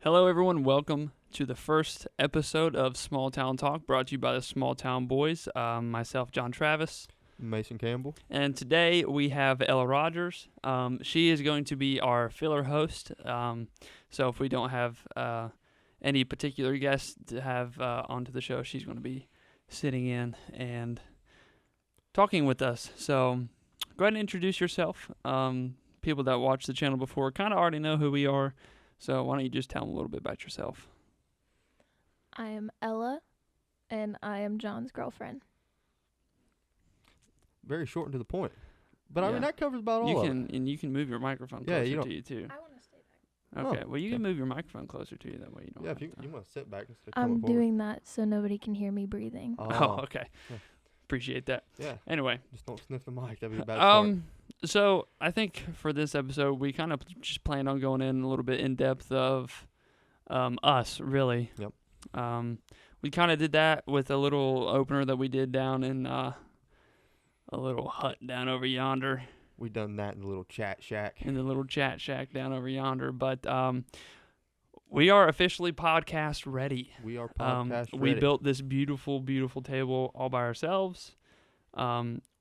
Hello, everyone. Welcome to the first episode of Small Town Talk, brought to you by the Small Town Boys. Myself, John Travis, Mason Campbell. and today we have Ella Rogers. She is going to be our filler host. So if we don't have any particular guests to have onto the show, she's going to be sitting in and talking with us. So go ahead and introduce yourself. People that watch the channel before kind of already know who we are. So why don't you just tell them a little bit about yourself? I am Ella, and I am John's girlfriend. Very short and to the point. But I Yeah. mean, that covers about all You of it. can and you can move your microphone Yeah, closer you don't- to you too. I want to stay back. Okay, Oh, well you can okay. move your microphone closer to you that way you don't. Yeah, have if to. you want to sit back instead of I'm coming forward. doing that so nobody can hear me breathing. Oh, okay. Yeah. Appreciate that. Yeah, Anyway, just don't sniff the mic. That'd be a bad start. so I think for this episode we kind of just plan on going in a little bit in depth of us really. Yep. We kind of did that with a little opener that we did down in a little hut down over yonder. We done that in the little chat shack. In the little chat shack down over yonder. But we are officially podcast ready. We are podcast We ready. built this beautiful, beautiful table all by ourselves.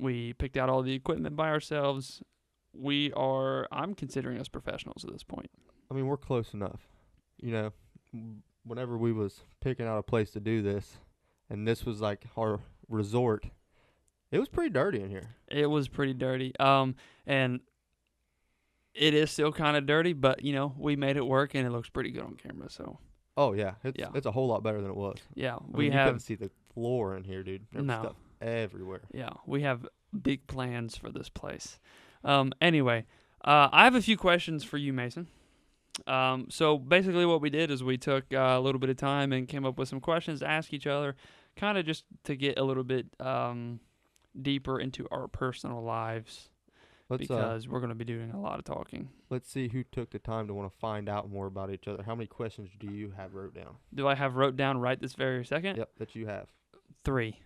We picked out all the equipment by ourselves. I'm considering us professionals at this point. I mean, we're close enough. You know, whenever we was picking out a place to do this, and this was like our resort, it was pretty dirty in here. It was pretty dirty. And it is still kind of dirty, but we made it work and it looks pretty good on camera. So Oh yeah, Yeah. it's a whole lot better than it was. yeah, I we mean, you have couldn't see the floor in here, dude. There was No. stuff everywhere. we have big plans for this place. Anyway, I have a few questions for you, Mason. So basically what we did is we took a little bit of time and came up with some questions to ask each other, kind of just to get a little bit deeper into our personal lives because we're going to be doing a lot of talking. Let's see who took the time to want to find out more about each other. How many questions do you have wrote down? Do I have wrote down right this very second? Yep, that you have. 3.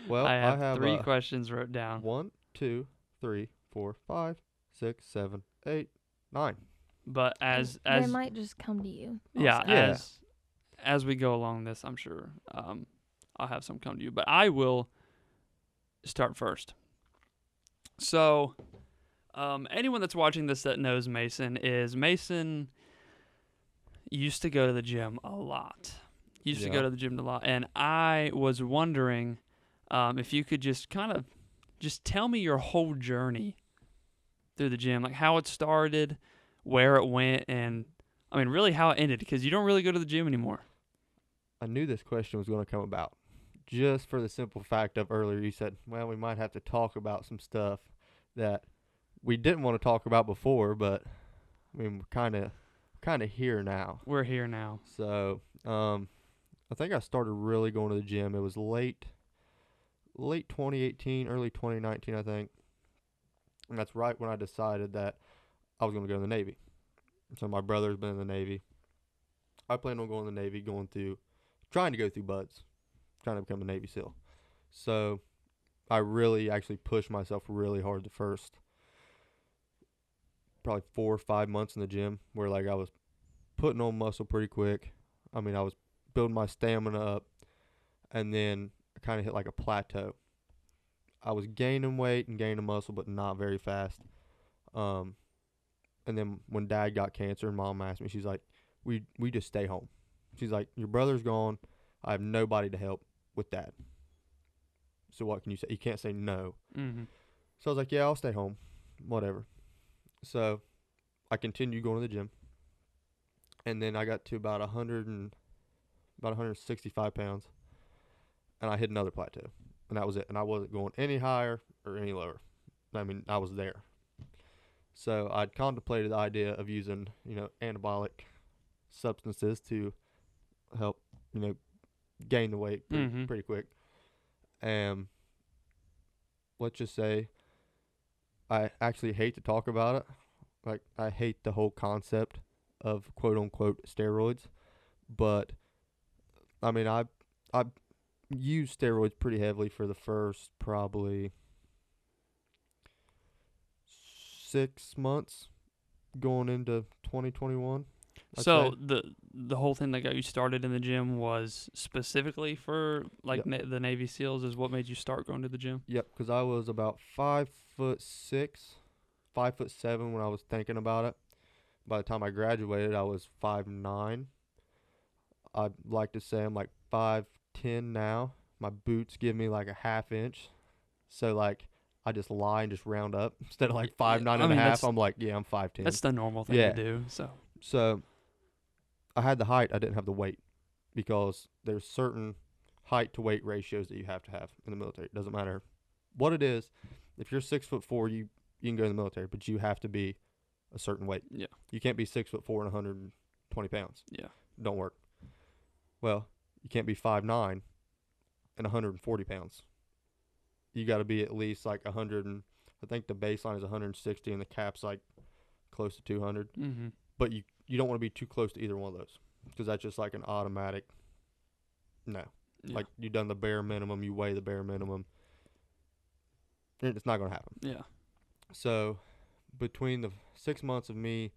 Well, I have, have 3 questions wrote down. 1, 2, 3, 4, 5, 6, 7, 8, 9. But as they might just come to you. yeah, also. Yeah. as we go along this, I'm sure I'll have some come to you, but I will start first. So, anyone that's watching this that knows Mason used to go to the gym a lot. Used to go Yeah. to the gym a lot, and I was wondering if you could just kind of just tell me your whole journey through the gym, like how it started, where it went, and I mean really how it ended, because you don't really go to the gym anymore. I knew this question was going to come about just for the simple fact of earlier you said, well, we might have to talk about some stuff that we didn't want to talk about before, but I mean, we're kind of here now. We're here now. So, I think I started really going to the gym. It was late 2018, early 2019, I think. And that's right when I decided that I was going to go in the Navy. So my brother's been in the Navy. I planned on going in the Navy, trying to go through BUD/S, trying to become a Navy SEAL. So I really actually pushed myself really hard the first probably 4 or 5 months in the gym, where like I was putting on muscle pretty quick. I mean, I was building my stamina up, and then I kind of hit like a plateau. I was gaining weight and gaining muscle, but not very fast. And then when Dad got cancer and Mom asked me, she's like, we just stay home. She's like, your brother's gone. I have nobody to help with Dad. So what can you say? You can't say no. Mm-hmm. So I was like, yeah, I'll stay home. Whatever. So I continued going to the gym. And then I got to about 165 pounds. And I hit another plateau. And that was it. And I wasn't going any higher or any lower. I mean, I was there. So I'd contemplated the idea of using, anabolic substances to help, gain the weight pretty quick. And let's just say I actually hate to talk about it. Like, I hate the whole concept of quote-unquote steroids. But, I mean, I used steroids pretty heavily for the first probably 6 months going into 2021. I'd So say. the whole thing that got you started in the gym was specifically for like the Navy SEALs is what made you start going to the gym? Yep, because I was about 5'6", 5'7" when I was thinking about it. By the time I graduated, I was 5'9". I'd like to say I'm like 5'10" now. My boots give me like a half inch, so like I just lie and just round up instead of like 5'9" I and a mean, half. I'm like, yeah, I'm 5'10". that's the normal thing Yeah. to do. So So I had the height, I didn't have the weight, because there's certain height to weight ratios that you have in the military. It doesn't matter what it is. If you're 6'4", you can go in the military, but you have to be a certain weight. yeah, You can't be 6'4" and 120 pounds. yeah, Don't work. Well, you can't be 5'9" and 140 pounds. You got to be at least like 100 and I think the baseline is 160 and the cap's like close to 200. mm-hmm. But you don't want to be too close to either one of those, because that's just like an automatic no. Yeah. Like, you've done the bare minimum, you weigh the bare minimum. It's not going to happen. Yeah. So between the 6 months of me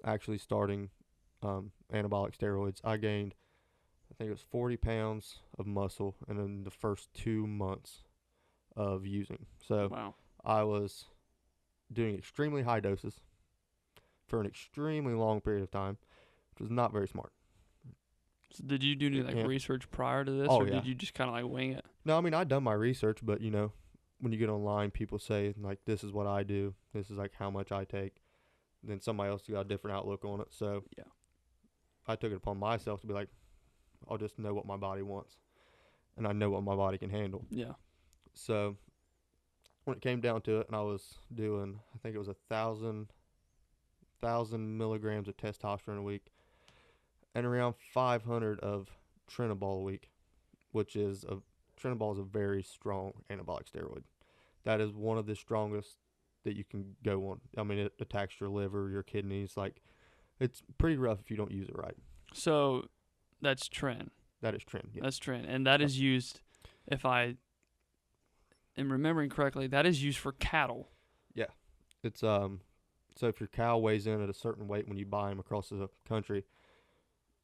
actually starting anabolic steroids, I gained, I think it was 40 pounds of muscle in the first 2 months of using. So Wow. I was doing extremely high doses for an extremely long period of time, which was not very smart. So did you do any like Yeah. research prior to this, Oh, or yeah. did you just kind of like wing it? No, I mean, I'd done my research, but, when you get online, people say, like, this is what I do. This is, like, how much I take. Then somebody else got a different outlook on it. So Yeah. I took it upon myself to be like, I'll just know what my body wants. And I know what my body can handle. Yeah. So when it came down to it, and I was doing, I think it was 1,000 milligrams of testosterone a week and around 500 of Trenibol a week, which is Trenibol is a very strong anabolic steroid. That is one of the strongest that you can go on. I mean, it attacks your liver, your kidneys. Like, it's pretty rough if you don't use it right. So that's Tren. That is Tren. Yeah. That's Tren, and that is used, if I am remembering correctly, that is used for cattle. It's so if your cow weighs in at a certain weight when you buy them across the country,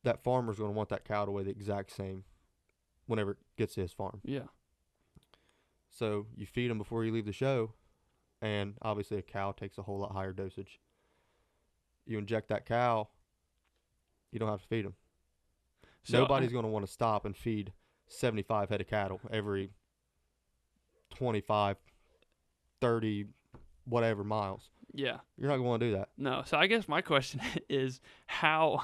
that farmer's going to want that cow to weigh the exact same whenever it gets to his farm. Yeah. So you feed them before you leave the show, and obviously a cow takes a whole lot higher dosage. You inject that cow, you don't have to feed them. So Nobody's going to want to stop and feed 75 head of cattle every 25, 30, whatever miles. Yeah. You're not going to want to do that. No. So I guess my question is how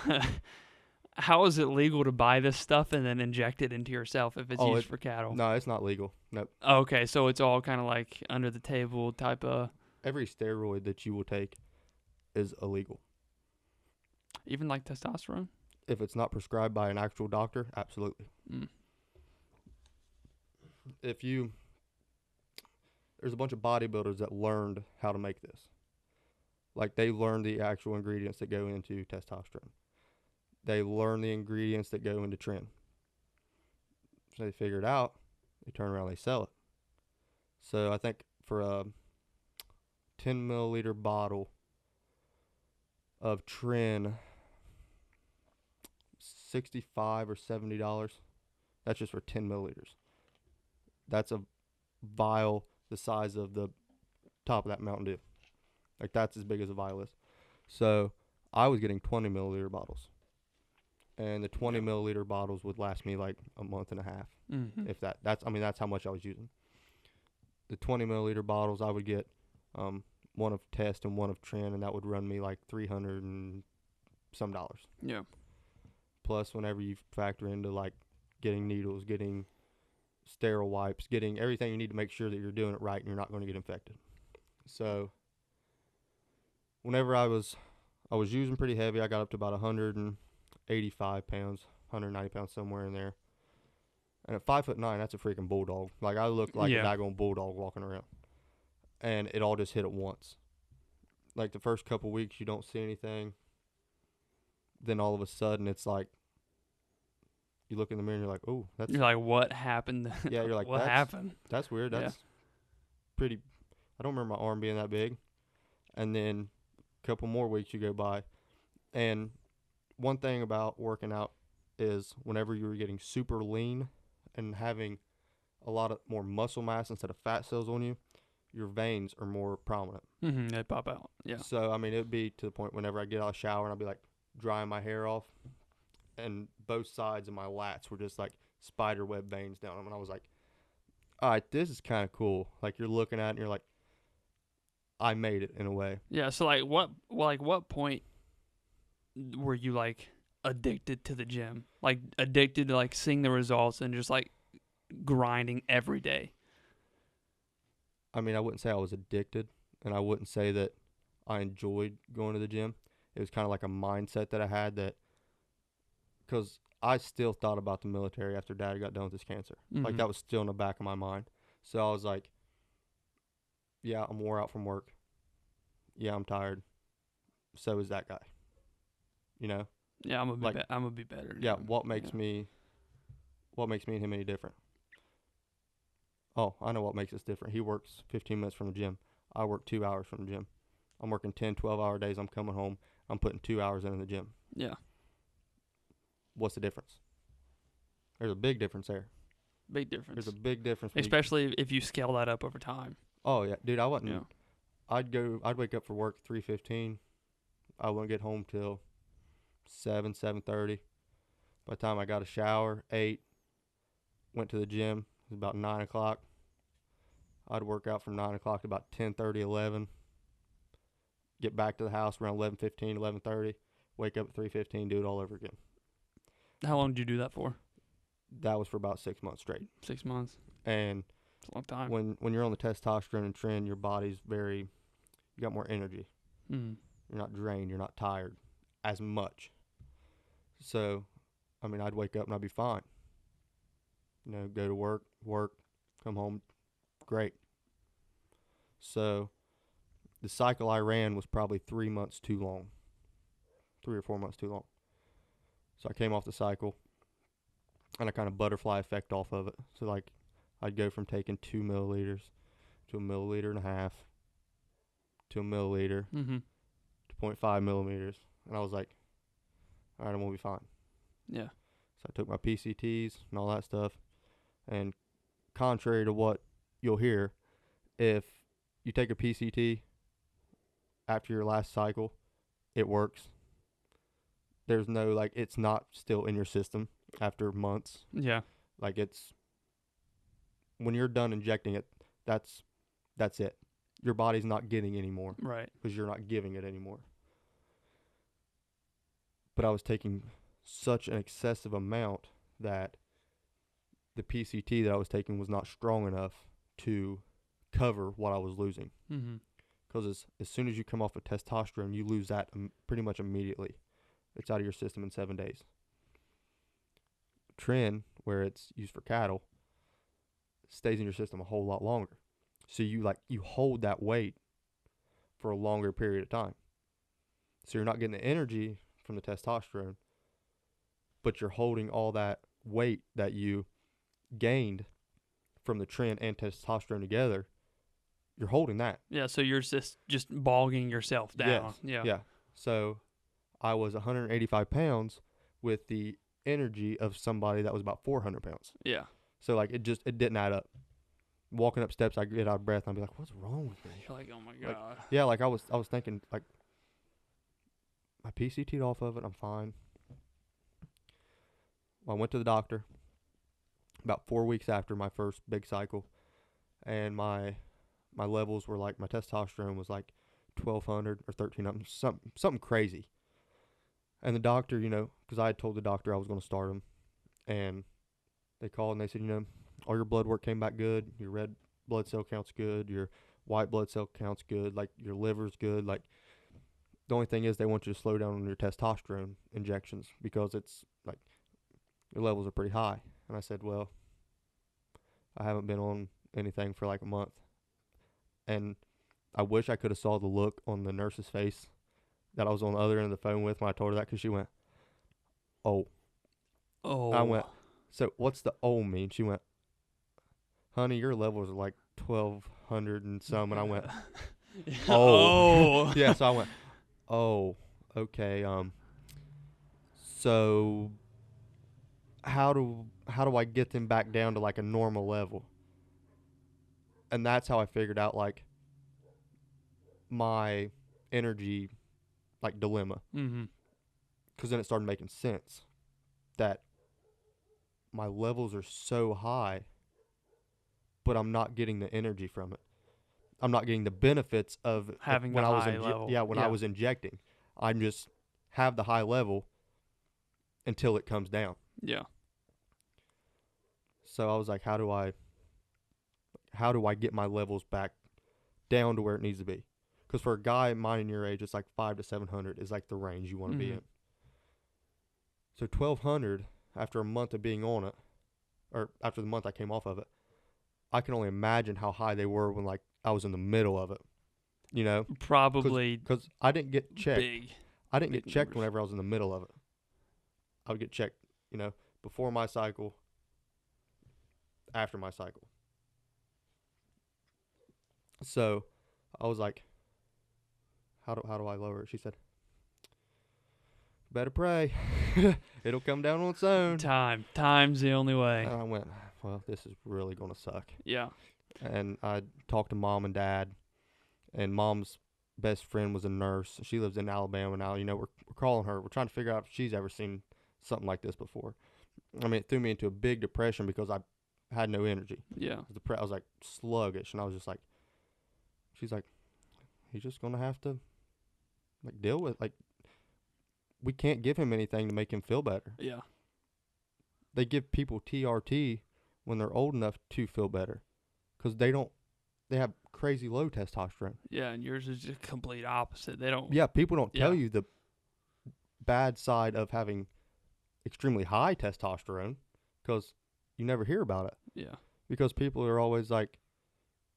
how is it legal to buy this stuff and then inject it into yourself if it's used for cattle? No, it's not legal. Nope. Okay, so it's all kind of like under the table type of. Every steroid that you will take is illegal. Even like testosterone? If it's not prescribed by an actual doctor, absolutely. Mm. There's a bunch of bodybuilders that learned how to make this. Like, they learned the actual ingredients that go into testosterone. They learn the ingredients that go into Tren. So they figure it out. They turn around, they sell it. So I think for a 10 milliliter bottle of Tren, $65 or $70. That's just for 10 milliliters. That's a vial the size of the top of that Mountain Dew. Like, that's as big as a vial is. So I was getting 20 milliliter bottles. And the 20 milliliter bottles would last me like a month and a half. Mm-hmm. If that. That's how much I was using. The 20 milliliter bottles, I would get one of Test and one of Tren, and that would run me like $300 and some dollars. Yeah. Plus, whenever you factor into like getting needles, getting sterile wipes, getting everything you need to make sure that you're doing it right and you're not going to get infected. So whenever I was using pretty heavy, I got up to about 185 pounds, 190 pounds, somewhere in there. And at 5'9", that's a freaking bulldog. Like, I look like a daggone bulldog walking around. And it all just hit at once. Like, the first couple weeks, you don't see anything. Then all of a sudden, it's like, you look in the mirror and you're like, oh, that's... You're like, what happened? Yeah, you're like, what happened? That's weird. Yeah. That's pretty... I don't remember my arm being that big. And then a couple more weeks you go by, and one thing about working out is whenever you're getting super lean and having a lot of more muscle mass instead of fat cells on you, your veins are more prominent. They pop out. Yeah. So, I mean, it would be to the point whenever I get out of the shower and I'll be like drying my hair off, and both sides of my lats were just like spider web veins down them. And I was like, all right, this is kind of cool. Like, you're looking at it and you're like, I made it in a way. Yeah. So what point were you like addicted to the gym? Like addicted to like seeing the results and just like grinding every day? I mean, I wouldn't say I was addicted, and I wouldn't say that I enjoyed going to the gym. It was kind of like a mindset that I had, that because I still thought about the military after Dad got done with his cancer. Like, that was still in the back of my mind. So I was like, yeah, I'm wore out from work. Yeah, I'm tired. So is that guy. You know? Yeah, I'm like, gonna be better. Yeah, what makes me and him any different? Oh, I know what makes us different. He works 15 minutes from the gym. I work 2 hours from the gym. I'm working 10, 12-hour days. I'm coming home. I'm putting 2 hours in the gym. Yeah. What's the difference? There's a big difference there. Big difference. There's a big difference. Especially if you scale that up over time. Oh, yeah. Dude, I wasn't. Yeah. I'd wake up for work 3:15. I wouldn't get home till 7:30. By the time I got a shower, 8, went to the gym. It was about 9 o'clock. I'd work out from 9 o'clock to about 10:30, 11. Get back to the house around 11:15, 11:30. Wake up at 3:15, do it all over again. How long did you do that for? That was for about 6 months straight. 6 months. And It's a long time. when you're on the testosterone and trend, your body's you got more energy. Mm-hmm. You're not drained. You're not tired as much. So, I mean, I'd wake up and I'd be fine. You know, go to work, come home, great. So, the cycle I ran was probably 3 months too long. 3 or 4 months too long. So I came off the cycle, and I kind of butterfly effect off of it. So, like, I'd go from taking 2 milliliters to 1.5 milliliters to 1 milliliter Mm-hmm. to 0.5 millimeters. And I was like, all right, I'm going to be fine. Yeah. So I took my PCTs and all that stuff. And contrary to what you'll hear, if you take a PCT after your last cycle, it works. There's no, like, it's not still in your system after months. Yeah. Like, it's, when you're done injecting it, that's it. Your body's not getting any more Right. because you're not giving it anymore. But I was taking such an excessive amount that the PCT that I was taking was not strong enough to cover what I was losing. Mm-hmm. Because as soon as you come off of testosterone, you lose that pretty much immediately. It's out of your system in 7 days. Tren, where it's used for cattle, stays in your system a whole lot longer. So you hold that weight for a longer period of time. So you're not getting the energy from the testosterone, but you're holding all that weight that you gained from the Tren and testosterone together. You're holding that. Yeah, so you're just bogging yourself down. Yes. Yeah. Yeah. So I was 185 pounds with the energy of somebody that was about 400 pounds. Yeah. So, like, it didn't add up. Walking up steps, I get out of breath, and I'd be like, what's wrong with me? You're like, oh my Like, god. Yeah, like, I was thinking, like, I PCT'd off of it, I'm fine. Well, I went to the doctor about 4 weeks after my first big cycle, and my levels were like, my testosterone was like 1,200 or 1,300, something crazy. And the doctor, because I had told the doctor I was going to start him, and they called and they said, all your blood work came back good, your red blood cell count's good, your white blood cell count's good, like, your liver's good. Like, the only thing is they want you to slow down on your testosterone injections because it's like your levels are pretty high. And I said, well, I haven't been on anything for like a month. And I wish I could have saw the look on the nurse's face that I was on the other end of the phone with when I told her that, because she went, oh. Oh. I went, so what's the oh mean? She went, honey, your levels are like 1,200 and some. And I went, oh. Oh. Yeah, so I went, oh, okay. So how do I get them back down to like a normal level? And that's how I figured out like my energy like dilemma, Mm-hmm. because then it started making sense that my levels are so high, but I'm not getting the energy from it. I'm not getting the benefits of Having when the I was high level. when I was injecting. I'm just have the high level until it comes down. Yeah. So I was like, how do I get my levels back down to where it needs to be? Because for a guy mine and your age, it's like 500 to 700 is like the range you want to be Mhm. in. So 1200 after a month of being on it, or after the month I came off of it, I can only imagine how high they were when like I was in the middle of it. You know, Probably because I didn't get checked. big. I didn't big get checked numbers. whenever I was in the middle of it. I would get checked, before my cycle, after my cycle. So I was like, how do I lower it? She said, better pray. It'll come down on its own. Time's the only way. And I went, well, this is really going to suck. Yeah. And I talked to mom and dad, and mom's best friend was a nurse. She lives in Alabama now. We're calling her. We're trying to figure out if she's ever seen something like this before. I mean, it threw me into a big depression because I had no energy. Yeah. I was like sluggish, and I was just like, she's like, he's just gonna have to like deal with we can't give him anything to make him feel better. Yeah. They give people TRT when they're old enough to feel better, because they have crazy low testosterone. Yeah, and yours is just complete opposite. They don't. Yeah, people don't tell Yeah. you the bad side of having extremely high testosterone, because you never hear about it. Yeah. Because people are always like,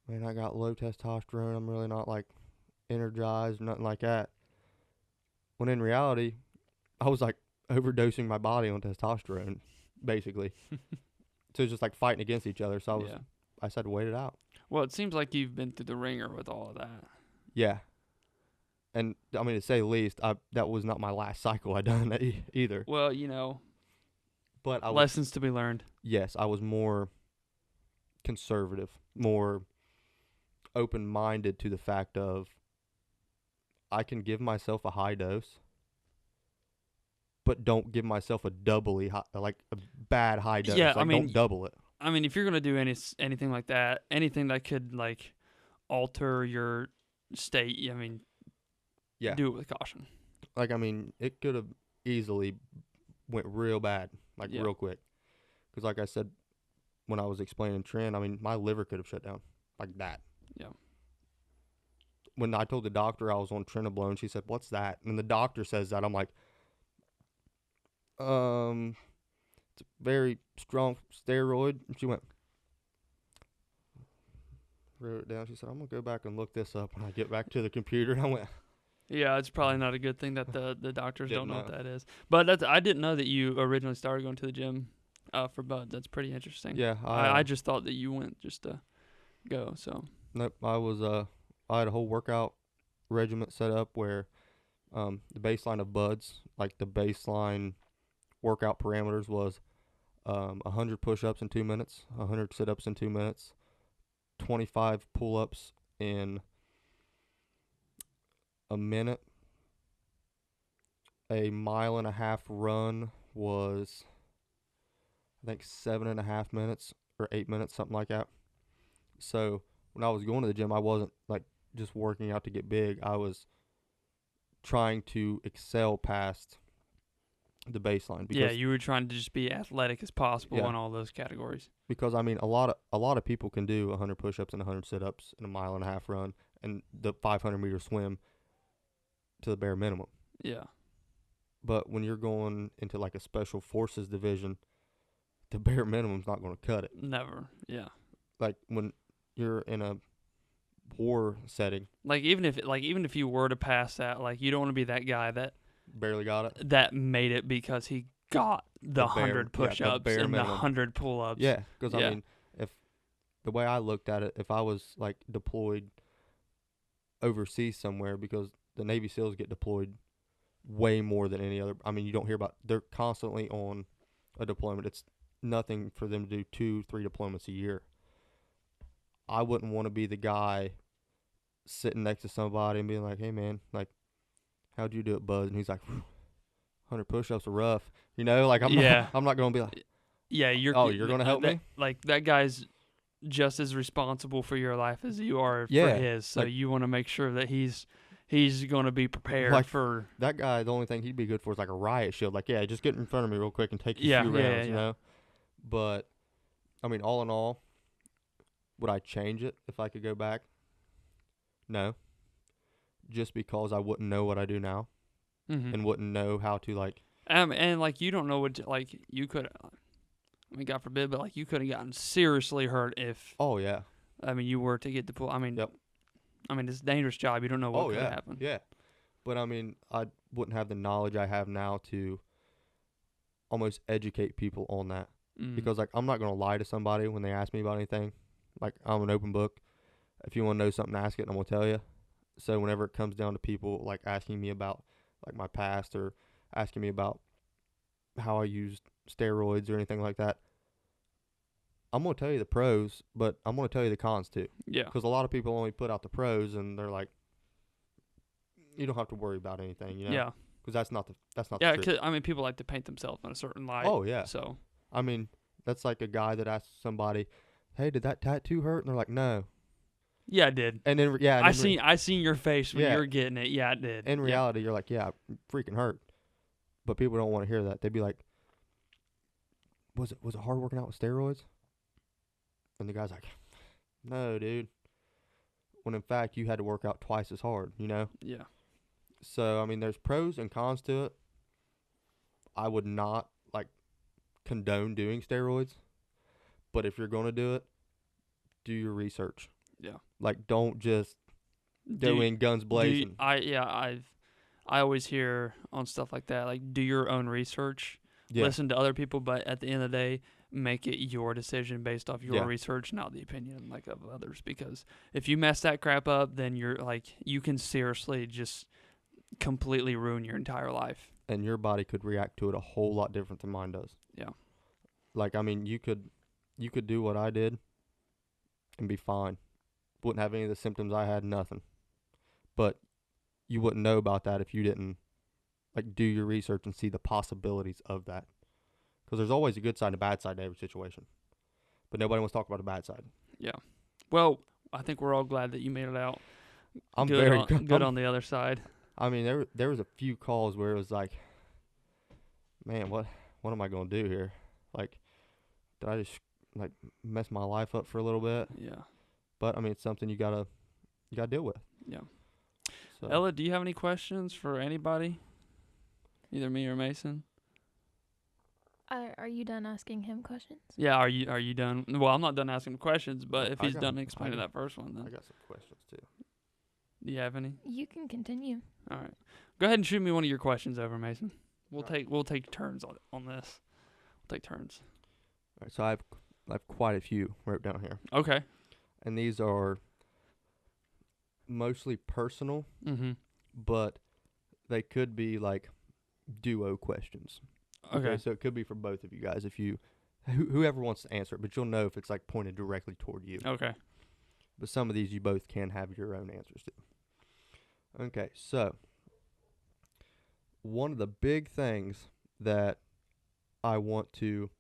man, I got low testosterone. I'm really not like energized, nothing like that. When in reality, I was like overdosing my body on testosterone, basically. So it's just like fighting against each other. So Yeah. I said, wait it out. Well, it seems like you've been through the ringer with all of that. Yeah. And I mean, to say the least, that was not my last cycle I done either. Well, But I was, lessons to be learned. yes, I was more conservative, more open-minded to the fact of I can give myself a high dose, but don't give myself a doubly high, like a bad high dose. Yeah, Like, I mean, don't double it. I mean, if you're gonna do anything like that, anything that could like alter your state, I mean, Yeah. do it with caution. Like, I mean, it could have easily went real bad, like Yeah. real quick. Because like I said, when I was explaining Trent, I mean, my liver could have shut down like that. Yeah. When I told the doctor I was on Trenbolone, she said, what's that? And the doctor says that, I'm like, it's a very strong steroid. And she went, wrote it down. She said, I'm going to go back and look this up when I get back to the computer. And I went, Yeah, it's probably not a good thing that the doctors don't Didn't know what know. that is. But I didn't know that you originally started going to the gym for Bud. That's pretty interesting. yeah. I just thought that you went just to go. So Nope. I had a whole workout regimen set up where the baseline of Buds, like the baseline workout parameters was 100 push-ups in 2 minutes, 100 sit-ups in 2 minutes, 25 pull-ups in a minute. A 1.5 mile run was, I think, 7.5 minutes or 8 minutes, something like that. So when I was going to the gym, I wasn't like just working out to get big. I was trying to excel past the baseline, because yeah, you were trying to just be athletic as possible Yeah. in all those categories. because I mean a lot of people can do 100 push-ups and 100 sit-ups and a 1.5 mile run and the 500-meter swim to the bare minimum. Yeah. But when you're going into like a special forces division, the bare minimum's not going to cut it. Never. Yeah. Like when you're in a war setting, Like even if you were to pass that, like you don't want to be that guy barely got it. that made it because he got the The bare- 100 yeah, the push-ups bare and the minimum. 100 pull-ups. Yeah, because Yeah. I mean, if the way I looked at it, if I was like deployed overseas somewhere, because the Navy SEALs get deployed way more than any other. I mean, you don't hear about. They're constantly on a deployment. It's nothing for them to do 2-3 deployments a year. I wouldn't want to be the guy sitting next to somebody and being like, "Hey, man, like, how'd you do it, Buzz?" And he's like, 100 push-ups are rough. You know, like I'm not going to be like, Yeah, you're going to help me? Like that guy's just as responsible for your life as you are Yeah, for his. So like- you want to make sure that he's going to be prepared Like, for. That guy, the only thing he'd be good for is like a riot shield. Like, yeah, just get in front of me real quick and take you Yeah, a few yeah, rounds, you yeah. know? But, I mean, all in all, would I change it if I could go back? No. Just because I wouldn't know what I do now Mhm. and wouldn't know how to, like, And like you don't know what like you could. I mean, God forbid, but like you could have gotten seriously hurt if oh, yeah. I mean you were to get the pool. I mean, Yep. I mean it's a dangerous job. You don't know what Oh, could yeah. happen. Yeah. But, I mean, I wouldn't have the knowledge I have now to almost educate people on that. Mm. Because, like, I'm not going to lie to somebody when they ask me about anything. Like, I'm an open book. If you want to know something, ask it, and I'm going to tell you. So whenever it comes down to people, like, asking me about, like, my past or asking me about how I used steroids or anything like that, I'm going to tell you the pros, but I'm going to tell you the cons, too. Yeah. Because a lot of people only put out the pros, and they're like, you don't have to worry about anything, you know? Yeah. Because that's not the Yeah. truth. 'Cause, I mean, people like to paint themselves in a certain light. Oh, yeah. So. I mean, that's like a guy that asks somebody, hey, did that tattoo hurt? And they're like, no. Yeah, I did. And then, yeah. and I seen your face when Yeah. you were getting it. Yeah, I did. in Yeah. reality, you're like, yeah, it freaking hurt. But people don't want to hear that. They'd be like, was it hard working out with steroids? And the guy's like, no, dude. When in fact, you had to work out twice as hard, you know? Yeah. So, I mean, there's pros and cons to it. I would not, like, condone doing steroids. But if you're going to do it, do your research. Yeah. Like, don't just go Do- in guns blazing. I always hear on stuff like that, like do your own research, Yeah. listen to other people, but at the end of the day, make it your decision based off your Yeah. research, not the opinion like of others. Because if you mess that crap up, then you're like you can seriously just completely ruin your entire life. And your body could react to it a whole lot different than mine does. Yeah. Like, I mean, you could do what I did and be fine. Wouldn't have any of the symptoms I had, nothing. But you wouldn't know about that if you didn't, like, do your research and see the possibilities of that. Because there's always a good side and a bad side to every situation. But nobody wants to talk about the bad side. Yeah. Well, I think we're all glad that you made it out. I'm good very on, good on the other side. I mean, there was a few calls where it was like, man, what am I going to do here? Like, did I just, like, mess my life up for a little bit? Yeah. But I mean, it's something you gotta deal with. Yeah. So, Ella, do you have any questions for anybody? Either me or Mason? Are you done asking him questions? Yeah, are you done? Well, I'm not done asking him questions, but if I he's got- done I explaining got- that first one, then I got some questions too. do you have any? You can continue. All right, go ahead and shoot me one of your questions over, Mason. We'll Alright. take turns on this. We'll take turns. All right, so I have quite a few wrote down here, Okay. and these are mostly personal, Mm-hmm. but they could be like duo questions. Okay. So it could be for both of you guys if you, whoever wants to answer it, but you'll know if it's like pointed directly toward you. Okay. But some of these you both can have your own answers to. Okay, so one of the big things that I want to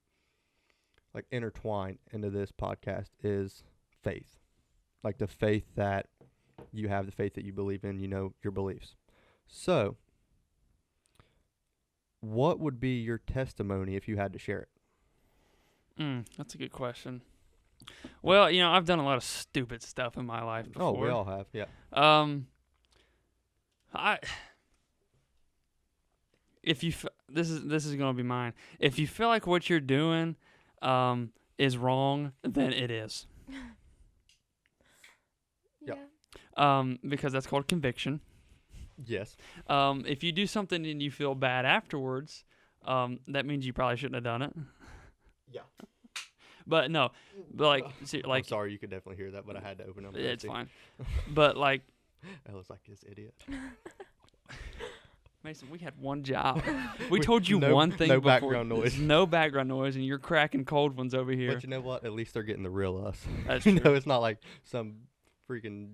like intertwine into this podcast is faith. Like the faith that you have, the faith that you believe in, you know, your beliefs. So, what would be your testimony if you had to share it? That's a good question. Well, I've done a lot of stupid stuff in my life before. Oh, we all have, yeah. This is gonna be mine. If you feel like what you're doing, is wrong, then it is. Yep. Yeah. Because that's called conviction. Yes. If you do something and you feel bad afterwards, that means you probably shouldn't have done it. Yeah. But no, but like, see, I'm like sorry, you could definitely hear that, but I had to open up. it's fine. But like, I was like, this idiot. Mason, we had one job. We told you no, one thing no before. background noise. No background noise, and you're cracking cold ones over here. But you know what? At least they're getting the real us. That's you know, true. it's not like some freaking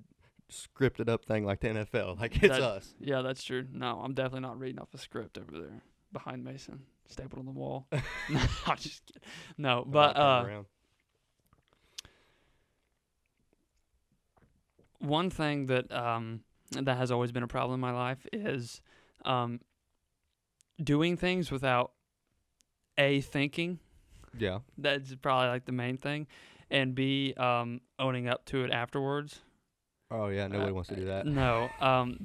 scripted up thing like the NFL. Like it's That- us. Yeah, that's true. No, I'm definitely not reading off a script over there behind Mason, stapled on the wall. No, I'm just kidding. No, I'm but not turning around. one thing that that has always been a problem in my life is doing things without thinking. Yeah. That's probably like the main thing, and B owning up to it afterwards. Oh yeah. Nobody wants to do that. No,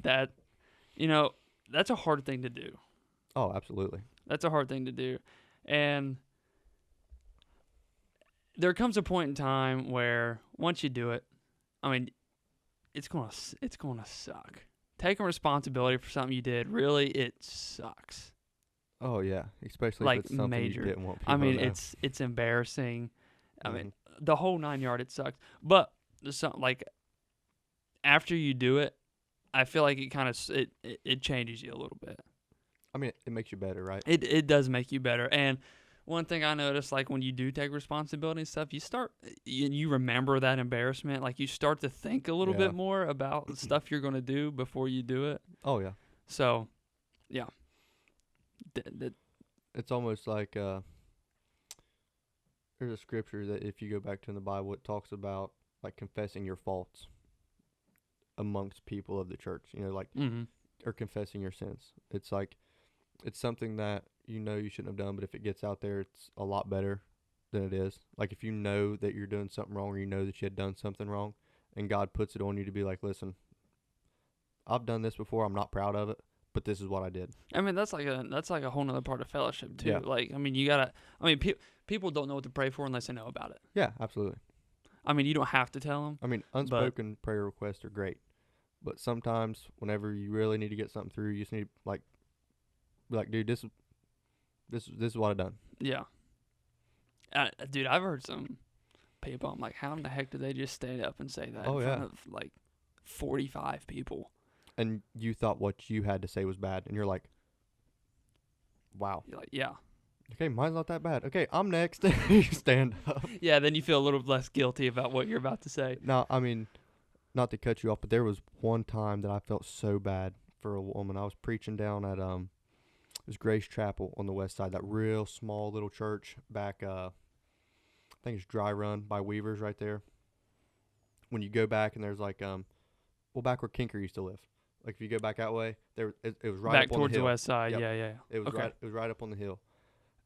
that that's a hard thing to do. Oh, absolutely. That's a hard thing to do, and there comes a point in time where once you do it, I mean, it's gonna suck. Taking responsibility for something you did, really, it sucks. Oh yeah. Especially Like, if it's something major. you didn't want people I mean, to know. it's embarrassing. I mean, Mhm. the whole 9 yard, it sucks. But there's something like after you do it, I feel like it kind of it changes you a little bit. I mean, it makes you better, right? It does make you better. And one thing I noticed, like when you do take responsibility and stuff, you remember that embarrassment. Like you start to think a little Yeah. bit more about the stuff you're gonna do before you do it. Oh yeah. So, yeah. It's almost like there's a scripture that if you go back to in the Bible, it talks about like confessing your faults amongst people of the church. You know, like Mm-hmm. or confessing your sins. It's like it's something that you know you shouldn't have done, but if it gets out there, it's a lot better than it is. Like if you know that you're doing something wrong, or you know that you had done something wrong, and God puts it on you to be like, listen, I've done this before. I'm not proud of it, but this is what I did. I mean, that's like a whole nother part of fellowship too. Yeah. Like, I mean, people don't know what to pray for unless they know about it. Yeah, absolutely. I mean, you don't have to tell them. I mean, unspoken prayer requests are great, but sometimes whenever you really need to get something through, you just need be like, dude, this is what I've done. Yeah. Dude, I've heard some people. I'm like, how in the heck did they just stand up and say that Oh, in yeah. front of like 45 people? And you thought what you had to say was bad, and you're like, wow. You're like, yeah. Okay, mine's not that bad. Okay, I'm next. You stand up. Yeah, then you feel a little less guilty about what you're about to say. Now, I mean, not to cut you off, but there was one time that I felt so bad for a woman. I was preaching down at it was Grace Chapel on the west side, that real small little church back. I think it's Dry Run by Weavers right there. When you go back and there's like back where Kinker used to live. Like if you go back that way, it was right Back up on towards the the hill. west side. Yep. Yeah. It was Okay. It was right up on the hill,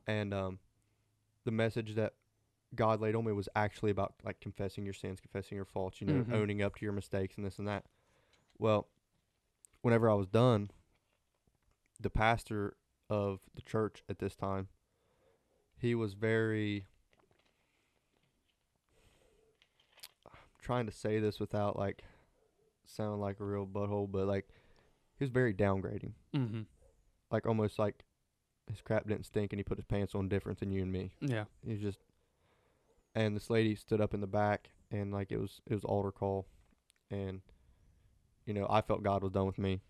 and the message that God laid on me was actually about like confessing your sins, confessing your faults, you know, Mhm. owning up to your mistakes and this and that. Well, whenever I was done, the pastor of the church at this time, he was very, I'm trying to say this without like sounding like a real butthole, but like he was very downgrading, Mm-hmm. like almost like his crap didn't stink and he put his pants on different than you and me. Yeah. He was just, and this lady stood up in the back and like it was altar call, and you know I felt God was done with me.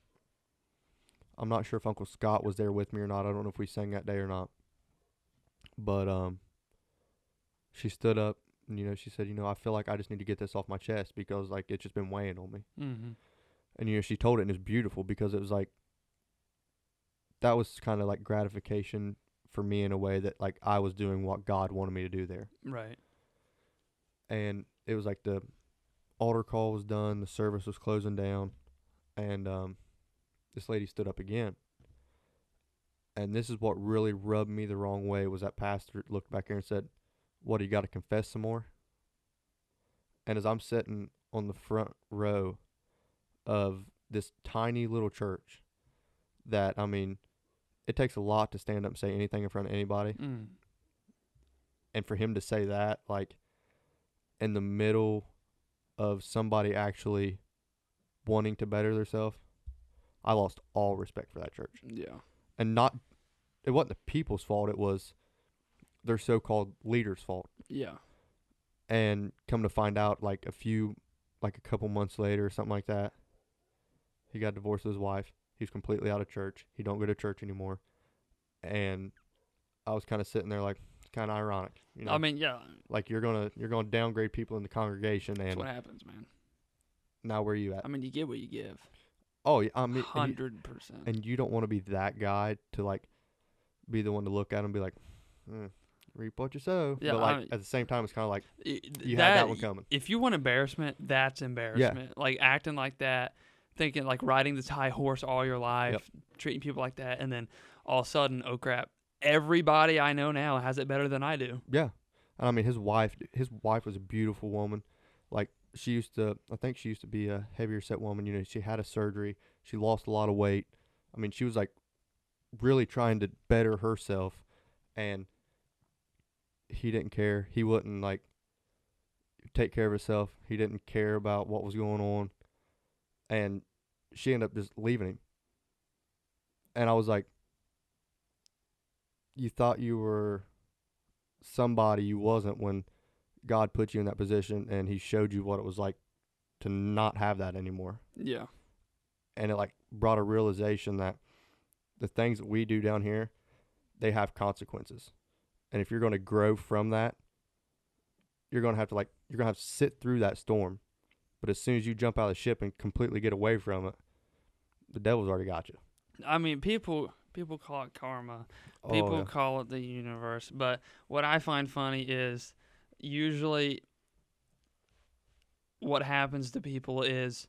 I'm not sure if Uncle Scott was there with me or not. I don't know if we sang that day or not. But she stood up and you know she said, you know, I feel like I just need to get this off my chest because like it's just been weighing on me. Mm-hmm. And you know she told it and it was beautiful because it was like that was kind of like gratification for me in a way that like I was doing what God wanted me to do there. Right. And it was like the altar call was done, the service was closing down, and this lady stood up again. And this is what really rubbed me the wrong way was that pastor looked back here and said, what, do you got to confess some more? And as I'm sitting on the front row of this tiny little church that, I mean, it takes a lot to stand up and say anything in front of anybody. Mm. And for him to say that, like, in the middle of somebody actually wanting to better themselves, I lost all respect for that church. Yeah. And it wasn't the people's fault, it was their so-called leaders' fault. Yeah. And come to find out, like a couple months later or something like that, he got divorced with his wife. He He's completely out of church. He don't go to church anymore. And I was kind of sitting there like, it's kind of ironic, you know. I mean, yeah, Like you're gonna downgrade people in the congregation, that's and what happens, man. now where are you at? I mean, you get what you give. Oh, yeah, I mean, 100%. and you don't want to be that guy to like be the one to look at him and be like, reap what you sow. Yeah, but like I mean, at the same time, it's kind of like you that, had that one coming. If you want embarrassment, that's embarrassment. Like acting like that, thinking like riding this high horse all your life, treating people like that, and then all of a sudden, oh crap, everybody I know now has it better than I do. Yeah, and I mean his wife was a beautiful woman. Like I think she used to be a heavier set woman. You know, she had a surgery. She lost a lot of weight. I mean, she was like really trying to better herself, and he didn't care. He wouldn't like take care of herself. He didn't care about what was going on, and she ended up just leaving him. And I was like, you thought you were somebody you wasn't when God put you in that position, and he showed you what it was like to not have that anymore. Yeah. And it like brought a realization that the things that we do down here, they have consequences. And if you're going to grow from that, you're going to have to sit through that storm. But as soon as you jump out of the ship and completely get away from it, the devil's already got you. I mean, people call it karma. Oh, People yeah. call it the universe. But what I find funny is usually what happens to people is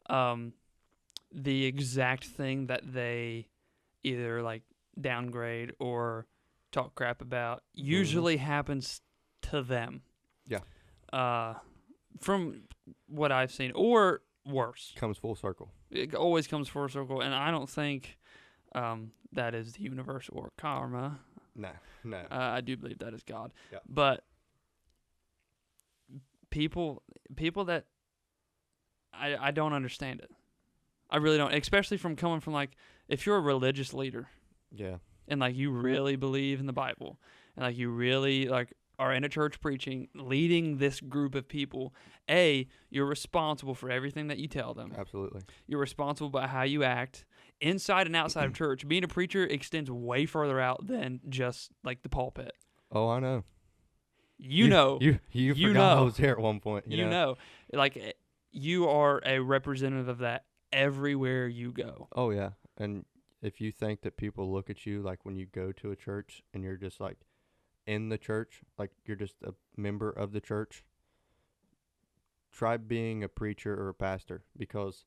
the exact thing that they either like downgrade or talk crap about usually happens to them. Yeah. From what I've seen, or worse. Comes full circle. It always comes full circle, and I don't think that is the universe or karma. No. I do believe that is God. Yeah. But people that I don't understand it. I really don't, especially from coming from like if you're a religious leader Yeah. and like you really believe in the Bible and like you really like are in a church preaching, leading this group of people, you're responsible for everything that you tell them. Absolutely. You're responsible by how you act inside and outside of church. Being a preacher extends way further out than just like the pulpit. Oh, I know. You know. You forgot I was there at one point. You know. Like you are a representative of that everywhere you go. Oh, yeah. And if you think that people look at you like when you go to a church and you're just like in the church, like you're just a member of the church, try being a preacher or a pastor. Because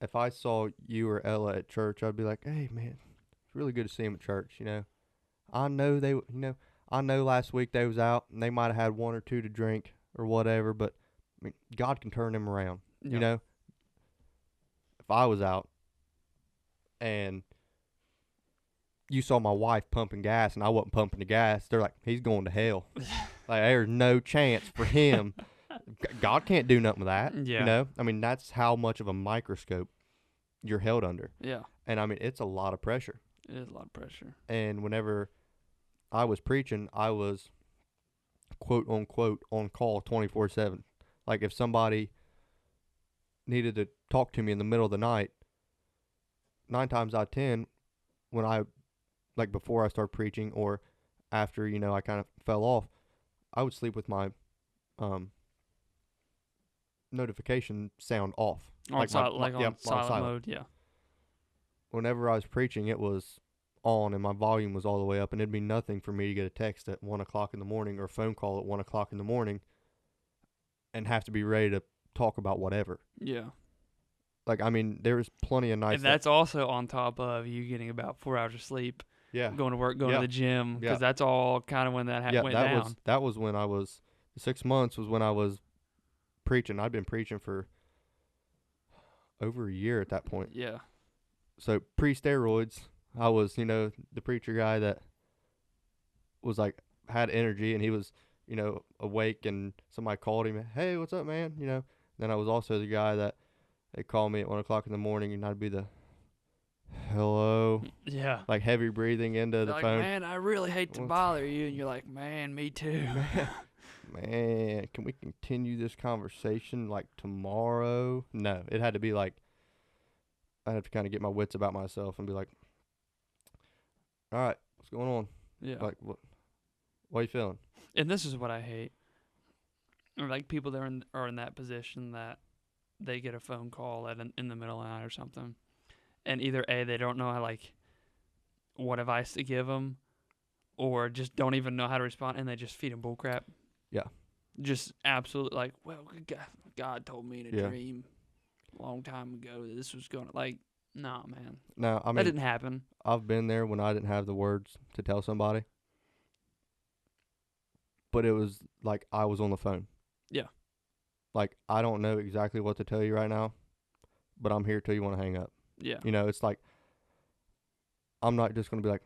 if I saw you or Ella at church, I'd be like, hey, man, it's really good to see them at church, you know. I know last week they was out and they might have had one or two to drink or whatever, but I mean, God can turn them around, you know. If I was out and you saw my wife pumping gas and I wasn't pumping the gas, they're like, he's going to hell. Like, there's no chance for him. God can't do nothing with that. Yeah. You know? I mean, that's how much of a microscope you're held under. Yeah. And, I mean, it's a lot of pressure. It is a lot of pressure. And whenever I was preaching, I was, quote, unquote, on call 24/7. Like, if somebody needed to talk to me in the middle of the night, 9 times out of 10, when I, like before I started preaching or after, you know, I kind of fell off, I would sleep with my notification sound off. On silent mode, yeah. Whenever I was preaching, it was on and my volume was all the way up, and it'd be nothing for me to get a text at 1 o'clock in the morning or a phone call at 1 o'clock in the morning and have to be ready to talk about whatever. Yeah. Like, I mean, there was plenty of nights. And that's also on top of you getting about 4 hours of sleep, going to work, going to the gym, because that's all kind of when that went down. That was when I was, 6 months was when I was preaching. I'd been preaching for over a year at that point. Yeah. So pre-steroids, I was, you know, the preacher guy that was like, had energy, and he was, you know, awake, and somebody called him, hey, what's up, man? You know, then I was also the guy that they call me at 1 o'clock in the morning, and I'd be the hello. Yeah. Like heavy breathing into They're the like, phone. Man, I really hate to bother you. And you're like, man, me too. Man, can we continue this conversation like tomorrow? No, it had to be like, I have to kind of get my wits about myself and be like, all right, what's going on? Yeah. Like, what are you feeling? And this is what I hate. Or like people that are in that position that they get a phone call in the middle of the night or something, and either A, they don't know how, like, what advice to give them, or just don't even know how to respond, and they just feed them bullcrap. Yeah. Just absolutely like, well, God told me in a Yeah. dream a long time ago that this was going to, like, nah, man. No, I That mean, didn't happen. I've been there when I didn't have the words to tell somebody, but it was like I was on the phone. Yeah. Like, I don't know exactly what to tell you right now, but I'm here till you want to hang up. Yeah. You know, it's like, I'm not just going to be like,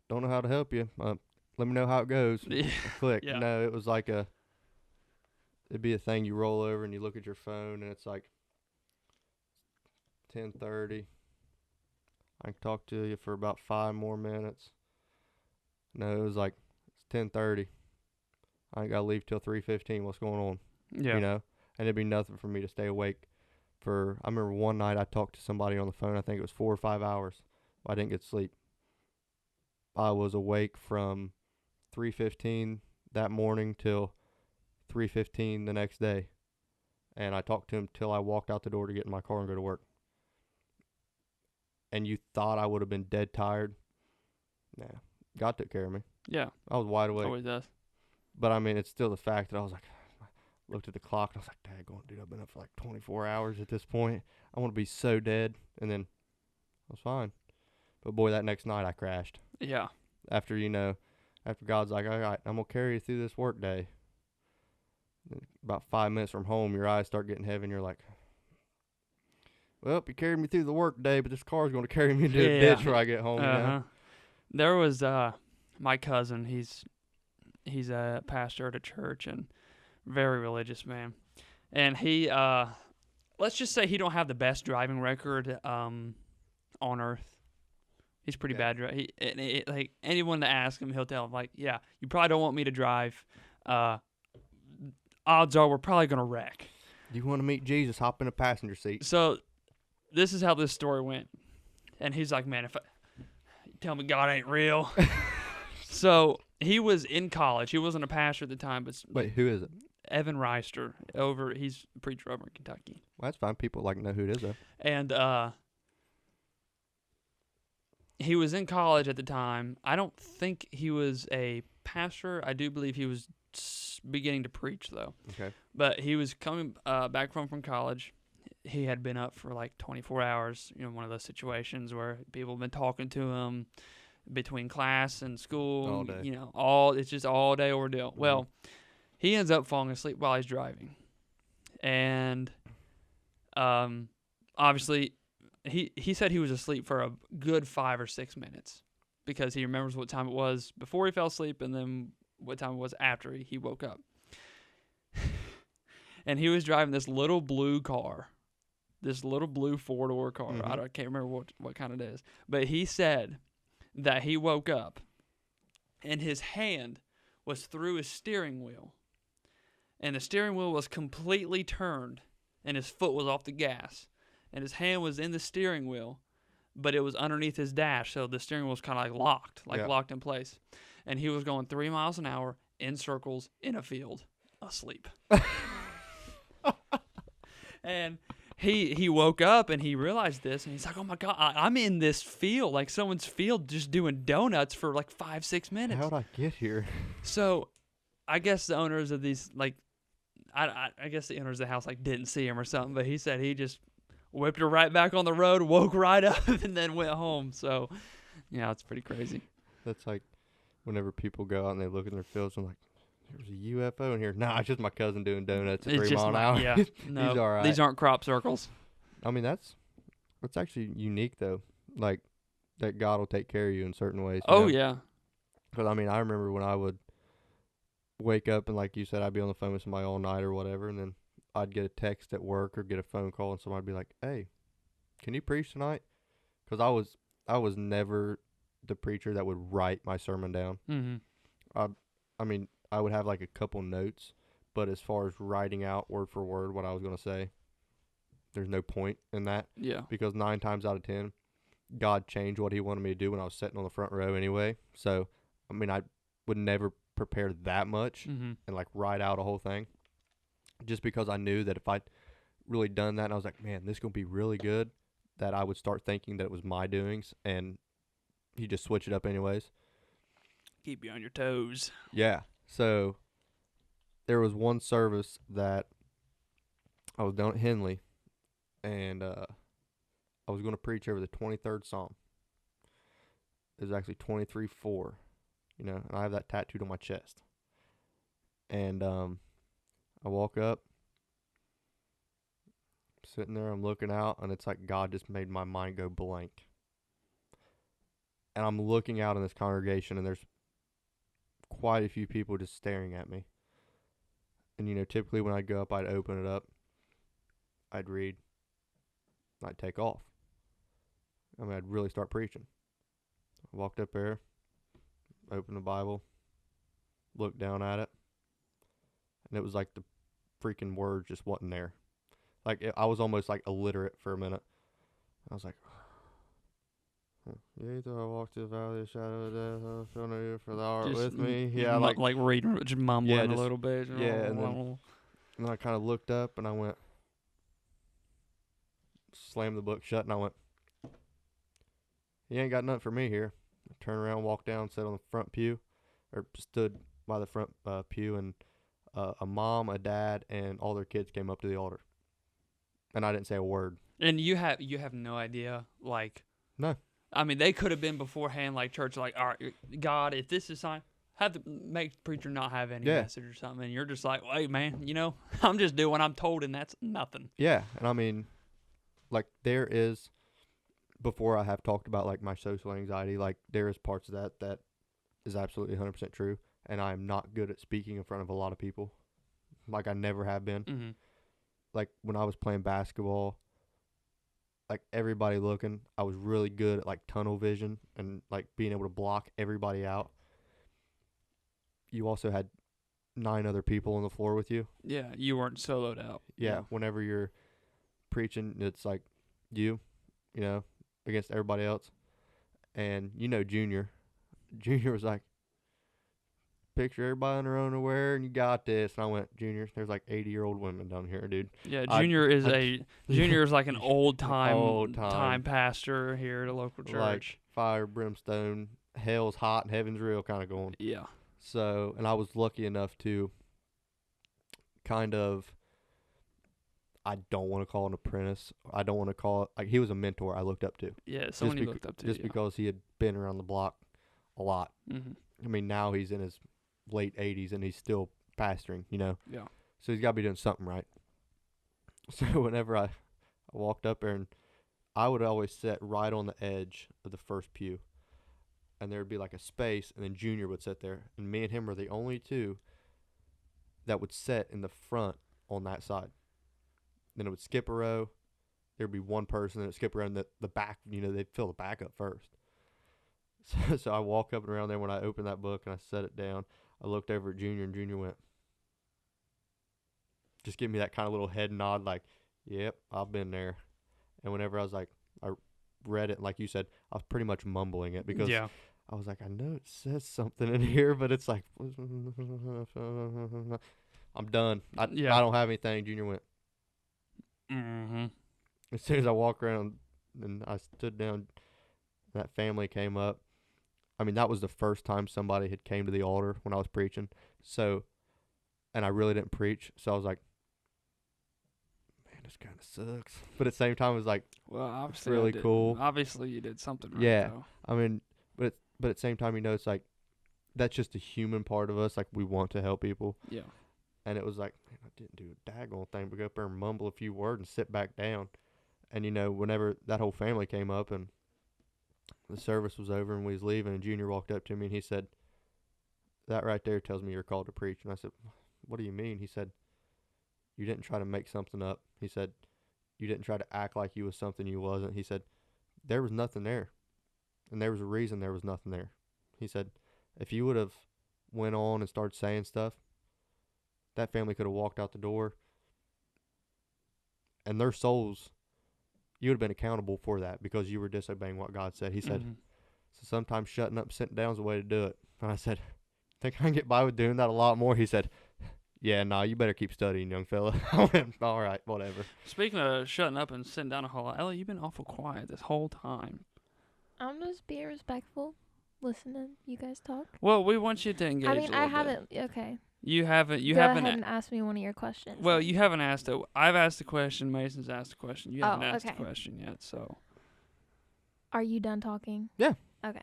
don't know how to help you. Let me know how it goes. Yeah. Click. Yeah. No, it was like it'd be a thing you roll over and you look at your phone and it's like 10:30. I can talk to you for about 5 more minutes. No, it was like, it's 10:30. I ain't got to leave till 3:15. What's going on? Yeah. You know? And it'd be nothing for me to stay awake for, I remember one night I talked to somebody on the phone. I think it was 4 or 5 hours. I didn't get sleep. I was awake from 3:15 that morning till 3:15 the next day. And I talked to him till I walked out the door to get in my car and go to work. And you thought I would have been dead tired. Nah. God took care of me. Yeah. I was wide awake. Always does. But I mean, it's still the fact that I was like, looked at the clock and I was like, daggone, dude, I've been up for like 24 hours at this point. I want to be so dead. And then I was fine. But boy, that next night I crashed. Yeah. After God's like, all right, I'm going to carry you through this work day. About 5 minutes from home, your eyes start getting heavy and you're like, well, you carried me through the work day, but this car's going to carry me into a ditch where I get home. You know? There was my cousin. He's a pastor at a church and very religious man. And he, let's just say he don't have the best driving record on earth. He's pretty bad. Like anyone to ask him, he'll tell him, like, yeah, you probably don't want me to drive. Odds are we're probably going to wreck. Do you want to meet Jesus? Hop in a passenger seat. So this is how this story went. And he's like, man, if tell me God ain't real. So he was in college. He wasn't a pastor at the time, but Wait, who is it? Evan Reister he's a preacher over in Kentucky. Well, that's fine. People like to know who it is, though. And he was in college at the time. I don't think he was a pastor. I do believe he was beginning to preach, though. Okay. But he was coming back from college. He had been up for like 24 hours, one of those situations where people have been talking to him between class and school. All day. It's just all day ordeal. Mm-hmm. Well, he ends up falling asleep while he's driving. And obviously, he said he was asleep for a good 5 or 6 minutes because he remembers what time it was before he fell asleep and then what time it was after he woke up. And he was driving this little blue car, this little blue 4-door car. Mm-hmm. I can't remember what kind it is. But he said that he woke up and his hand was through his steering wheel. And the steering wheel was completely turned and his foot was off the gas. And his hand was in the steering wheel, but it was underneath his dash. So the steering wheel was kind of like locked in place. And he was going 3 miles an hour in circles in a field, asleep. And he woke up and he realized this, and he's like, oh my God, I'm in this field, like someone's field, just doing donuts for like 5-6 minutes. How'd I get here? So I guess the owners of these, like, I guess the owners of the house, like, didn't see him or something, but he said he just whipped her right back on the road, woke right up, and then went home. So, yeah, it's pretty crazy. That's like whenever people go out and they look in their fields and like, there's a UFO in here. Nah, it's just my cousin doing donuts at 3 miles an hour. Yeah, no, He's all right. These aren't crop circles. I mean, that's actually unique, though. Like, that God will take care of you in certain ways. Oh, yeah. Because, I mean, I remember when I would wake up and, like you said, I'd be on the phone with somebody all night or whatever, and then I'd get a text at work or get a phone call, and somebody'd be like, hey, can you preach tonight? Because I was never the preacher that would write my sermon down. Mm-hmm. I mean, I would have like a couple notes, but as far as writing out word for word what I was going to say, there's no point in that Yeah. because 9 times out of 10, God changed what he wanted me to do when I was sitting on the front row anyway. So, I mean, I would never prepare that much Mm-hmm. and like write out a whole thing just because I knew that if I'd really done that and I was like, man, this is going to be really good, that I would start thinking that it was my doings and he just switch it up anyways. Keep you on your toes. Yeah. So there was one service that I was down at Henley and I was going to preach over the 23rd Psalm. It was actually 23:4, you know, and I have that tattooed on my chest. And I walk up, sitting there, I'm looking out, and it's like God just made my mind go blank. And I'm looking out in this congregation, and there's quite a few people just staring at me. And, you know, typically when I'd go up, I'd open it up, I'd read, I'd take off. I mean, I'd really start preaching. I walked up there, opened the Bible, looked down at it, and it was like the freaking word just wasn't there. Like, I was almost like illiterate for a minute. I was like, yea, though I walk through the valley of the shadow of death, I feel no fear, for thou art Just, with me. just Yeah, like, reading, just mumbling just- a little bit. yeah, and then I kind of looked up and I went, slammed the book shut, and I went, he ain't got nothing for me here. I turned around, walked down, sat on the front pew, or stood by the front pew, and a mom, a dad, and all their kids came up to the altar. And I didn't say a word. And you have no idea, like. No. I mean, they could have been beforehand, like church, like, all right, God, if this is sign, have the make preacher not have any Yeah. message or something. And you're just like, wait, man, you know, I'm just doing what I'm told, and that's nothing. Yeah, and I mean, like, there is, before I have talked about, like, my social anxiety, like, there is parts of that is absolutely 100% true, and I am not good at speaking in front of a lot of people. Like, I never have been. Mm-hmm. Like, when I was playing basketball, like, everybody looking, I was really good at, like, tunnel vision and, like, being able to block everybody out. You also had 9 other people on the floor with you. Yeah, you weren't soloed out. Yeah, whenever you're preaching, it's like you know, against everybody else. And, you know, Junior was like, picture everybody in their own underwear and you got this. And I went, Junior, there's like 80-year-old women down here, dude. Yeah, I- Junior is like an old Old time time. pastor here at a local church. Like fire, brimstone, hell's hot and heaven's real kind of going. Yeah. So, and I was lucky enough to kind of, I don't want to call an apprentice. I don't want to call it, like, he was a mentor I looked up to. Yeah, someone you bec- looked up to. Just because he had been around the block a lot. Mm-hmm. I mean, now he's in his late 80s and he's still pastoring, you know. Yeah. So he's got to be doing something right. So whenever I walked up there, and I would always sit right on the edge of the first pew. And there would be like a space, and then Junior would sit there. And me and him were the only two that would sit in the front on that side. Then it would skip a row. There would be one person that would skip around the back. You know, they'd fill the back up first. So I walk up and around there when I opened that book and I set it down. I looked over at Junior, and Junior went, just give me that kind of little head nod like, yep, I've been there. And whenever I read it, like you said, I was pretty much mumbling it because Yeah. I was like, I know it says something in here, but it's like, I'm done. I don't have anything. Junior went. Mm-hmm. As soon as I walked around and I stood down, that family came up. I mean, that was the first time somebody had came to the altar when I was preaching. So, and I really didn't preach. So I was like, man, this kind of sucks. But at the same time, it was like, Well, obviously, really cool. Obviously, you did something right. Yeah. Though. I mean, but at the same time, you know, it's like, that's just a human part of us. Like, we want to help people. Yeah. And it was like, man, I didn't do a daggone thing but go up there and mumble a few words and sit back down. And, you know, whenever that whole family came up and the service was over and we was leaving, and Junior walked up to me and he said, that right there tells me you're called to preach. And I said, what do you mean? He said, you didn't try to make something up. He said, you didn't try to act like you was something you wasn't. He said, there was nothing there. And there was a reason there was nothing there. He said, if you would have went on and started saying stuff, that family could have walked out the door and their souls, you would have been accountable for that because you were disobeying what God said. He said, Mhm. so sometimes shutting up, sitting down is the way to do it. And I said, think I can get by with doing that a lot more? He said, yeah, nah, you better keep studying, young fella. I went, all right, whatever. Speaking of shutting up and sitting down a whole lot, Ella, you've been awful quiet this whole time. I'm just being respectful, listening. You guys talk. Well, we want you to engage. I mean, a I little bit. haven't. Okay. You haven't. You Go haven't. ahead and ask me one of your questions. Well, then. you haven't asked it. I've asked the question. Mason's asked the question. You haven't Oh, asked okay. the question yet. So Are you done talking? Yeah. Okay.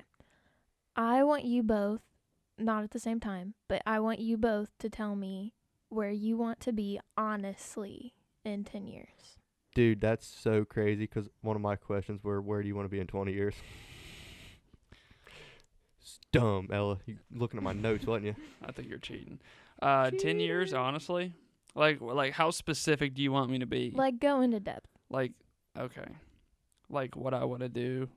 I want you both, not at the same time, but I want you both to tell me where you want to be honestly in 10 years. Dude, that's so crazy because one of my questions were, where do you want to be in 20 years? It's dumb, Ella. You looking at my notes, wasn't you? I think you're cheating. 10 years, Cheating. honestly. Like how specific do you want me to be? Like, go into depth. Like, okay. Like what I want to do.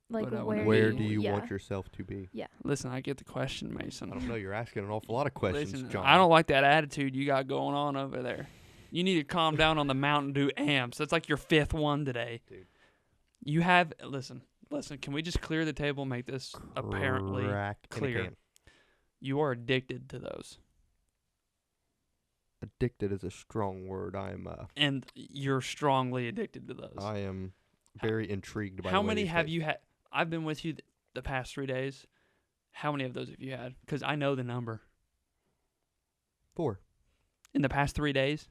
Like, What I wanna where, be. Where do you yeah. want yourself to be? Listen, I get the question, Mason. I don't know. You're asking an awful lot of questions, Listen, John. I don't like that attitude you got going on over there. You need to calm down on the Mountain Dew amps. That's like your 5th one today. Dude. You have listen. Can we just clear the table? And make this apparently Crack in a clear. can. You are addicted to those, Addicted is a strong word. and you're strongly addicted to those. I am very intrigued by How the way many these have taste. you had? I've been with you the past 3 days. How many of those have you had? Because I know the number. 4. In the past 3 days?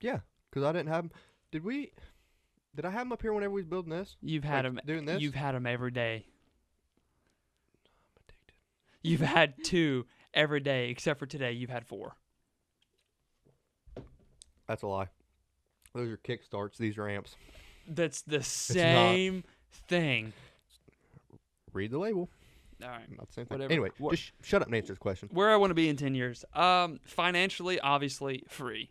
Yeah, because I didn't have 'em. Did I have them up here whenever we was building this? You've had Like, them. doing this? You've had them every day. I'm addicted. You've had 2 every day, except for today. You've had 4. That's a lie. Those are kickstarts. These are amps. That's the same thing. Read the label. All right. Not the same thing. Whatever. Anyway, What- just shut up and answer this question. Where I want to be in 10 years. Financially, obviously, free.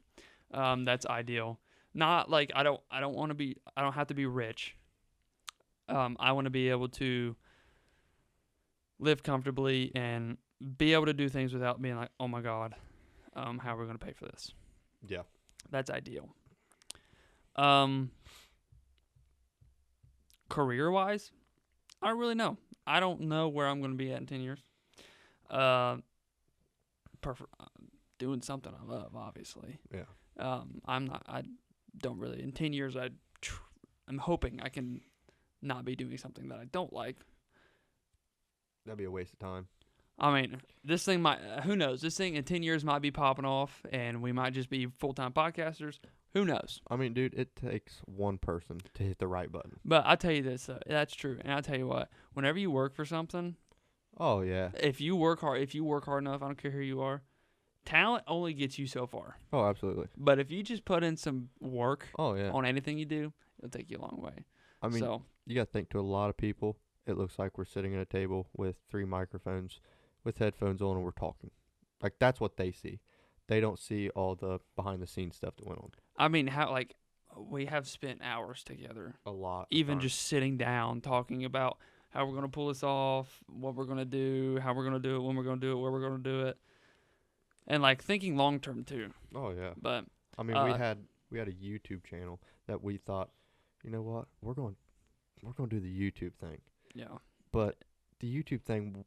That's ideal. Not like I don't have to be rich. I want to be able to live comfortably and be able to do things without being like, oh my God, how are we going to pay for this? Yeah. That's ideal. Career-wise, I don't really know. I don't know where I'm going to be at in 10 years. Doing something I love, obviously. Yeah. I don't really. In 10 years, I'm hoping I can not be doing something that I don't like. That'd be a waste of time. I mean, this thing might, who knows? This thing in 10 years might be popping off and we might just be full-time podcasters. Who knows? I mean, dude, it takes one person to hit the right button. But I'll tell you this, that's true. And I'll tell you what, whenever you work for something, Oh, yeah. if you work hard enough, I don't care who you are, talent only gets you so far. Oh, absolutely. But if you just put in some work Oh, yeah. on anything you do, it'll take you a long way. I mean, so, you got to think to a lot of people, it looks like we're sitting at a table with 3 microphones with headphones on and we're talking. Like, that's what they see. They don't see all the behind-the-scenes stuff that went on. I mean, we have spent hours together, A lot. of even time. just sitting down, talking about how we're going to pull this off, what we're going to do, how we're going to do it, when we're going to do it, where we're going to do it. And, like, thinking long-term, too. Oh, yeah. But, I mean, we had a YouTube channel that we thought, you know what, we're going to do the YouTube thing. yeah. But the YouTube thing,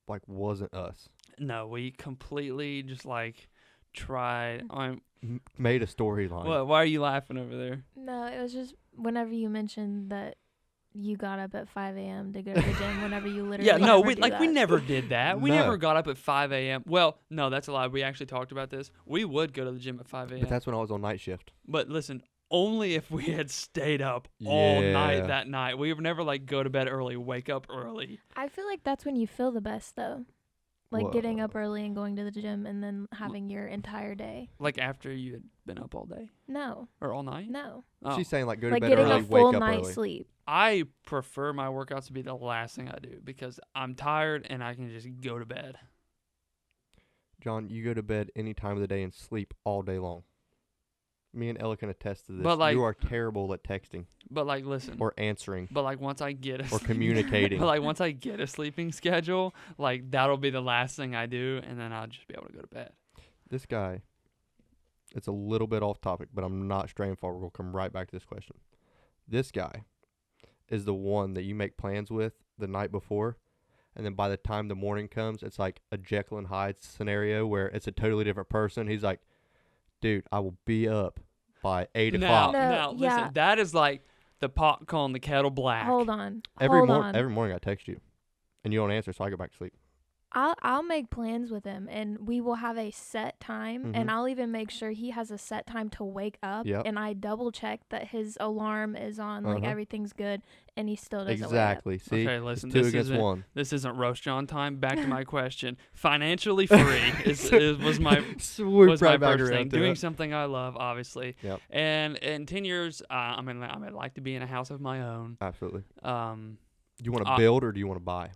like, wasn't us. No, we completely just, like, tried. Made a storyline. What? Why are you laughing over there? No, it was just whenever you mentioned that you got up at 5 a.m. to go to the gym whenever you literally Yeah, no, never we do we that. never did that. We No. never got up at 5 a.m. Well, no, that's a lie. We actually talked about this. We would go to the gym at 5 a.m. But that's when I was on night shift. But listen, only if we had stayed up all night Yeah. that night. We would never like go to bed early, wake up early. I feel like that's when you feel the best, though. Like getting up Whoa. early and going to the gym and then having your entire day. Like after you had been up all day No, or all night. no. Oh. She's saying, like, go to Like bed getting early, a full wake up night's early. sleep. I prefer my workouts to be the last thing I do because I'm tired and I can just go to bed. John, you go to bed any time of the day and sleep all day long. Me and Ella can attest to this. But, like- you are terrible at texting But like, listen. or answering But like once I get or communicating. But like once I get a sleeping schedule, like that'll be the last thing I do, and then I'll just be able to go to bed. This guy It's a little bit off topic, but I'm not straying far. We'll come right back to this question. This guy is the one that you make plans with the night before, and then by the time the morning comes, it's like a Jekyll and Hyde scenario where it's a totally different person. He's like, dude, I will be up by 8 Now, o'clock. No, listen, yeah. that is like the pot calling the kettle black. Hold on. Every Hold on. morning I text you, and you don't answer, so I go back to sleep. I'll make plans with him, and we will have a set time, and Mhm. I'll even make sure he has a set time to wake up, Yep. and I double check that his alarm is on, like Uh-huh. everything's good, and he still doesn't Exactly. See, Okay, listen, it's two this against isn't one. this isn't roast John time. Back to my question. Financially free was my Swoop was my right back first around thing. to Doing it. something I love, obviously. Yep. And in 10 years, I would like to be in a house of my own. Absolutely. Um, Do you want to Uh, build or do you want to buy?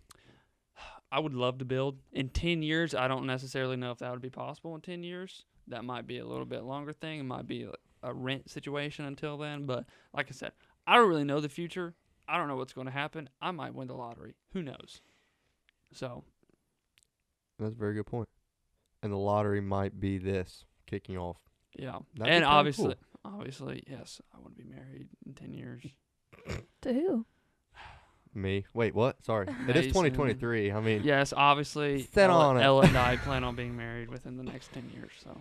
I would love to build. In 10 years, I don't necessarily know if that would be possible in 10 years. That might be a little bit longer thing. It might be a rent situation until then. But like I said, I don't really know the future. I don't know what's going to happen. I might win the lottery. Who knows? So, That's a very good point. And the lottery might be this kicking off. yeah. That'd be And kinda obviously, yes, I want to be married in 10 years. To who? Me? Wait, what? Sorry. It is Mason. 2023. I mean, Yes, obviously, Set on it. Ella and I plan on being married within the next 10 years. So,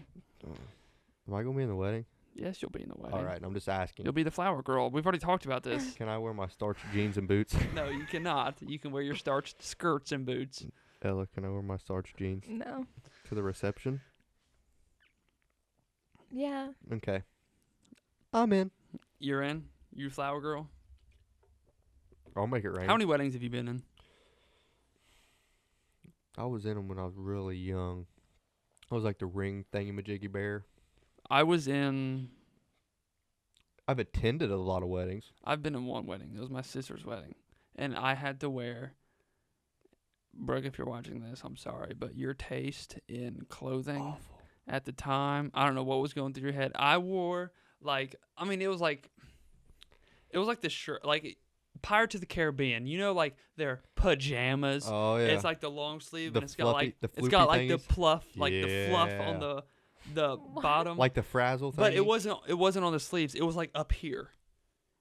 am I going to be in the wedding? yes, you'll be in the wedding. All right. I'm just asking. You'll be the flower girl. We've already talked about this. Can I wear my starched jeans and boots? No, you cannot. You can wear your starched skirts and boots. Ella, can I wear my starched jeans No. to the reception? Yeah. Okay. I'm in. You're in? You flower girl? I'll make it rain. How many weddings have you been in? I was in them when I was really young. I was like the ring thingamajiggy bear. I was in. I've attended a lot of weddings. I've been in one wedding. It was my sister's wedding. And I had to wear. Brooke, if you're watching this, I'm sorry, but your taste in clothing Awful. at the time, I don't know what was going through your head. I wore, it was like the shirt, like Pirates of the Caribbean. You know, like their pajamas. Oh yeah. It's like the long sleeve, The and it's got fluffy- like the it's got floopy like the thingies? fluff, like the fluff Yeah. on the bottom. like the frazzle thing. but it wasn't on the sleeves. It was like up here.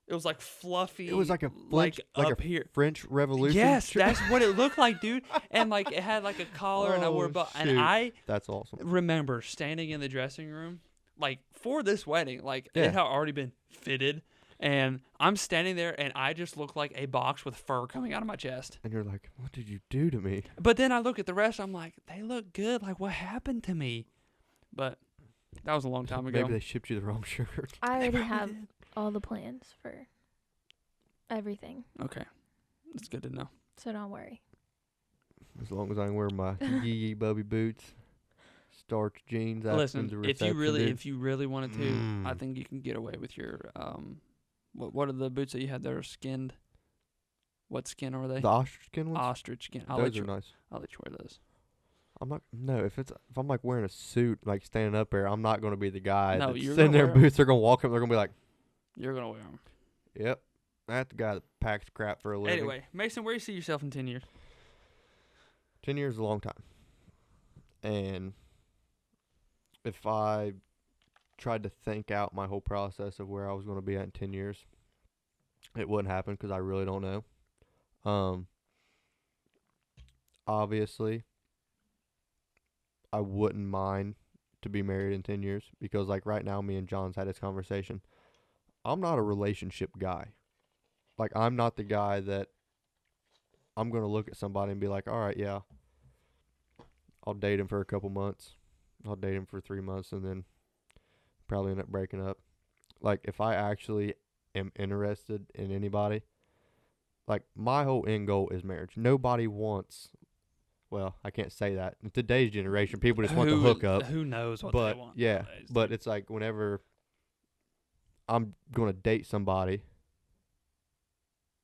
It was like fluffy. It was like a like French- like up here. French Revolution. Yes, shirt. that's what it looked like, dude. And like it had like a collar, and I wore a Oh, belt. shoot. And I That's awesome. remember standing in the dressing room, like for this wedding, like Yeah. it had already been fitted, and I'm standing there, and I just look like a box with fur coming out of my chest. And you're like, what did you do to me? But then I look at the rest, I'm like, they look good. Like what happened to me? But that was a long time ago. Maybe they shipped you the wrong shirt. I already probably have did. all the plans for everything, Okay, that's good to know. so don't worry. As long as I can wear my yee bubby boots, starched jeans. After Listen, the if you reception, really dude. if you really wanted to, I Mm. think you can get away with your what are the boots that you had that are skinned? What skin are they? the ostrich skin ones, Ostrich skin. I'll those let are you. nice. I'll let you wear those. I'm not. No, if I'm like wearing a suit, like standing up there, I'm not gonna be the guy No, that's you're sitting gonna there wear in 'em. boots. They're gonna walk up. They're gonna be like, You're gonna wear them. "Yep, that's the guy that packs crap for a living." Anyway, Mason, where do you see yourself in 10 years? 10 years is a long time. And if I tried to think out my whole process of where I was going to be at in 10 years, it wouldn't happen because I really don't know. Obviously, I wouldn't mind to be married in 10 years because, like, right now, me and John's had this conversation. I'm not a relationship guy. Like, I'm not the guy that I'm going to look at somebody and be like, all right, yeah, I'll date him for a couple months. I'll date him for 3 months and then probably end up breaking up. Like, if I actually am interested in anybody, like, my whole end goal is marriage. Nobody wants, well, I can't say that. In today's generation, people just want the hookup. Who knows what But, they want? yeah, nowadays, but dude. it's like whenever I'm going to date somebody,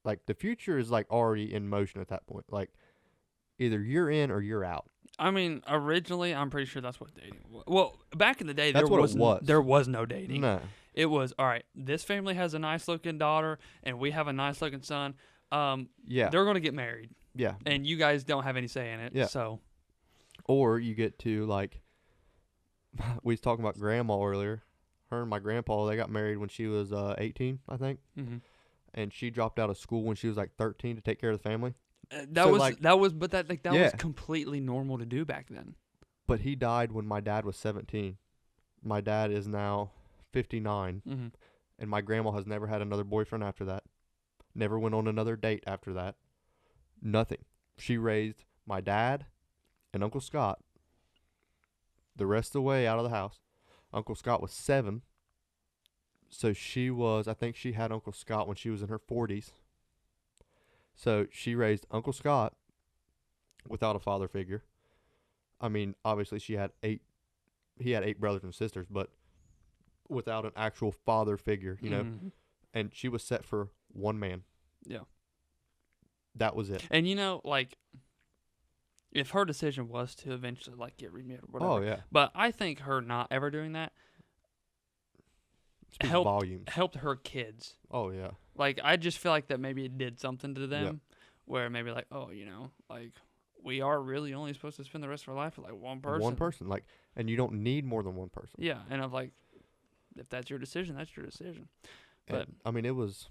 like, the future is, like, already in motion at that point. Like, either you're in or you're out. I mean, originally, I'm pretty sure that's what dating was. Well, back in the day, That's there what it was was. there was no dating. No. It was, all right, this family has a nice-looking daughter, and we have a nice-looking son. Yeah. They're going to get married, Yeah. and you guys don't have any say in it. Yeah. So, Or you get to, like, we was talking about grandma earlier. Her and my grandpa, they got married when she was 18, I think, Mm-hmm. and she dropped out of school when she was like 13 to take care of the family. That So, was like- that was, but that like that was Yeah. completely normal to do back then. But he died when my dad was 17. My dad is now 59, Mm-hmm. and my grandma has never had another boyfriend after that. Never went on another date after that. Nothing. She raised my dad and Uncle Scott the rest of the way out of the house. Uncle Scott was 7. So I think she had Uncle Scott when she was in her 40s. So she raised Uncle Scott without a father figure. I mean, obviously he had 8 brothers and sisters, but without an actual father figure, you know. Mhm. And she was set for one man. Yeah. That was it. And like, if her decision was to eventually like get remarried or whatever, Oh, yeah. but I think her not ever doing that Speaks helped volumes. helped her kids. Oh, yeah. Like, I just feel like that maybe it did something to them, where maybe like, oh, like we are really only supposed to spend the rest of our life with like one person. One person. Like, and you don't need more than one person. Yeah, and I'm like, if that's your decision, that's your decision. But And, I mean, it was.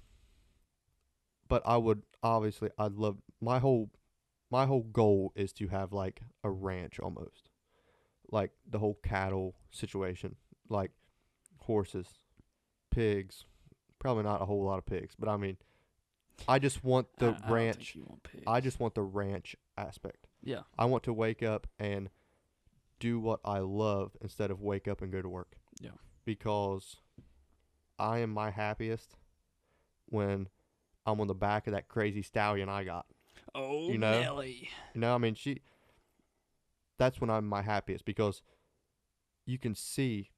But I would obviously, I'd love my whole goal is to have like a ranch almost, like the whole cattle situation, like horses, pigs. Probably not a whole lot of pigs, but I mean, I just want the I don't think ranch. you want pigs. I just want the ranch aspect. Yeah. I want to wake up and do what I love instead of wake up and go to work. Yeah. Because I am my happiest when I'm on the back of that crazy stallion I got. Oh, You know? Nelly. You know, I mean, that's when I'm my happiest because you can see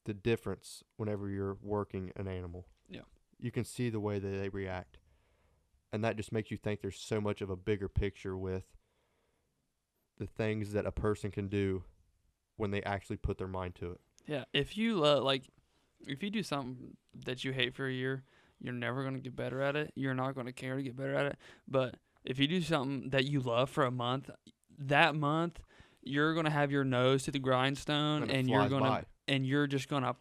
the difference whenever you're working an animal. Yeah. You can see the way that they react. And that just makes you think there's so much of a bigger picture with the things that a person can do when they actually put their mind to it. Yeah, if you if you do something that you hate for a year, you're never gonna get better at it. You're not gonna care to get better at it. But if you do something that you love for a month, that month you're gonna have your nose to the grindstone, And it and you're flies gonna by. and you're just gonna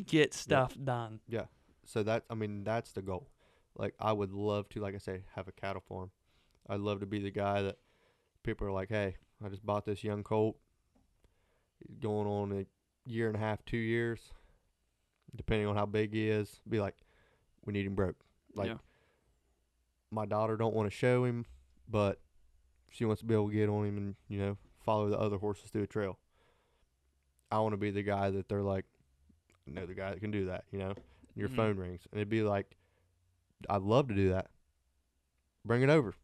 get stuff done. Yeah. So that's the goal. Like, I would love to, like I say, have a cattle farm. I'd love to be the guy that people are like, hey, I just bought this young colt. He's going on a year and a half, 2 years, depending on how big he is. Be like, we need him broke. Like, Yeah. my daughter don't want to show him, but she wants to be able to get on him and, follow the other horses through a trail. I want to be the guy that they're like, I know the guy that can do that, Your Mhm. phone rings. And it'd be like, I'd love to do that. Bring it over,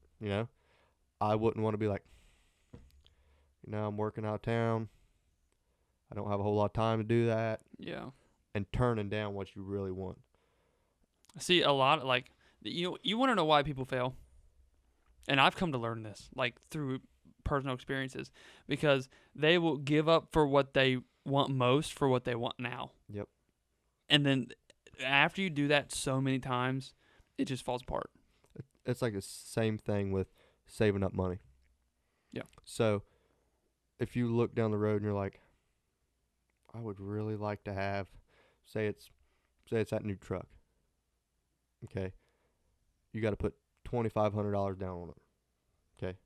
I wouldn't want to be like, I'm working out of town. I don't have a whole lot of time to do that. Yeah. And turning down what you really want. See, a lot of, like, you want to know why people fail, and I've come to learn this like through personal experiences, because they will give up for what they want most for what they want now. Yep. And then after you do that so many times, it just falls apart. It's like the same thing with saving up money. Yeah. So if you look down the road and you're like, I would really like to have, say it's that new truck. Okay. You got to put $2,500 down on it. Okay.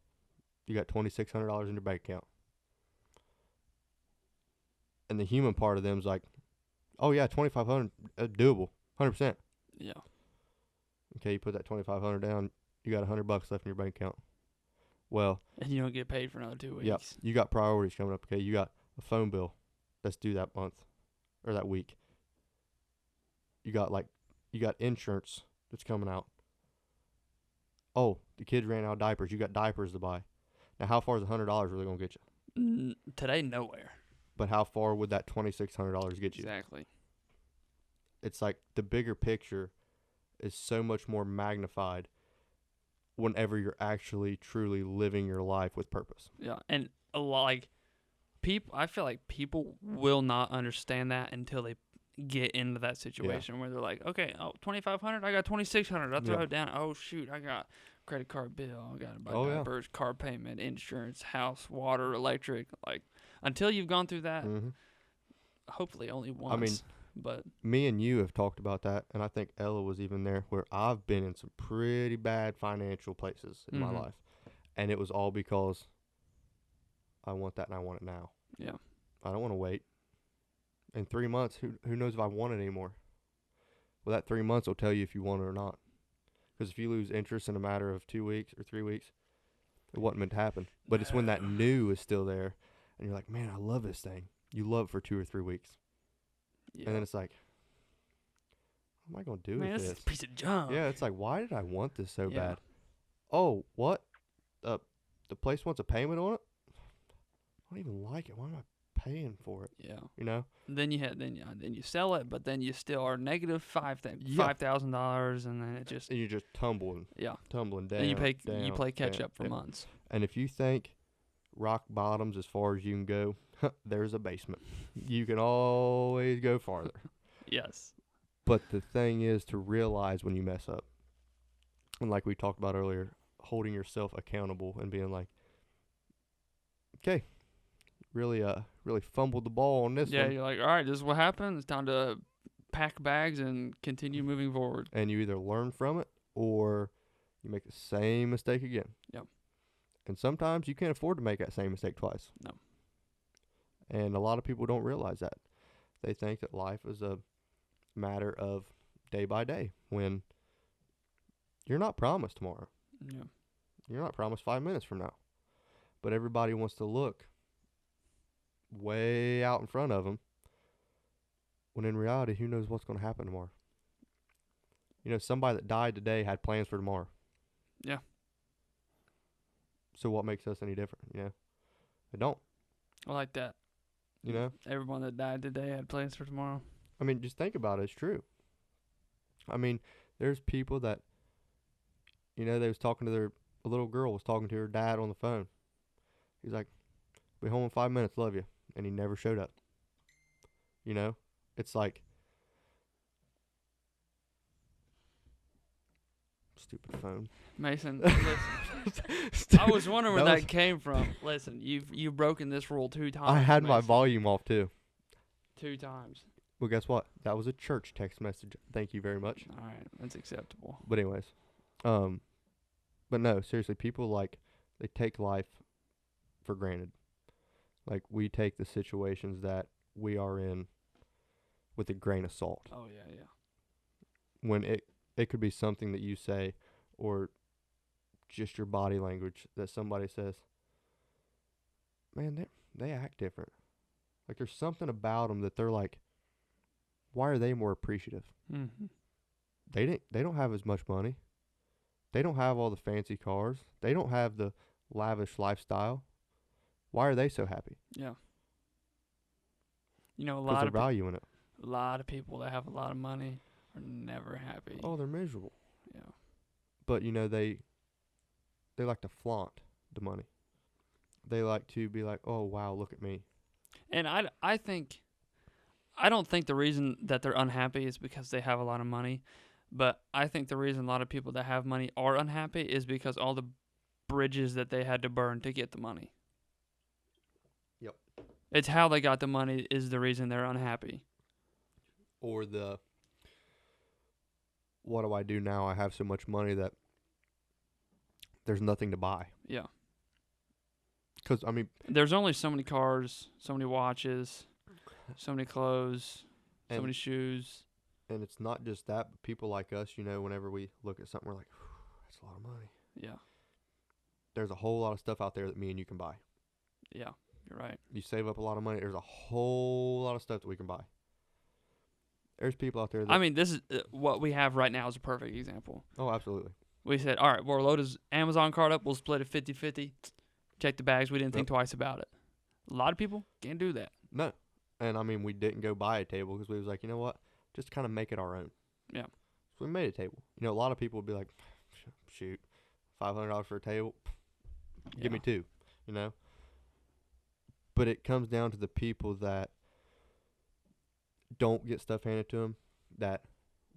You got $2,600 in your bank account. And the human part of them's like, oh yeah, $2,500, doable, 100%. Yeah. Okay, you put that $2,500 down, you got $100 left in your bank account. Well, And you don't get paid for another 2 weeks. yep, you got priorities coming up. Okay, you got a phone bill that's due that month or that week. You got insurance that's coming out. Oh, the kids ran out of diapers. You got diapers to buy. Now, how far is $100 really gonna get you? Today, nowhere. But how far would that $2,600 get you? Exactly. It's like the bigger picture is so much more magnified whenever you're actually truly living your life with purpose. Yeah, and a lot, like, people. I feel like people will not understand that until they get into that situation where they're like, okay, oh, $2,500, I got $2,600, I'll throw Yeah. it down. Oh shoot, I got credit card bill, I got to buy Oh, yeah. diapers, car payment, insurance, house, water, electric. Like, until you've gone through that, Mm-hmm. hopefully only once. But Me and you have talked about that, and I think Ella was even there, where I've been in some pretty bad financial places in my Mhm. life, and it was all because I want that and I want it now. yeah, I don't want to wait. In 3 months, who knows if I want it anymore? Well, that 3 months will tell you if you want it or not. Because if you lose interest in a matter of 2 weeks or 3 weeks, it wasn't meant to happen. But it's when that No. new is still there, and you're like, man, I love this thing. You love it for 2 or 3 weeks, yeah. and then it's like, what am I gonna do Man, with this is this? a piece of junk. Yeah, it's like, why did I want this so Yeah. bad? Oh, what? The place wants a payment on it? I don't even like it. Why am I paying for it? Yeah. You know? Then you sell it, but then you still are negative Yeah. $5,000, and then it just And you're just tumbling yeah. down. And you down, play catch down, up for down. months. And if you think rock bottom's as far as you can go, there's a basement. You can always go farther. Yes. But the thing is to realize when you mess up. And like we talked about earlier, holding yourself accountable and being like, okay, really fumbled the ball on this Yeah, one. you're like, all right, this is what happened. It's time to pack bags and continue moving forward. And you either learn from it or you make the same mistake again. Yep. And sometimes you can't afford to make that same mistake twice. No. And a lot of people don't realize that. They think that life is a matter of day by day when you're not promised tomorrow. Yeah. You're not promised 5 minutes from now. But everybody wants to look way out in front of them when in reality, who knows what's going to happen tomorrow? You know, somebody that died today had plans for tomorrow. Yeah. So what makes us any different? You know, they don't. I like that. You know, Everyone that died today had plans for tomorrow. I mean, just think about it. It's true. I mean, there's people that, you know, they was talking to a little girl was talking to her dad on the phone. He's like, "Be home in 5 minutes. Love you," and he never showed up. You know, it's like stupid phone. Mason, listen. I was wondering where that came from. Listen, you've broken this rule 2 times. I had my Mason. volume off too. 2 times. Well, guess what? That was a church text message. Thank you very much. All right, that's acceptable. But anyways, but no, seriously, people like they take life for granted. Like we take the situations that we are in with a grain of salt. Oh yeah, yeah. When it could be something that you say or just your body language that somebody says, man, they act different. Like there's something about them that they're like, why are they more appreciative? Mm-hmm. They don't have as much money. They don't have all the fancy cars. They don't have the lavish lifestyle. Why are they so happy? Yeah. You know, a Because lot they're of valuing it. a lot of people that have a lot of money are never happy. Oh, they're miserable. Yeah. But you know they like to flaunt the money. They like to be like, oh wow, look at me. And I don't think the reason that they're unhappy is because they have a lot of money, but I think the reason a lot of people that have money are unhappy is because all the bridges that they had to burn to get the money. Yep. It's how they got the money is the reason they're unhappy. Or the what do I do now? I have so much money that there's nothing to buy. Yeah. Because I mean, There's only so many cars, so many watches, so many clothes, so And- many shoes. and it's not just that, but people like us, you know, whenever we look at something, we're like, that's a lot of money. Yeah. There's a whole lot of stuff out there that me and you can buy. Yeah. You're right. You save up a lot of money. There's a whole lot of stuff that we can buy. There's people out there that. I mean, this is what we have right now is a perfect example. Oh, absolutely. We said, all right, we'll load his Amazon cart up. We'll split it 50-50. Check the bags. We didn't think twice about it. A lot of people can't do that. No. And I mean, we didn't go buy a table because we was like, you know what? Just kind of make it our own. Yeah. So we made a table. You know, a lot of people would be like, shoot, $500 for a table? Give me 2, you know? But it comes down to the people that don't get stuff handed to them, that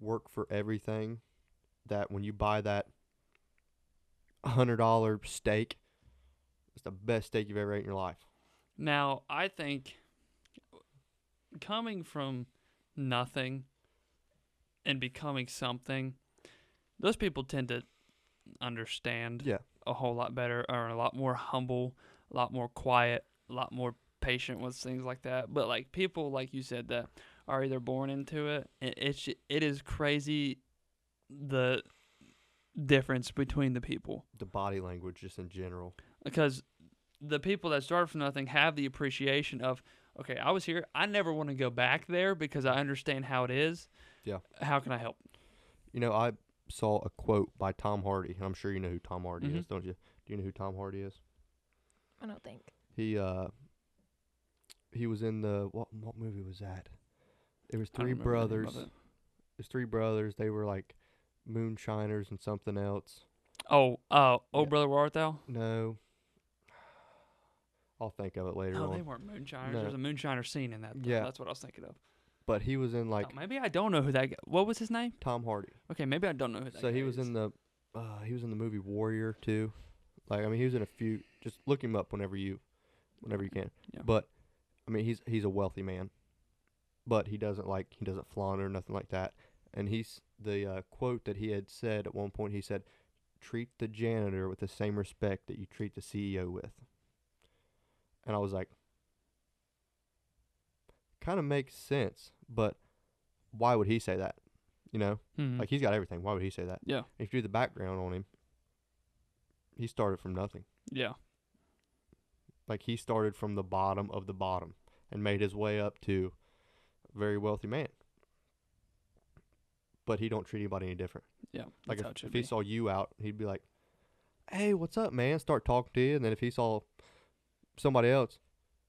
work for everything, that when you buy that $100 steak, it's the best steak you've ever ate in your life. Now, I think coming from nothing and becoming something, those people tend to understand Yeah. a whole lot better, are a lot more humble, a lot more quiet, a lot more patient with things like that. But like people, like you said, that are either born into it, it is crazy the difference between the people, The body language, just in general. because the people that started from nothing have the appreciation of, okay, I was here, I never want to go back there because I understand how it is. Yeah. How can I help? You know, I saw a quote by Tom Hardy. I'm sure you know who Tom Hardy Mhm. is, don't you? Do you know who Tom Hardy is? I don't think. He was in the what movie was that? It was I don't three remember the name brothers. of it. There's three brothers. They were like moonshiners and something else. Oh, Yeah. Brother, Where Art Thou? No. I'll think of it later No, on. they weren't moonshiners. No. There's a moonshiner scene in that. Though. Yeah. That's what I was thinking of. But he was in like Oh, maybe I don't know who that guy. What was his name? Tom Hardy. Okay, maybe I don't know who that guy So he was is. in the movie Warrior too. Like I mean he was in a few. Just look him up whenever you can. Yeah. But I mean he's a wealthy man, but he doesn't flaunt or nothing like that. And he's the quote that he had said at one point. He said, "Treat the janitor with the same respect that you treat the CEO with." And I was like, kind of makes sense, but why would he say that? You know, Mhm. like he's got everything. Why would he say that? Yeah. If you do the background on him, he started from nothing. Yeah. Like he started from the bottom of the bottom and made his way up to a very wealthy man. But he don't treat anybody any different. Yeah. Like that's how it should if he be. saw you out, he'd be like, "Hey, what's up, man?" Start talking to you. And then if he saw somebody else,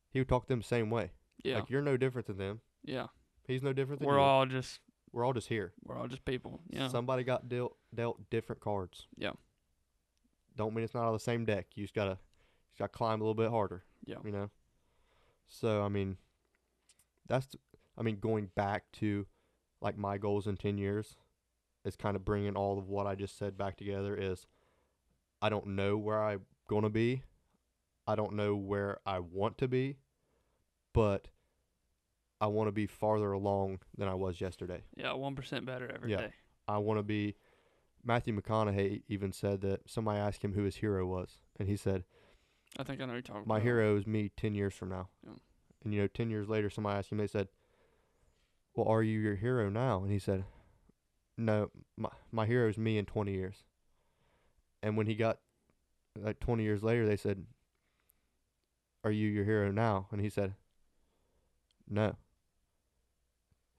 he would talk to them the same way. Yeah. Like you're no different than them. Yeah. He's no different than We're you. all just We're all just here. people. Yeah. Somebody got dealt different cards. Yeah. Don't mean it's not on the same deck. You just gotta climb a little bit harder. Yeah. You know. So I mean, going back to like my goals in 10 years is kind of bringing all of what I just said back together. Is I don't know where I'm gonna be. I don't know where I want to be, but I want to be farther along than I was yesterday. Yeah. 1% better every day. Yeah. I want to be. Matthew McConaughey even said that somebody asked him who his hero was, and he said, I think I know what you're talking "My about. hero is me 10 years from now." Yeah. And 10 years later, somebody asked him. They said, "Well, are you your hero now?" And he said, "No, my hero is me in 20 years." And when he got like 20 years later, they said, "Are you your hero now?" And he said, "No."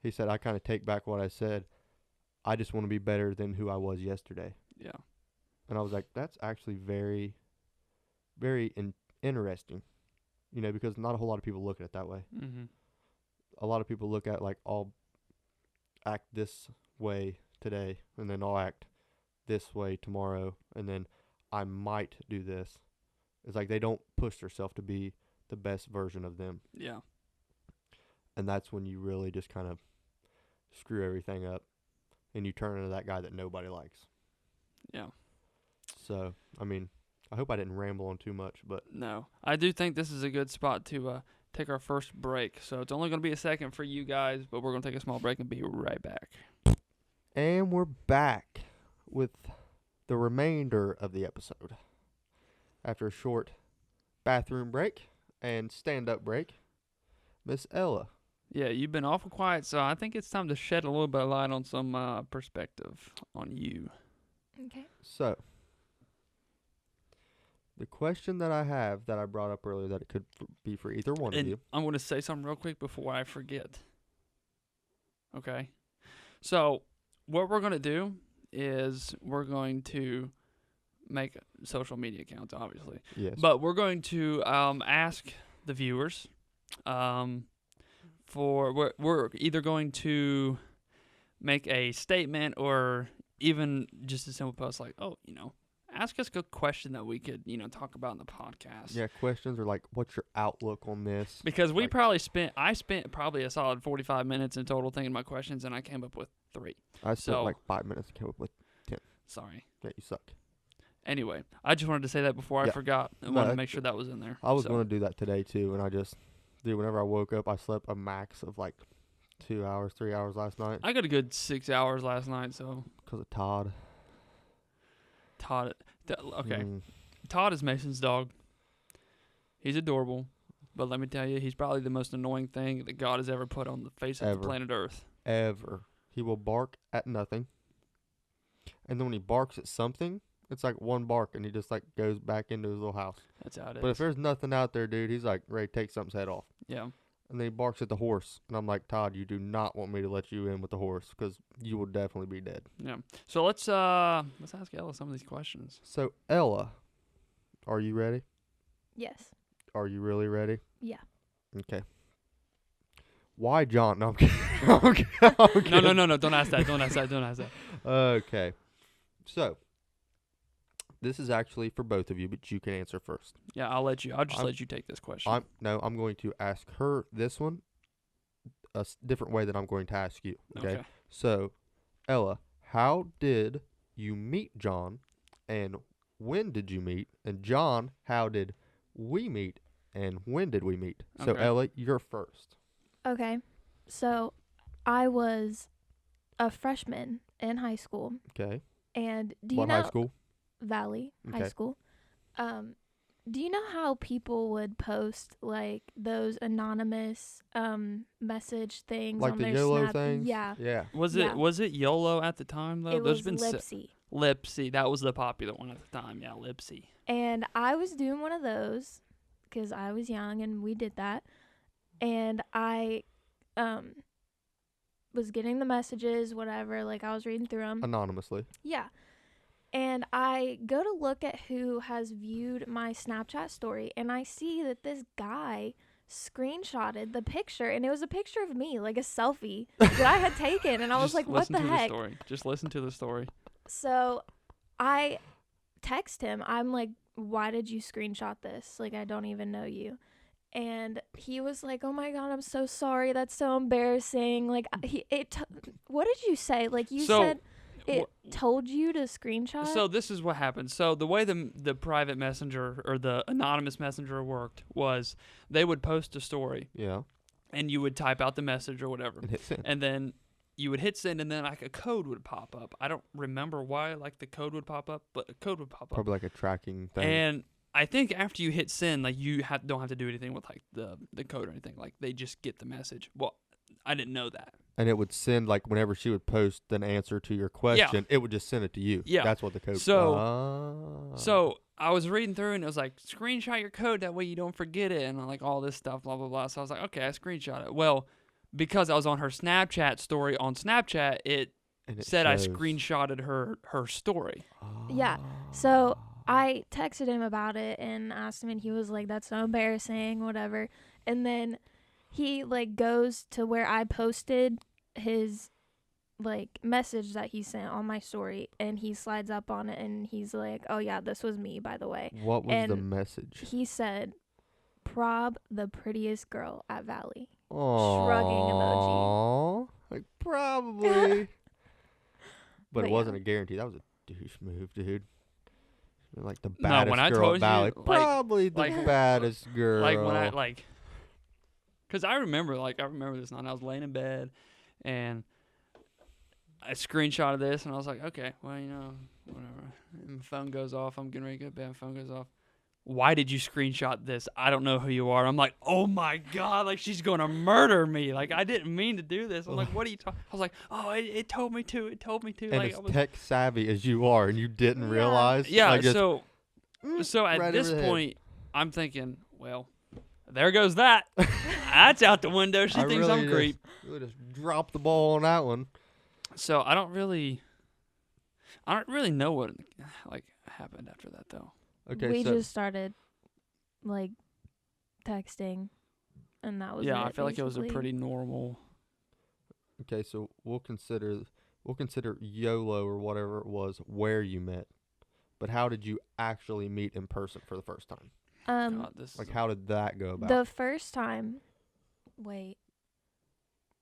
He said, "I kind of take back what I said. I just want to be better than who I was yesterday." Yeah. And I was like, that's actually very, very interesting, because not a whole lot of people look at it that way. Mm-hmm. A lot of people look at like, I'll act this way today, and then I'll act this way tomorrow, and then I might do this. It's like they don't push themselves to be the best version of them. Yeah. And that's when you really just kind of screw everything up, and you turn into that guy that nobody likes. Yeah. So, I mean, I hope I didn't ramble on too much, but No. I do think this is a good spot to take our first break. So it's only going to be a second for you guys, but we're going to take a small break and be right back. And we're back with the remainder of the episode. After a short bathroom break and stand-up break, Miss Ella. Yeah, you've been awful quiet, so I think it's time to shed a little bit of light on some perspective on you. Okay. So, the question that I have that I brought up earlier that it could be for either one of And you. I'm going to say something real quick before I forget. Okay? So, what we're going to do is we're going to make social media accounts, obviously. Yes. But we're going to ask the viewers we're either going to make a statement or even just a simple post like, ask us a question that we could, talk about in the podcast. Yeah, questions are like, what's your outlook on this? Because I spent probably a solid 45 minutes in total thinking my questions, and I came up with 3. I spent so- like 5 minutes to come up with. Sorry. Yeah, you suck. Anyway, I just wanted to say that before I Yeah. forgot. I No, wanted to that's make sure that was in there. I was So, going to do that today too, and I just Dude, whenever I woke up, I slept a max of like 2 hours, 3 hours last night I got a good 6 hours last night, so because of Todd. Todd. Okay, Mm, Todd is Mason's dog. He's adorable, but let me tell you, he's probably the most annoying thing that God has ever put on the face of Ever. the planet Earth. ever. He will bark at nothing. And then when he barks at something, it's like one bark and he just like goes back into his little house. That's how it is. But if there's nothing out there, dude, he's like ready to take something's head off. Yeah. And then he barks at the horse. And I'm like, Todd, you do not want me to let you in with the horse because you will definitely be dead. Yeah. So let's ask Ella some of these questions. So, Ella, are you ready? Yes. Are you really ready? Yeah. Okay. Why John? No, I'm kidding. I'm kidding. I'm kidding. No. Don't ask that. Don't ask that. Don't ask that. Okay. So, this is actually for both of you, but you can answer first. Yeah, I'll just I'm- let you take this question. I'm going to ask her this one a different way than I'm going to ask you. Okay. So, Ella, how did you meet John, and when did you meet? And John, how did we meet, and when did we meet? So, Okay. Ella, you're first. Okay. So I was a freshman in high school, Okay. and do you What know high school? Valley High Okay. School? Do you know how people would post like those anonymous message things Like on the their YOLO Snap? things? Yeah. Yeah. Was Yeah. it YOLO at the time though? It was Lipsy. Lipsy. That was the popular one at the time. Yeah, Lipsy. And I was doing one of those because I was young and we did that. And I was getting the messages, whatever, like I was reading through them. Anonymously. Yeah. And I go to look at who has viewed my Snapchat story, and I see that this guy screenshotted the picture, and it was a picture of me, like a selfie that I had taken, and I was Just like, what listen the to heck? story. Just listen to the story. So I text him. I'm like, why did you screenshot this? Like, I don't even know you. And he was like, oh my God, I'm so sorry. That's so embarrassing. Like, what did you say? Like, you So, said it told you to screenshot? So this is what happened. So the way the private messenger or the anonymous messenger worked was they would post a story Yeah. and you would type out the message or whatever, And hit send. and then you would hit send, and then like a code would pop up. I don't remember why like the code would pop up, but a code would pop up. Probably like a tracking thing. And I think after you hit send, like you don't have to do anything with like the code or anything. Like they just get the message. Well, I didn't know that. And it would send, like, whenever she would post an answer to your question, it would just send it to you. Yeah. That's what the code So I was reading through and it was like, screenshot your code. That way you don't forget it. And like all this stuff, blah, blah, blah. So I was like, okay, I screenshot it. Well, because I was on her Snapchat story on Snapchat, it And it said I shows. screenshotted her story. Yeah. So I texted him about it and asked him, and he was like, that's so embarrassing, whatever. And then he like goes to where I posted his like message that he sent on my story, and he slides up on it and he's like, oh yeah, this was me, by the way. What was the and message? He said, Prob, the prettiest girl at Valley. Aww. shrugging emoji. Like, probably. But But it wasn't yeah. a guarantee. That was a douche move, dude. Like the No, baddest when I girl told at Valley. you, like- Probably the like- baddest girl. Like when I because I remember this night. I was laying in bed and I screenshotted this and I was like, okay, well, whatever. And my phone goes off. I'm getting ready to go to bed. My phone goes off. Why did you screenshot this? I don't know who you are. I'm like, oh my God, like she's going to murder me. Like I didn't mean to do this. I'm like, what are you talking? I was like, oh, it told me to. It told me to. and like as I was, tech savvy as you are, and you didn't Yeah. realize. yeah. like, just, So at right this over the head. point, I'm thinking, well, there goes that. That's out the window. She I thinks really I'm creep. Really just dropped the ball on that one. So I don't really know what like happened after that though. Okay, we so just started like texting, and that was Yeah, it, I feel like it was a basically. pretty normal. okay, so we'll consider YOLO or whatever it was where you met, but how did you actually meet in person for the first time? God, this Like is how did that go about? The first time. Wait.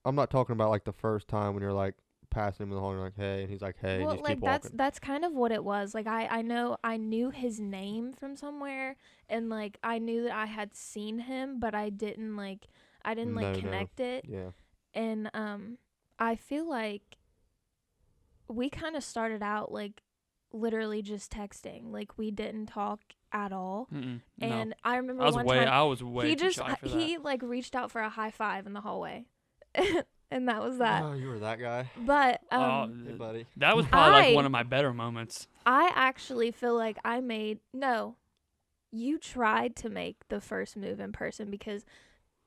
I'm not talking about like the first time when you're like passing him in the hall and you're like, hey, and he's like, hey, and well, you just like keep walking. that's kind of what it was. Like I know I knew his name from somewhere, and like I knew that I had seen him, but I didn't No. connect it. Yeah. And I feel like we kind of started out like literally just texting. Like we didn't talk at all. No. And I remember I was one way time I was way he too just shy for that. he like reached out for a high five in the hallway. And that was that. Oh, you were that guy. But Oh, Hey, buddy. that was probably like I- one of my better moments. I actually feel like you tried to make the first move in person, because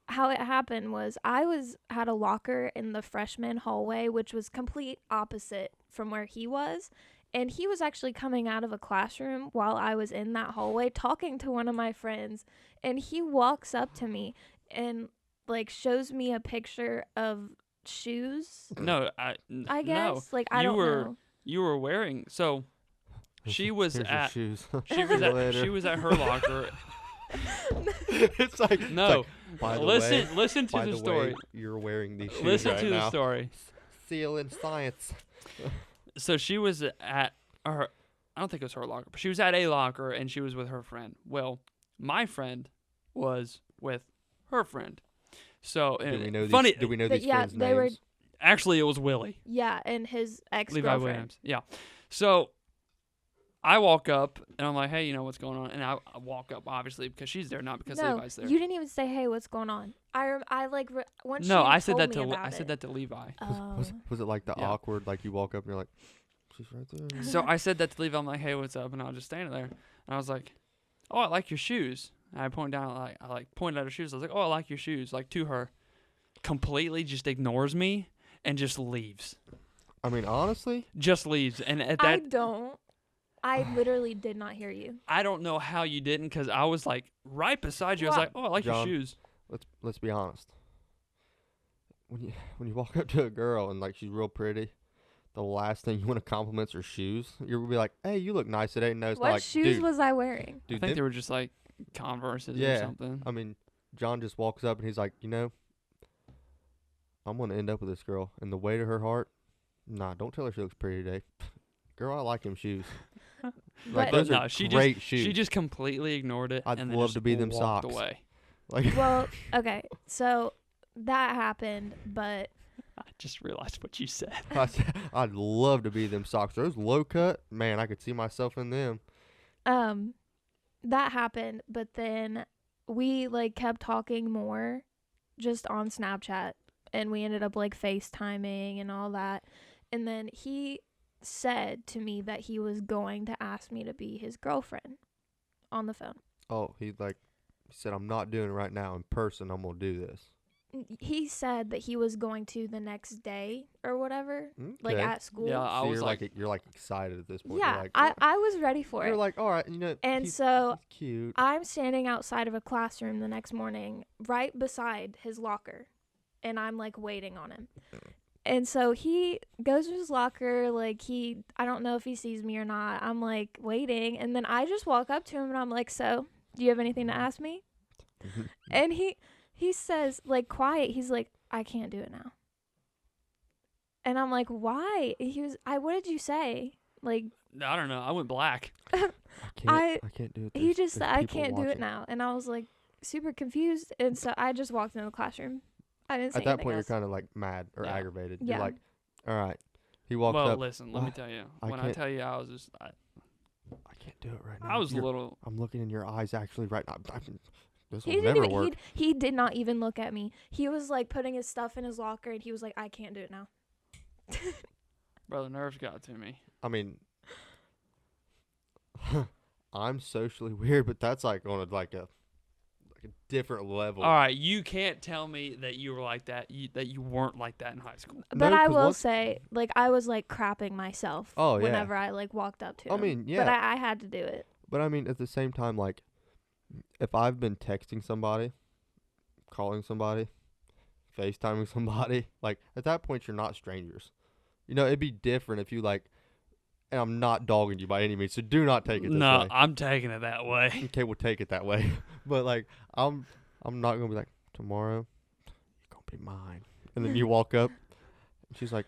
how it happened was I had a locker in the freshman hallway, which was complete opposite from where he was. And he was actually coming out of a classroom while I was in that hallway talking to one of my friends. And he walks up to me and like shows me a picture of shoes, No, I guess. No, Like, I you don't were- know. you were wearing so. She was Here's at your shoes. she was See you at later. she was at her locker. It's like No, by the listen way, listen to by the the story. way, you're wearing these shoes Listen right to now. the story. Seal in science. So she was at her. I don't think it was her locker, but she was at a locker and she was with her friend. Well, my friend was with her friend. So Do we know funny. these? Do we know But these yeah, friends' they were- names? Actually, it was Willie. Yeah, and his Levi ex-girlfriend. Williams. Yeah. So I walk up and I'm like, hey, you know what's going on? And I walk up obviously because she's there, not because No, Levi's there. you didn't even say, "Hey, what's going on?" Once No, she I said told that me to about I said it. that to Levi. Oh. Was it like the Yeah. awkward, like you walk up and you're like, she's right there. So I said that to Levi. I'm like, hey, what's up? And I was just standing there, and I was like, oh, I like your shoes. And I pointed down, I pointed at her shoes. I was like, oh, I like your shoes, like to her. Completely just ignores me and just leaves. I mean, honestly, Just leaves. And at I that, don't. I literally did not hear you. I don't know how you didn't, because I was like right beside you. I was Well, like, oh, I like John, your shoes. let's be honest. When you walk up to a girl and like she's real pretty, the last thing you want to compliment her shoes. You're gonna be like, hey, you look nice today. No, it's What not like, shoes dude, was I wearing? I think they were just like Converses or Yeah. something. I mean, John just walks up and he's like, I'm gonna end up with this girl, and the weight of her heart. Nah, don't tell her she looks pretty today. Girl, I like them shoes. But- Like those no, are she great shoes. She just completely ignored it. I'd and then love just to be them walked socks. away. like Well, okay, so that happened, but I just realized what you said. I'd love to be them socks. Those low cut, man, I could see myself in them. that happened. But then we like kept talking more, just on Snapchat, and we ended up like FaceTiming and all that. And then he said to me that he was going to ask me to be his girlfriend on the phone. Oh, he said, I'm not doing it right now. In person, I'm gonna do this. He said that he was going to the next day or whatever, like Okay. at school. Yeah, I So was you're like excited at this point. Yeah, You're like, I was ready for you're it. like, all right, And he's, so he's cute. I'm standing outside of a classroom the next morning, right beside his locker, and I'm like waiting on him. And so he goes to his locker, like I don't know if he sees me or not. I'm like waiting, and then I just walk up to him and I'm like, "So, do you have anything to ask me?" And he says, like, quiet, he's like, "I can't do it now." And I'm like, "Why?" What did you say? Like, I don't know. I went black. I can't do it. he There's- just said, there's "I people can't do it watching." now." And I was like super confused, and so I just walked into the classroom. I didn't say At that anything point, else. you're kind of like mad or Yeah. aggravated. Yeah. You're like, all right. He walks Well, up. listen. Let me "What? tell you. I When I can't- tell you, I was just. I can't do it right now. I was a You're- little. I'm looking in your eyes actually right now. This He will didn't never even, work. he did not even look at me. He was like putting his stuff in his locker, and he was like, "I can't do it now." Brother, nerves got to me. I mean, I'm socially weird, but that's like on a different level. All right, you can't tell me that you were like that. That you weren't like that in high school. But No, I 'cause will once- say, like, I was like crapping myself Oh, yeah. whenever I like walked up to I him. mean, But yeah. I had to do it. But I mean, at the same time, like, if I've been texting somebody, calling somebody, FaceTiming somebody, like, at that point, you're not strangers. It'd be different if you, like, and I'm not dogging you by any means, so do not take it this No, way. I'm taking it that way. Okay, we'll take it that way. But, like, I'm not going to be like, tomorrow, you're going to be mine. And then you walk up, and she's like,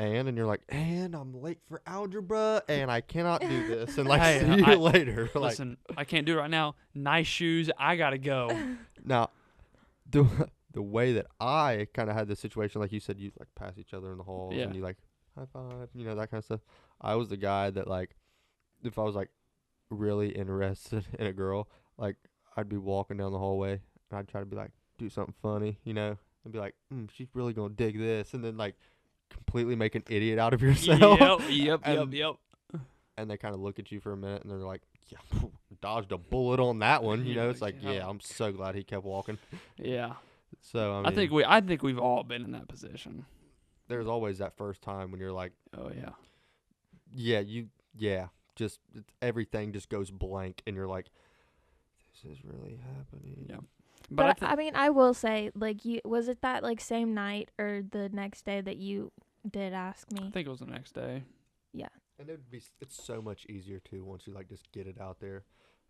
and you're like, and I'm late for algebra, and I cannot do this, and like, Hey, see you I- later. Like, Listen, I can't do it right now. Nice shoes. I gotta go. now, the the way that I kind of had this situation, like you said, you like pass each other in the halls, Yeah. and you like high five, that kind of stuff. I was the guy that like, if I was like really interested in a girl, like I'd be walking down the hallway, and I'd try to be like, do something funny, and be like, she's really gonna dig this, and then like completely make an idiot out of yourself. Yep. And- And they kind of look at you for a minute, and they're like, yeah, dodged a bullet on that one. Yeah, It's like, yeah. yeah, I'm so glad he kept walking. Yeah. So I I mean, think we've all been in that position. there's always that first time when you're like, Oh yeah. just everything just goes blank, and you're like, this is really happening. Yeah. But I I mean, I will say, like, was it that like same night or the next day that you did ask me? think it was the next day. And it's so much easier too once you like just get it out there,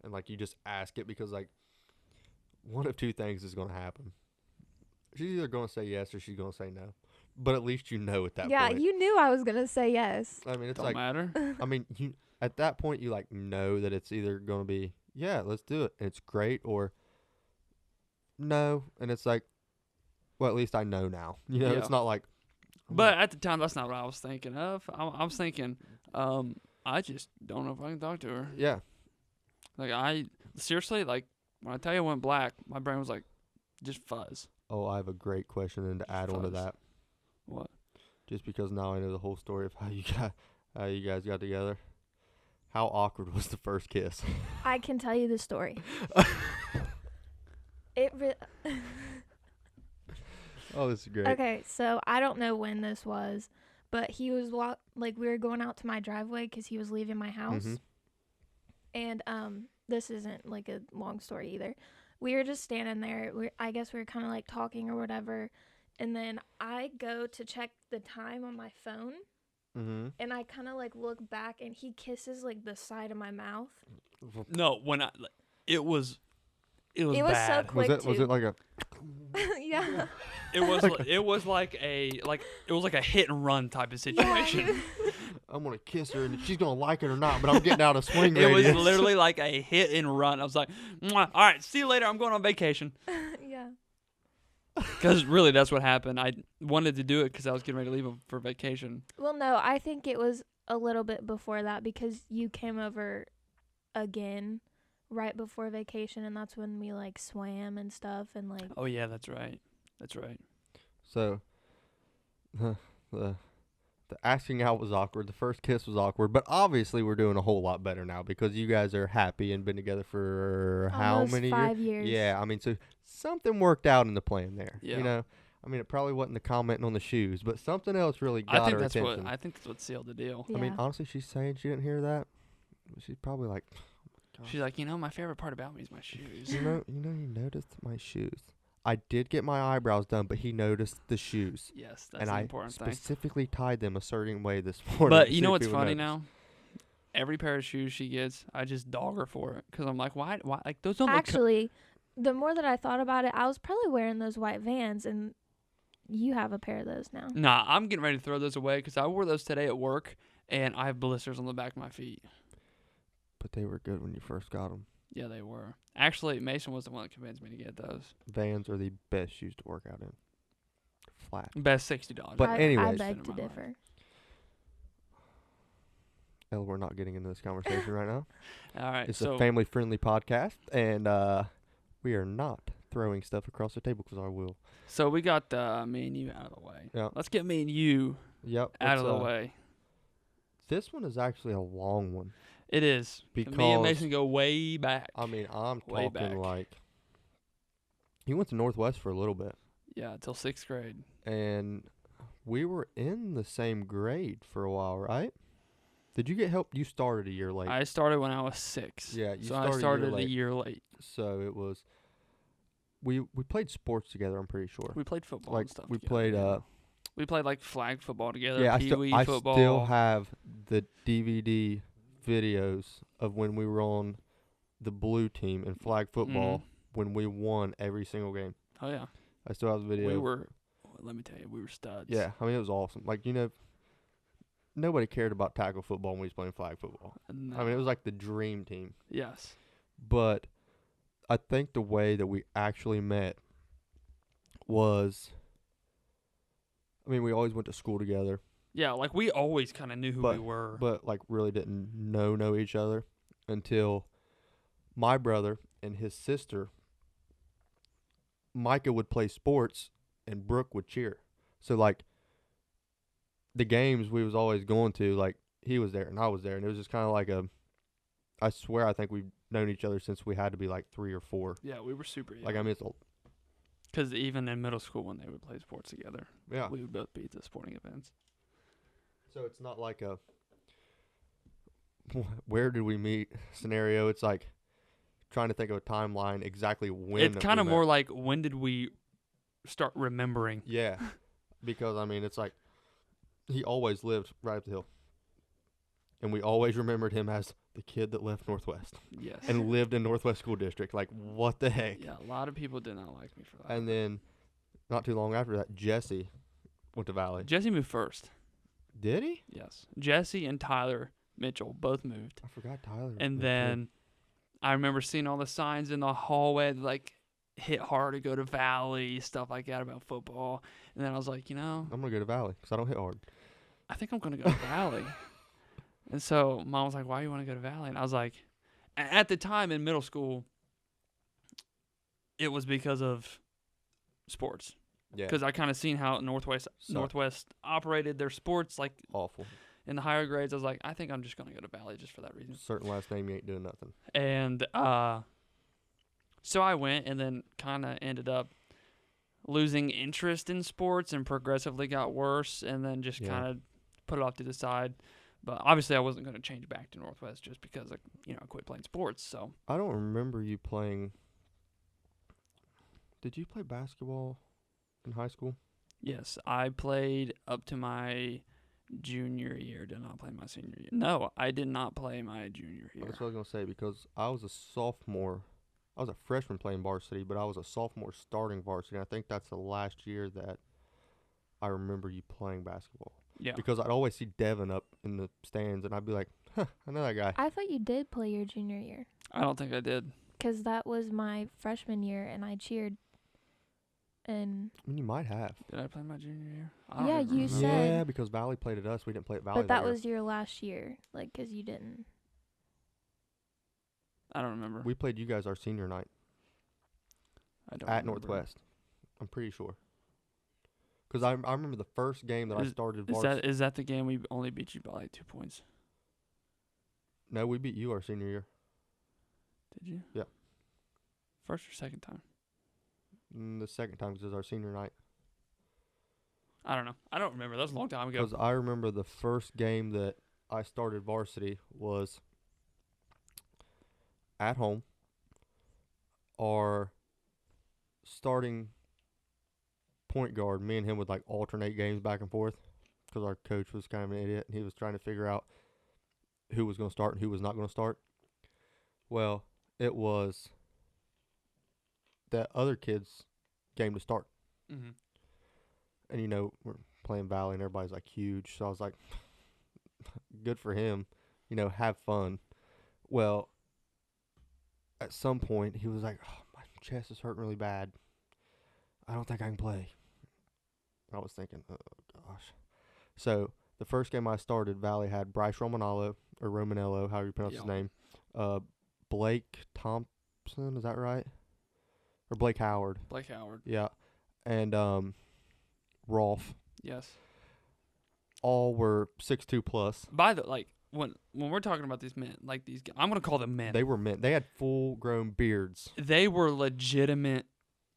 and like you just ask it, because like one of two things is gonna happen. She's either gonna say yes or she's gonna say no. But at least at that Yeah, point. you knew I was gonna say yes. I mean, it's Don't like, matter. I mean, you at that point you like know that it's either gonna be yeah, let's do it, and it's great, or no, and it's like, well, at least I know now. Yeah. It's not like. But at the time, that's not what I was thinking of. I was thinking, I just don't know if I can talk to her. Yeah. Like seriously, like when I tell you I went black, my brain was like, just fuzz. Oh, I have a great question then to add on to Fuzz. that. What? Just because now I know the whole story of how you guys got together. How awkward was the first kiss? I can tell you the story. Oh, this is great. Okay, so I don't know when this was, but he was we were going out to my driveway because he was leaving my house, Mhm. and this isn't like a long story either. We were just standing there. I guess we were kind of like talking or whatever, and then I go to check the time on my phone, Mhm. and I kind of like look back, and he kisses like the side of my mouth. No, it was It was so bad. quick. Was it like a? Yeah. It was like a hit and run type of situation. I'm gonna kiss her and she's gonna like it or not, but I'm getting out of swing It was radius. literally like a hit and run. I was like, "Mwah, all right, see you later. I'm going on vacation." Yeah. Because really, that's what happened. I wanted to do it because I was getting ready to leave for vacation. Well, no, I think it was a little bit before that because you came over again right before vacation, and that's when we like swam and stuff and like. Oh yeah, that's right. That's right. So, the asking out was awkward. The first kiss was awkward, but obviously we're doing a whole lot better now because you guys are happy and been together for how Almost many 5 years? Yeah, I mean, so something worked out in the plan there. Yeah. I mean, it probably wasn't the commenting on the shoes, but something else really got I think her that's attention. what sealed the deal. Yeah. I mean, honestly, she's saying she didn't hear that. She's probably like, She's like, my favorite part about me is my shoes. you noticed my shoes. I did get my eyebrows done, but he noticed the shoes. Yes, that's And the I important thing. specifically tied them a certain way this morning. But to you see know if what's people funny noticed. now? Every pair of shoes she gets, I just dog her for it because I'm like, why? Like those don't look. Actually, the more that I thought about it, I was probably wearing those white Vans, and you have a pair of those now. Nah, I'm getting ready to throw those away because I wore those today at work, and I have blisters on the back of my feet. But they were good when you first got them. Yeah, they were. Actually, Mason was the one that convinced me to get those. Vans are the best shoes to work out in. Flat. Best $60. But I anyways. beg to In my life. differ. Elle, we're not getting into this conversation right now. All right, It's so a family-friendly podcast, and we are not throwing stuff across the table because I will. so we got me and you out of the way. Yeah. Let's get me and you Yep. out it's, of the way. This one is actually a long one. It is. Because Me and Mason go way back. I mean, I'm Way talking back. like he went to Northwest for a little bit, Yeah, till 6th grade. and we were in the same grade for a while, right? Did you get help? You started a year late. I started when I was 6. Yeah, you so started a I year started late. a year late. So it was. We played sports together. I'm pretty sure. We played football Like and stuff. we together, played. yeah. We played like flag football together. Yeah, Pee-wee I football. still have the DVD videos of when we were on the blue team in flag football Mhm. when we won every single game. Oh yeah. I still have the video. We were. Let me tell you, we were studs. Yeah, I mean it was awesome. Like nobody cared about tackle football when we was playing flag football. No. I mean, it was like the dream team. Yes. But I think the way that we actually met was, I mean, we always went to school together, Yeah, like we always kind of knew who we But- were. but like really didn't know each other until my brother and his sister, Micah, would play sports and Brooke would cheer. So like the games we was always going to, like he was there and I was there, and it was just kind of like I swear I think we've known each other since we had to be like 3 or 4. Yeah, we were super young. Like I mean, it's Because even in middle school when they would play sports together, yeah. we would both be at the sporting events. So it's not like a where did we meet scenario. It's like trying to think of a timeline exactly when. It's that kind we of met. more like, when did we start remembering? Yeah, because I mean, it's like he always lived right up the hill, and we always remembered him as the kid that left Northwest Yes. and lived in Northwest School District. Like, what the heck? Yeah, a lot of people did not like me for that. And then, not too long after that, Jesse went to Valley. Jesse moved first. Did he? Yes. Jesse and Tyler Mitchell both moved. I forgot Tyler. And moved too. then I remember seeing all the signs in the hallway, like, hit hard to go to Valley, stuff like that about football. And then I was like, I'm gonna go to Valley because I don't hit hard. I think I'm going to go to Valley. And so Mom was like, why do you want to go to Valley? And I was like, at the time in middle school, it was because of sports. Yeah, Because I kind of seen how Northwest operated their sports, like awful. in the higher grades. I was like, I think I'm just going to go to Valley just for that reason. Certain last name, you ain't doing nothing. And so I went, and then kind of ended up losing interest in sports and progressively got worse, and then just Yeah. kind of put it off to the side. But obviously I wasn't going to change back to Northwest just because I quit playing sports. So I don't remember you playing. Did you play basketball in high school? yes, I played up to my junior year. Did not play my senior year. No, I did not play my junior year. That's what I was gonna say because I was a sophomore. I was a freshman playing varsity, but I was a sophomore starting varsity. And I think that's the last year that I remember you playing basketball. Yeah. Because I'd always see Devin up in the stands, and I'd be like, huh, I know that guy. I thought you did play your junior year. I don't think I did. Because that was my freshman year, and I cheered. And I mean, you might have. Did I play my junior year? I don't Yeah, even you remember. said- Yeah, because Valley played at us. We didn't play at Valley. but that year. was your last year, like, 'cause you didn't. I don't remember. We played you guys our senior night I don't at remember. Northwest. I'm pretty sure. Because I remember the first game that I started Is varsity. that that the game we only beat you by like 2 points? No, we beat you our senior year. Did you? Yeah. First or second time? The second time because it was our senior night. I don't know. I don't remember. That was a long time ago. Because I remember the first game that I started varsity was at home. Our starting point guard, me and him would like alternate games back and forth because our coach was kind of an idiot and he was trying to figure out who was going to start and who was not going to start. Well, it was that other kid's game to start. Mm-hmm. And, we're playing Valley and everybody's like huge. So I was like, good for him, have fun. Well, at some point he was like, oh, my chest is hurting really bad. I don't think I can play. I was thinking, oh gosh. So the first game I started, Valley had Bryce Romanello, however you pronounce his Yeah. name. Blake Thompson, is that right? Or Blake Howard. Blake Howard. Yeah. And Rolf. Yes. All were 6'2" plus. By the when we're talking about these men, like these, I'm gonna call them men. They were men. They had full grown beards. They were legitimate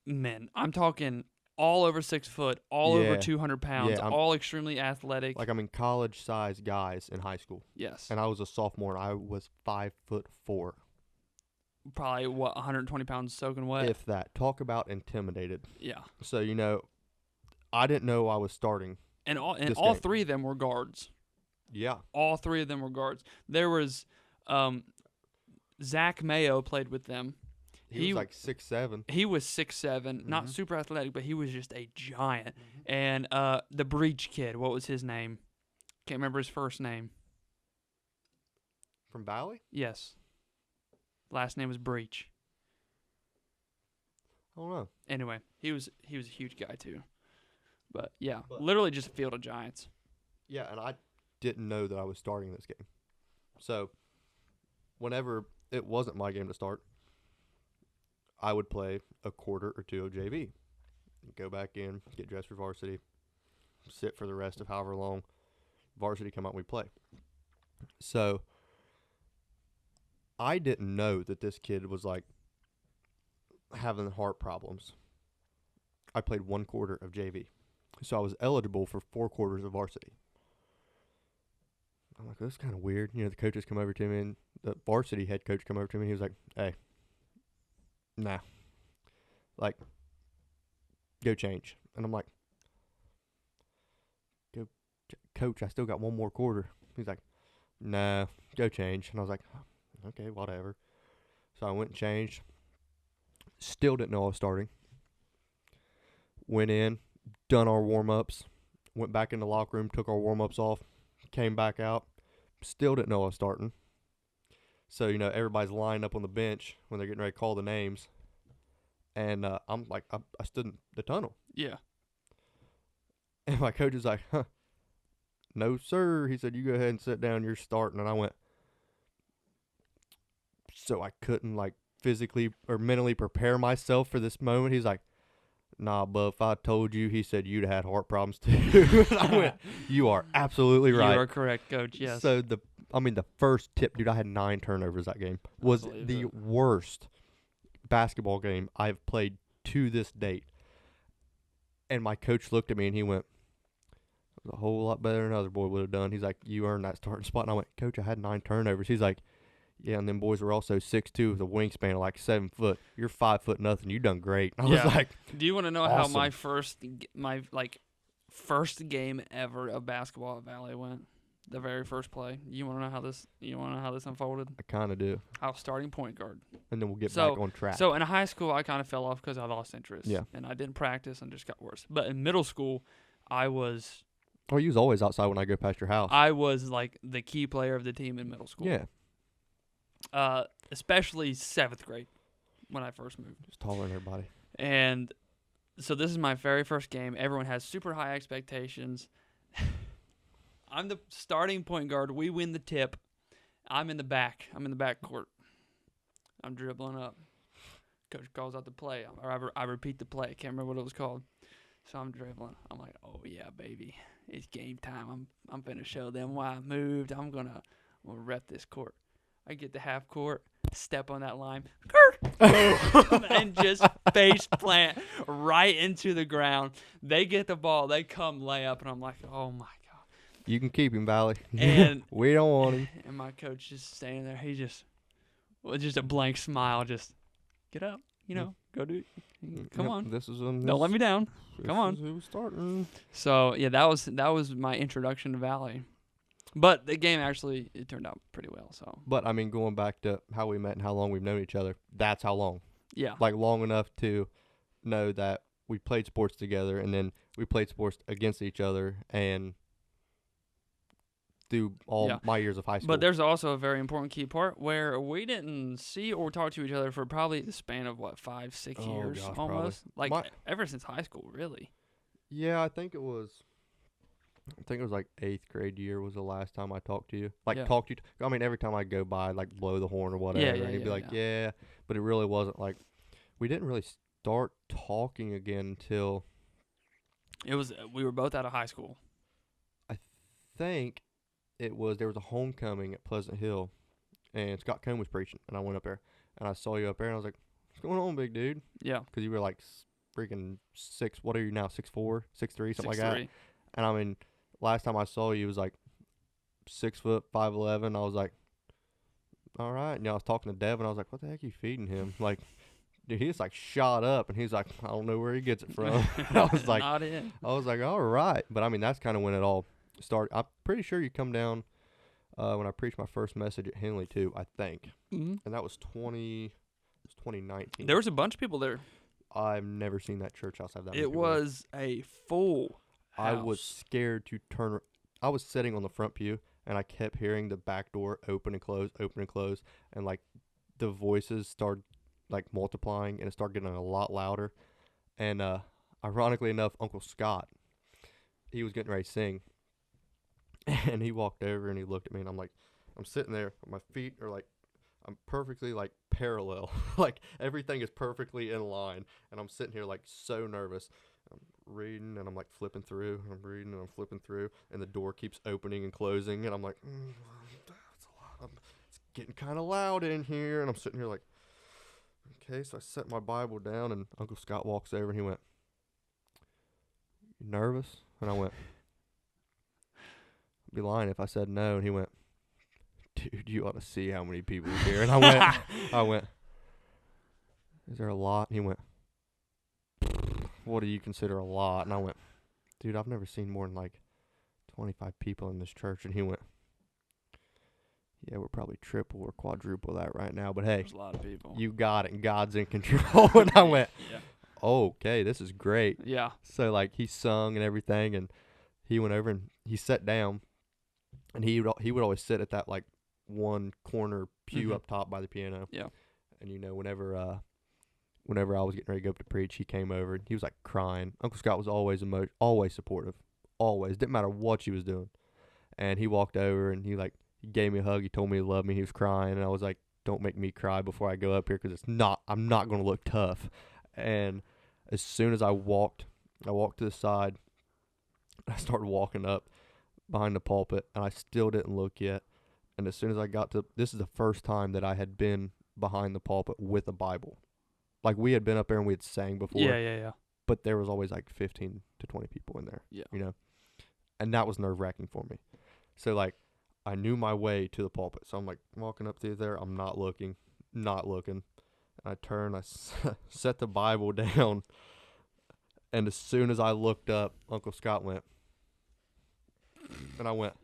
men. I'm talking all over 6 foot, all over Yeah. 200 pounds, Yeah, all extremely athletic. College size guys in high school. yes. And I was a sophomore and I was 5'4". Probably 120 pounds soaking wet. If that. Talk about intimidated. yeah. So, I didn't know I was starting. And all This all game. 3 of them were guards. Yeah. All 3 of them were guards. There was Zach Mayo played with them. He was like 6'7". He was 6'7", not Mhm. super athletic, but he was just a giant. And the breach kid, what was his name? Can't remember his first name. From Valley? Yes. Last name was Breach. I don't know. Anyway, he was a huge guy too. But yeah, But- literally just a field of giants. Yeah, and I didn't know that I was starting this game. So, whenever it wasn't my game to start, I would play a quarter or two of JV. Go back in, get dressed for varsity, sit for the rest of however long varsity come out and we play. So, I didn't know that this kid was like having heart problems. I played 1 quarter of JV. So I was eligible for 4 quarters of varsity. I'm like, this is kind of weird. You know, the coaches come over to me, and the varsity head coach come over to me, and he was like, hey, nah. Like, go change. And I'm like, coach, I still got 1 more quarter. He's like, nah, go change. And I was like, okay, whatever. So I went and changed. Still didn't know I was starting. Went in, done our warm-ups, went back in the locker room, took our warm-ups off, came back out. Still didn't know I was starting. So, you know, everybody's lined up on the bench when they're getting ready to call the names. And I'm like, I stood in the tunnel. Yeah. And my coach is like, no, sir. He said, you go ahead and sit down. You're starting. And I went, so I couldn't, like, physically or mentally prepare myself for this moment. He's like, nah, bub, if I told you, he said you'd had heart problems too. And I went, you are absolutely right. You are correct, Coach. Yes. So the first tip, dude, I had 9 turnovers that game. Was believe the it. worst basketball game I've played to this date. And my coach looked at me and he went, it was a whole lot better than another boy would have done. He's like, you earned that starting spot. And I went, Coach, I had 9 turnovers. He's like, yeah, and them boys were also 6'2" with a wingspan of like 7 foot. You're 5 foot nothing. You done great. I Yeah. was like, Do you want to know how awesome. my first game ever of basketball at Valley went? The very first play. You want to know how this? You want to know how this unfolded? I kind of do. I was starting point guard. And then we'll get So- back on track. So in high school, I kind of fell off because I lost interest. Yeah. And I didn't practice and just got worse. But in middle school, I was you was always outside when I go past your house. like the key player of the team in middle school. Yeah. Especially 7th grade when I first moved. Just taller than everybody. And so this is my very first game. Everyone has super high expectations. I'm the starting point guard. We win the tip. I'm in the back. I'm in the back court. I'm dribbling up. Coach calls out the play. Or I repeat the play. I can't remember what it was called. So I'm dribbling. I'm like, oh, yeah, baby. It's game time. I'm finna show them why I moved. I'm gonna rep this court. I get to half court, step on that line, and just face plant right into the ground. They get the ball, they come lay up, and I'm like, oh my god! You can keep him, Valley. And we don't want him. And my coach just standing there. He just, with just a blank smile, just get up, go do. Come on, This is don't let me down. Come on. Who's starting? So yeah, that was my introduction to Valley. But the game actually, it turned out pretty well. So But I mean, going back to how we met and how long we've known each other, that's how long. yeah, Like long enough to know that we played sports together, and then we played sports against each other, and through all Yeah. my years of high school. but there's also a very important key part where we didn't see or talk to each other for probably the span of 5, 6 Oh, years gosh, probably. almost. Like My- ever since high school, really. Yeah, I think it was like 8th grade year was the last time I talked to you. Like Yeah. talked to you. I mean, every time I go by, like blow the horn or whatever, yeah, and he'd be yeah, like, yeah. But it really wasn't like we didn't really start talking again until It was we were both out of high school. think there was a homecoming at Pleasant Hill, and Scott Cohn was preaching, and I went up there and I saw you up there, and I was like, what's going on, big dude? Yeah, Because you were like freaking 6. What are you now? 6'4", 6'3", something like that. 6'3". And I mean, last time I saw you was like 6 foot 5'11". I was like, all right. And I was talking to Devin. I was like, what the heck are you feeding him? Like, dude, he just like shot up, and he's like, I don't know where he gets it from. And I was like, Not it. all right. But I mean, that's kind of when it all started. I'm pretty sure you come down when I preached my first message at Henley too, I think. Mm-hmm. And that was 2019. There was a bunch of people there. I've never seen that church house have that many It people there. was a full house. I was scared to turn. I was sitting on the front pew, and I kept hearing the back door open and close, and like the voices started like multiplying, and it started getting a lot louder. And ironically enough, Uncle Scott, he was getting ready to sing, and he walked over and he looked at me, and I'm sitting there, my feet are like, I'm perfectly like parallel, like everything is perfectly in line, and I'm sitting here like so nervous. I'm reading and I'm like flipping through, and I'm reading and I'm flipping through, and the door keeps opening and closing, and I'm like, that's a lot. It's getting kind of loud in here, and I'm sitting here like, okay. So I set my Bible down, and Uncle Scott walks over and he went, "You nervous?" And I went, "I'd be lying if I said no." And he went, "Dude, you ought to see how many people are here." And I went, "Is there a lot?" And he went, "What do you consider a lot?" And I went, "Dude, I've never seen more than like 25 people in this church." And he went, "Yeah, we're probably triple or quadruple that right now. But hey, There's a lot of people. you got it, and God's in control." And I went, Yeah. "Okay, this is great." Yeah. So like he sung and everything, and he went over and he sat down, and he would always sit at that like one corner pew Mhm. up top by the piano. Yeah. And whenever I was getting ready to go up to preach, he came over and he was like crying. Uncle Scott was always always supportive, always, didn't matter what she was doing. And he walked over and he gave me a hug. He told me he loved me. He was crying, and I was like, "Don't make me cry before I go up here, because I'm not going to look tough." And as soon as I walked to the side. I started walking up behind the pulpit, and I still didn't look yet. And as soon as I got to, this is the first time that I had been behind the pulpit with a Bible. Like, we had been up there and we had sang before, Yeah. but there was always like 15 to 20 people in there. Yeah. And that was nerve-wracking for me. So like, I knew my way to the pulpit, so I'm like walking up through there. I'm not looking. And I turn, I set the Bible down, and as soon as I looked up, Uncle Scott went, and I went,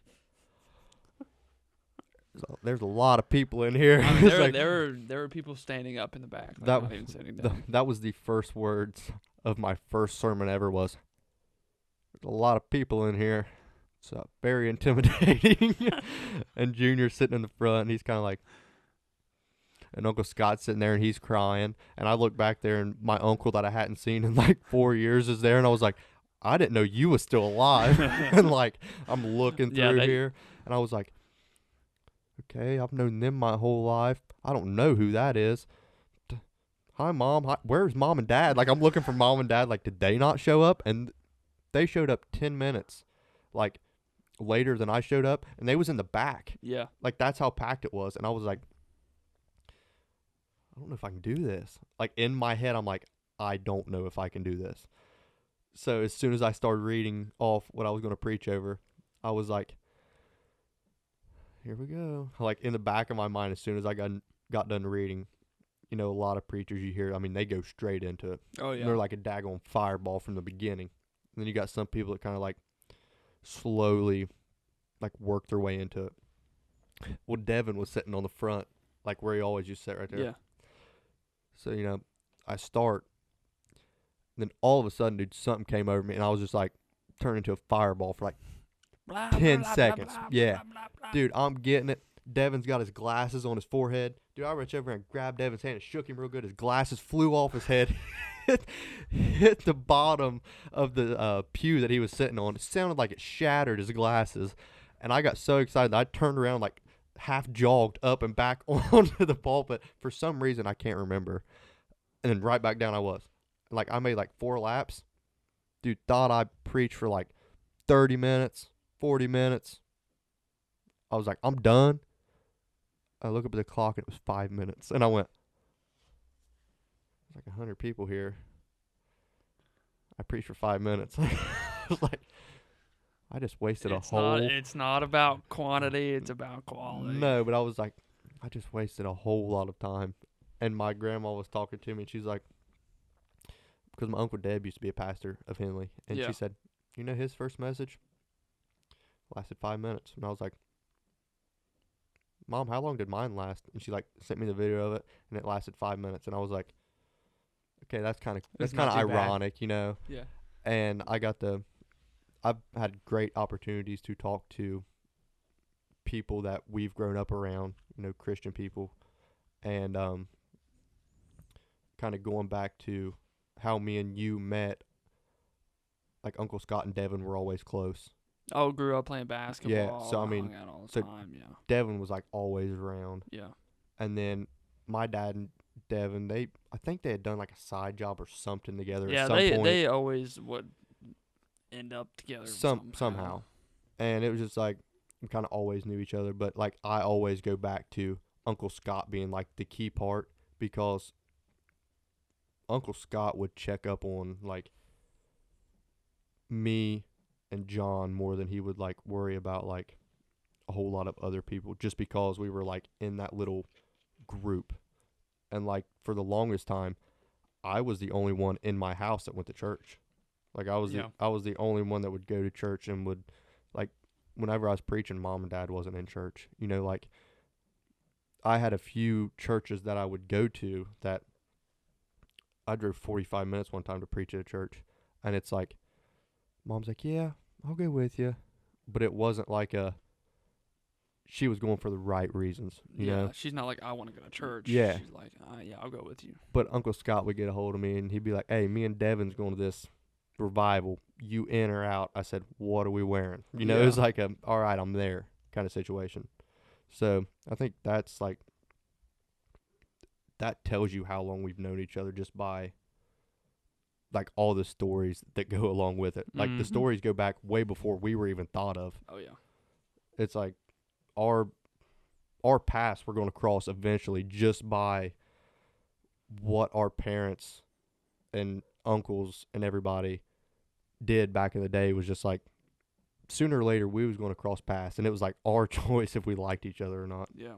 "So there's a lot of people in here." I mean, It's like, there were people standing up in the back, like, That- not even sitting down. that was the first words of my first sermon ever was, "There's a lot of people in here. It's very intimidating." And Junior's sitting in the front, and he's kind of like, and Uncle Scott's sitting there, and he's crying. And I look back there, and my uncle that I hadn't seen in like 4 years is there, and I was like, "I didn't know you was still alive." And like, I'm looking Yeah, through they- here, and I was like, "Okay, I've known them my whole life. I don't know who that is. Hi, Mom. Hi, where's Mom and Dad?" Like, I'm looking for Mom and Dad. Like, did they not show up? And they showed up 10 minutes, like, later than I showed up, and they was in the back. Yeah. Like, that's how packed it was. And I was like, I don't know if I can do this. Like, in my head, I'm like, I don't know if I can do this. So as soon as I started reading off what I was going to preach over, I was like, here we go. Like, in the back of my mind, as soon as I got done reading, a lot of preachers you hear, I mean, they go straight into it. Oh yeah. They're like a daggone fireball from the beginning. And then you got some people that kind of like slowly like work their way into it. Well, Devin was sitting on the front, like where he always used to sit right there. Yeah. So, I start, and then all of a sudden, dude, something came over me, and I was just like turned into a fireball for like Blah, 10 blah, blah, seconds. blah, Yeah. blah, blah, blah. Dude, I'm getting it. Devin's got his glasses on his forehead. Dude, I reached over and grabbed Devin's hand and shook him real good. His glasses flew off his head, hit the bottom of the pew that he was sitting on. It sounded like it shattered his glasses. And I got so excited that I turned around, like half jogged up and back onto the pulpit. For some reason, I can't remember. And then right back down I was. Like, I made like 4 laps. Dude, thought I preached for like 30 minutes, 40 minutes. I was like, I'm done. I look up at the clock, and it was 5 minutes. And I went, there's like 100 people here. I preached for 5 minutes. I was like, I just wasted a whole... It's not about quantity, it's about quality. No, but I was like, I just wasted a whole lot of time. And my grandma was talking to me, and she's like, because my Uncle Deb used to be a pastor of Henley. And Yeah. she said, his first message lasted 5 minutes. And I was like, Mom, how long did mine last? And she like sent me the video of it, and it lasted 5 minutes. And I was like, okay, that's kind of That's not too bad. ironic, Yeah. And I got to I've had great opportunities to talk to people that we've grown up around, Christian people, and kind of going back to how me and you met. Like Uncle Scott and Devin were always close. Oh, grew up playing basketball. so, I mean, hung out all the so time. Yeah. Devin was like always around. Yeah. And then my dad and Devin, I think they had done like a side job or something together Yeah, at some point. they always would end up together somehow. And it was just like we kind of always knew each other, but like I always go back to Uncle Scott being like the key part, because Uncle Scott would check up on like me and John more than he would like worry about like a whole lot of other people, just because we were like in that little group. And like for the longest time, I was the only one in my house that went to church. Like I was the only one that would go to church and would like whenever I was preaching, Mom and Dad wasn't in church. Like I had a few churches that I would go to that I drove 45 minutes one time to preach at a church, and it's like Mom's like, "Yeah, I'll go with you." But it wasn't like she was going for the right reasons, you know? She's not like, I want to go to church. Yeah. She's like, yeah, I'll go with you. But Uncle Scott would get a hold of me, and he'd be like, "Hey, me and Devin's going to this revival. You in or out?" I said, "What are we wearing?" It was like all right, I'm there kind of situation. So I think that's like, that tells you how long we've known each other just by like all the stories that go along with it. Like the stories go back way before we were even thought of. Oh yeah. It's like our paths we're going to cross eventually just by what our parents and uncles and everybody did back in the day. Was just like sooner or later we was going to cross paths, and it was like our choice if we liked each other or not. Yeah.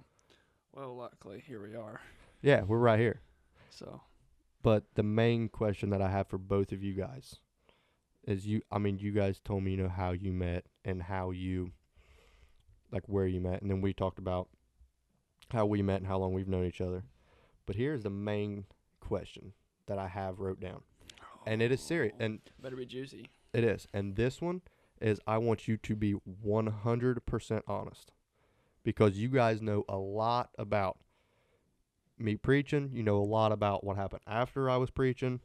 Well, luckily here we are. Yeah, we're right here. So. But the main question that I have for both of you guys is you guys told me, how you met and how you, like where you met. And then we talked about how we met and how long we've known each other. But here's the main question that I have wrote down. And it is serious. And better be juicy. It is. And this one is, I want you to be 100% honest. Because you guys know a lot about me preaching. You know a lot about what happened after I was preaching.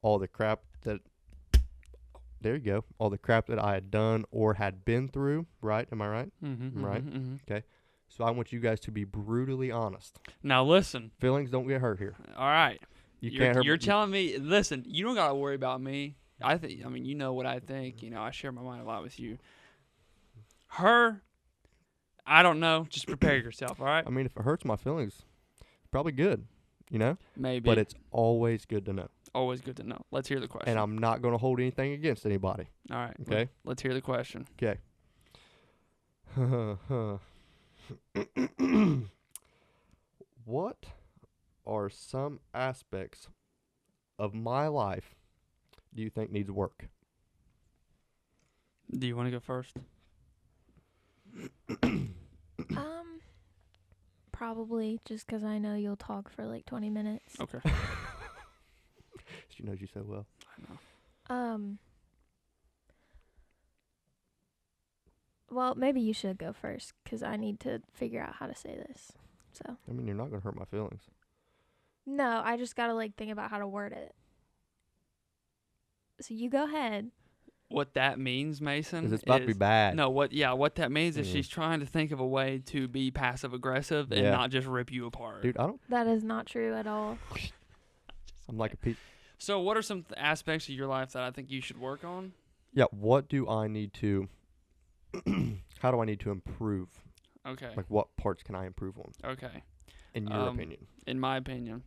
All the crap that, there you go. All the crap that I had done or had been through. Right? Am I right? Right? Mm-hmm. Okay. So I want you guys to be brutally honest. Now listen. Feelings don't get hurt here. All right. You're telling me, listen, you don't got to worry about me. You know what I think. I share my mind a lot with you. Her, I don't know. Just prepare yourself, all right? I mean, if it hurts my feelings, probably good, Maybe. But it's always good to know. Always good to know. Let's hear the question. And I'm not going to hold anything against anybody. All right. Okay? Let's hear the question. Okay. What are some aspects of my life do you think needs work? Do you want to go first? Probably just because I know you'll talk for like 20 minutes. Okay. She knows you so well. I know. Well, maybe you should go first because I need to figure out how to say this. So. I mean, you're not going to hurt my feelings. No, I just got to like think about how to word it. So you go ahead. What that means, Mason, is it's about to be bad. No, what that means is she's trying to think of a way to be passive aggressive and not just rip you apart. Dude, That is not true at all. I'm like a piece. So what are some aspects of your life that I think you should work on? Yeah, what do I need to how do I need to improve? Okay. Like what parts can I improve on? Okay. In your opinion. In my opinion.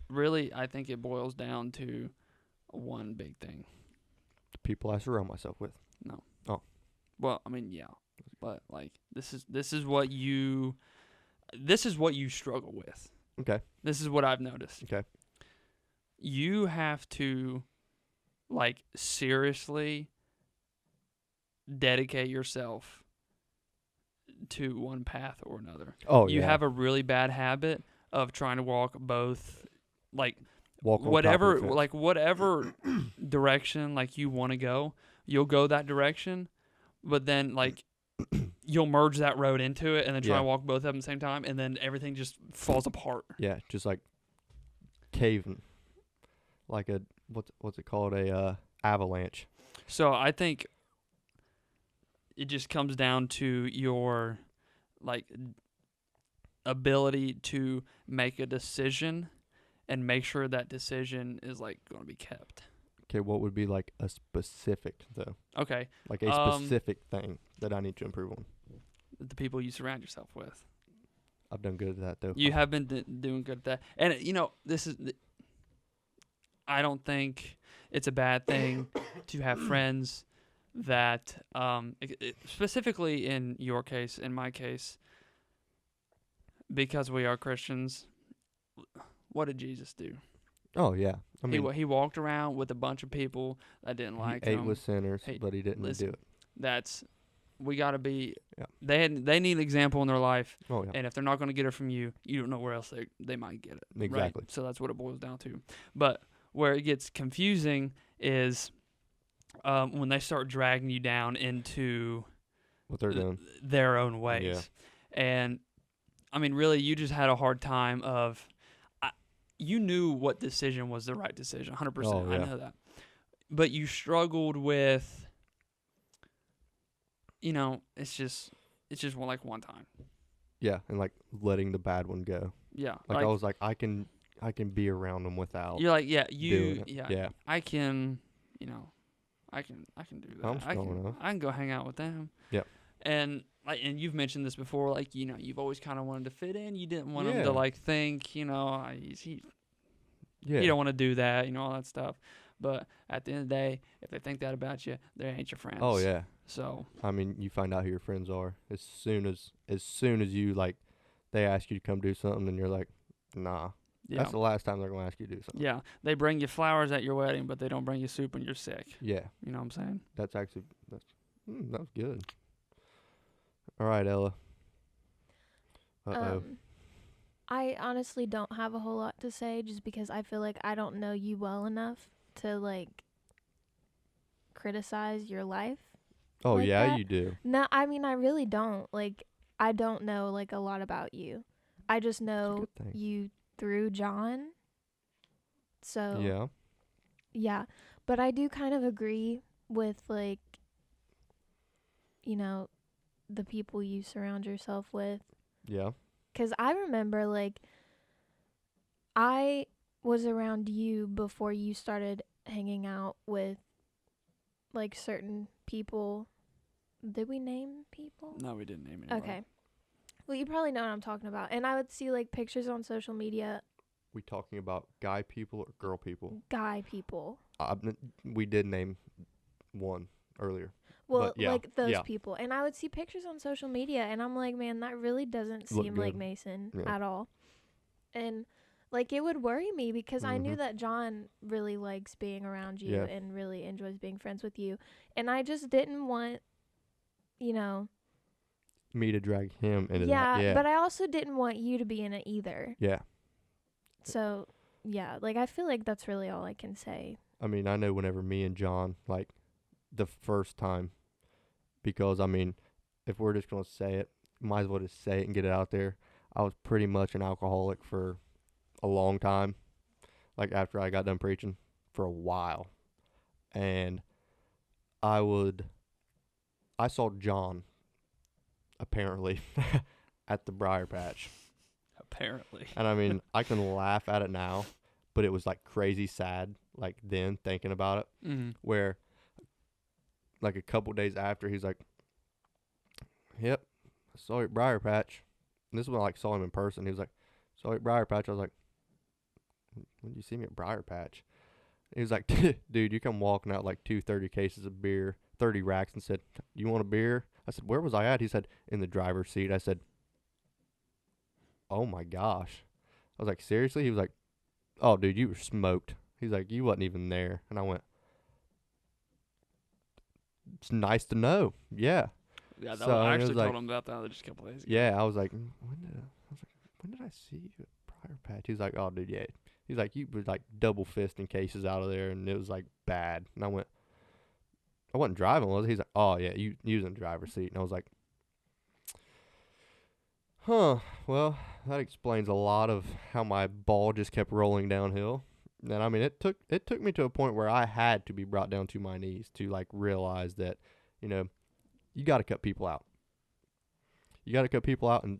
Really, I think it boils down to one big thing. The people I surround myself with. No. Oh. Well, I mean, yeah. But like this is what you struggle with. Okay. This is what I've noticed. Okay. You have to like seriously dedicate yourself to one path or another. Oh, you yeah. have a really bad habit of trying to walk both, like walk on whatever, top of the fence. like whatever direction like you want to go, you'll go that direction, but then like you'll merge that road into it and then try Yeah. and walk both of them at the same time, and then everything just falls apart. Yeah, just like caving, like a what's it called, a avalanche. So I think it just comes down to your like ability to make a decision and make sure that decision is like going to be kept. Okay, what would be like a specific though, Okay, like a specific thing that I need to improve on? the people you surround yourself with. I've done good at that though. You have been doing good at that. And, this is, I don't think it's a bad thing to have friends that, specifically in your case, in my case, because we are Christians, what did Jesus do? Oh yeah, I mean, He walked around with a bunch of people that didn't like he ate him. with sinners, Hey, but he didn't listen, do it. We got to be, Yeah. they need an example in their life. Oh yeah, And if they're not going to get it from you, you don't know where else they might get it. exactly. Right? So that's what it boils down to. But where it gets confusing is when they start dragging you down into What they're doing. their own ways. Yeah. And, I mean, really, you just had a hard time of, you knew what decision was the right decision, 100%. Oh, yeah. I know that. But you struggled with, it's just one time. Yeah, and like letting the bad one go. Yeah. Like I was like, I can be around them without. You're like, doing it. Yeah. I can, I can do that. I'm strong enough. I can go hang out with them. Yep. And and you've mentioned this before, like, you've always kind of wanted to fit in. You didn't want them Yeah. to like think, he Yeah. you don't want to do that, all that stuff. But at the end of the day, if they think that about you, they ain't your friends. Oh yeah. So I mean, you find out who your friends are as soon as you like, they ask you to come do something, and you're like, nah. yeah, That's the last time they're gonna ask you to do something. yeah. They bring you flowers at your wedding, but they don't bring you soup when you're sick. Yeah. You know what I'm saying? That's actually that was good. All right, Ella. I honestly don't have a whole lot to say just because I feel like I don't know you well enough to like criticize your life. Oh like yeah, that? you do. No, I mean I really don't. Like I don't know like a lot about you. I just It's a know good thing. you through John. So Yeah. yeah, but I do kind of agree with like the people you surround yourself with. Yeah. 'Cause I remember, like, I was around you before you started hanging out with, like, certain people. Did we name people? No, we didn't name anybody. Okay. Well, you probably know what I'm talking about. And I would see, like, pictures on social media, We talking about guy people or girl people? guy people. We did name one earlier. Well, But, yeah, like, those yeah. people. And I would see pictures on social media, and I'm like, man, that really doesn't Look seem like good. Mason Yeah. at all. And, like, it would worry me because I knew Mhm. that John really likes being around you Yeah. and really enjoys being friends with you. And I just didn't want, Me to drag him into yeah, that. Yeah. but I also didn't want you to be in it either. Yeah. So, yeah, like, I feel like that's really all I can say. I mean, I know whenever me and John, like, the first time, because, I mean, if we're just going to say it, might as well just say it and get it out there. I was pretty much an alcoholic for a long time, like, after I got done preaching, for a while. And I saw John, apparently, at the Briar Patch. Apparently. And, I mean, I can laugh at it now, but it was, like, crazy sad, like, then, thinking about it. Mm-hmm. Where like a couple days after, he's like, yep, I saw you at Briar Patch. And this is when I like saw him in person. He was like, saw you at Briar Patch. I was like, when did you see me at Briar Patch? He was like, dude, you come walking out like 30 cases of beer, 30 racks, and said, you want a beer? I said, where was I at? He said, in the driver's seat. I said, oh my gosh. I was like, seriously? He was like, oh, dude, you were smoked. He's like, you wasn't even there. And I went, it's nice to know. Yeah. Yeah, So, I it was actually like- told him about that just a couple days ago. Yeah, I was like, when did I see you at Briar Patch? He's like, oh, dude, yeah. He's like, you was like double fisting cases out of there, and it was like bad. And I went, I wasn't driving, was I? He's like, oh, yeah, you was in the driver's seat. And I was like, huh, well, that explains a lot of how my ball just kept rolling downhill. And I mean, it took me to a point where I had to be brought down to my knees to like realize that, you know, you got to cut people out. You got to cut people out, and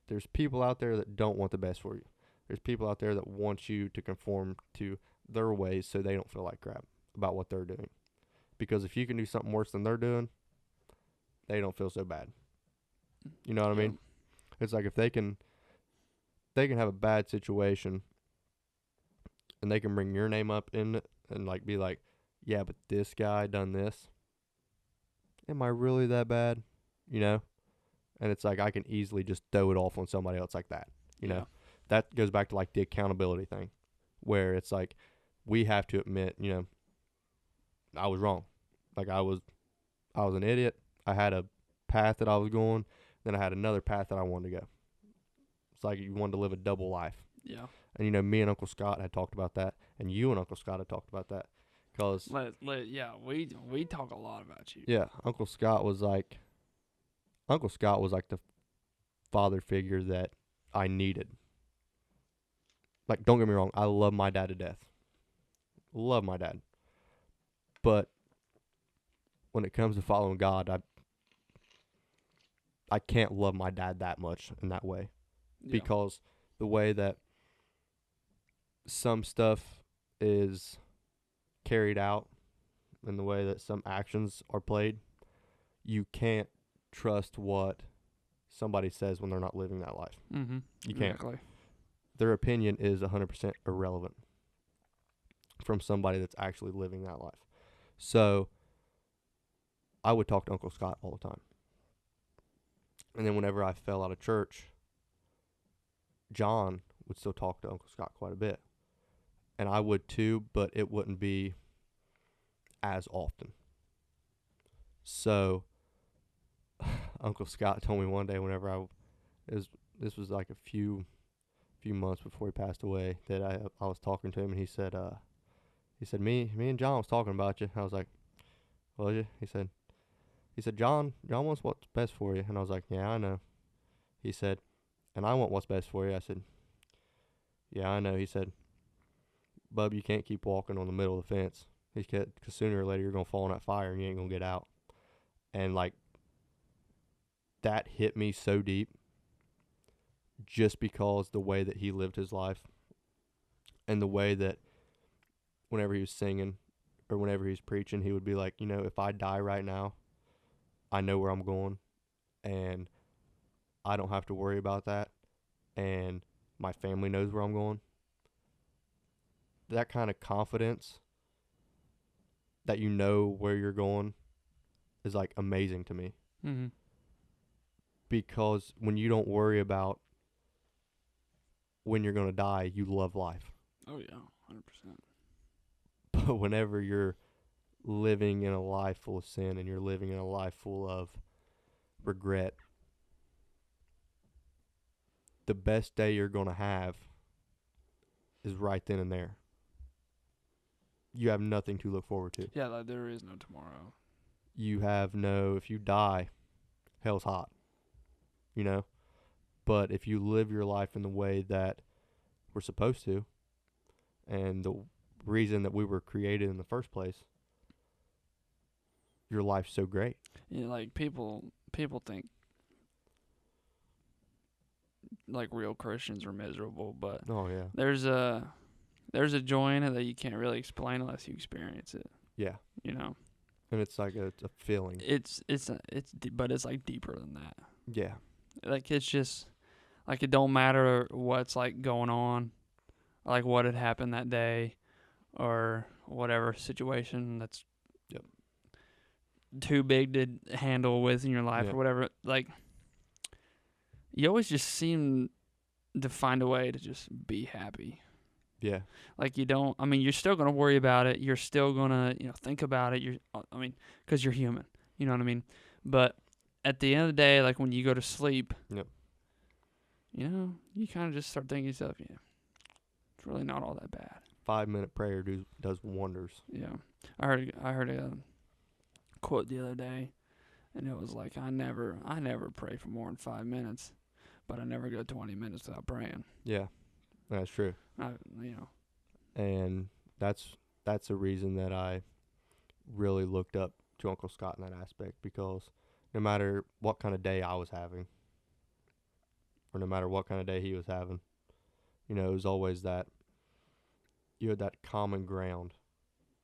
there's people out there that don't want the best for you. There's people out there that want you to conform to their ways so they don't feel like crap about what they're doing. Because if you can do something worse than they're doing, they don't feel so bad. You know what I mean? It's like if they can have a bad situation and they can bring your name up in it and like be like, yeah, but this guy done this. Am I really that bad? You know? And it's like I can easily just throw it off on somebody else like that. You know? That goes back to like the accountability thing where it's like we have to admit, you know, I was wrong. Like I was an idiot. I had a path that I was going, then I had another path that I wanted to go. It's like you wanted to live a double life. Yeah. And, you know, me and Uncle Scott had talked about that, and you and Uncle Scott had talked about that. Cause we talk a lot about you. yeah, Uncle Scott was like the father figure that I needed. Like, don't get me wrong, I love my dad to death. Love my dad. But when it comes to following God, I can't love my dad that much in that way. Yeah. Because the way that some stuff is carried out and the way that some actions are played, you can't trust what somebody says when they're not living that life. Mm-hmm. You can't. Exactly. Their opinion is 100% irrelevant from somebody that's actually living that life. So I would talk to Uncle Scott all the time. And then whenever I fell out of church, John would still talk to Uncle Scott quite a bit. And I would too, but it wouldn't be as often. So Uncle Scott told me one day whenever this was like a few months before he passed away, that I was talking to him, and he said me and John was talking about you. I was like, was you? He said John wants what's best for you. And I was like, yeah, I know. He said, and I want what's best for you. I said, yeah, I know. He said, bub, you can't keep walking on the middle of the fence. He said, because sooner or later you're going to fall in that fire and you ain't going to get out. And like, that hit me so deep just because the way that he lived his life and the way that whenever he was singing or whenever he was preaching, he would be like, you know, if I die right now, I know where I'm going and I don't have to worry about that, and my family knows where I'm going. That kind of confidence that you know where you're going is like amazing to me. Mm-hmm. Because when you don't worry about when you're going to die, you love life. Oh yeah, 100%. But whenever you're living in a life full of sin and you're living in a life full of regret, the best day you're going to have is right then and there. You have nothing to look forward to. Yeah, like there is no tomorrow. You have no, if you die, hell's hot, you know? But if you live your life in the way that we're supposed to, and the reason that we were created in the first place, your life's so great. Yeah, like people think like real Christians are miserable, but Oh, yeah. there's a joy in it that you can't really explain unless you experience it. Yeah. You know, And it's like it's a feeling. but it's like deeper than that. Yeah. Like it's just like it don't matter what's like going on, like what had happened that day, or whatever situation that's Yep. too big to handle with in your life Yeah. or whatever. Like you always just seem to find a way to just be happy. Yeah. Like you don't. I mean, you're still gonna worry about it. You're still gonna think about it. Because you're human. You know what I mean? But at the end of the day, like when you go to sleep, Yep. you kind of just start thinking to yourself, yeah, it's really not all that bad. 5-minute prayer does wonders. Yeah, I heard quote the other day, and it was like, I never pray for more than 5 minutes, but I never go 20 minutes without praying. Yeah, that's true. You know. And that's a reason that I really looked up to Uncle Scott in that aspect, because no matter what kind of day I was having, or no matter what kind of day he was having, you know, it was always that you had that common ground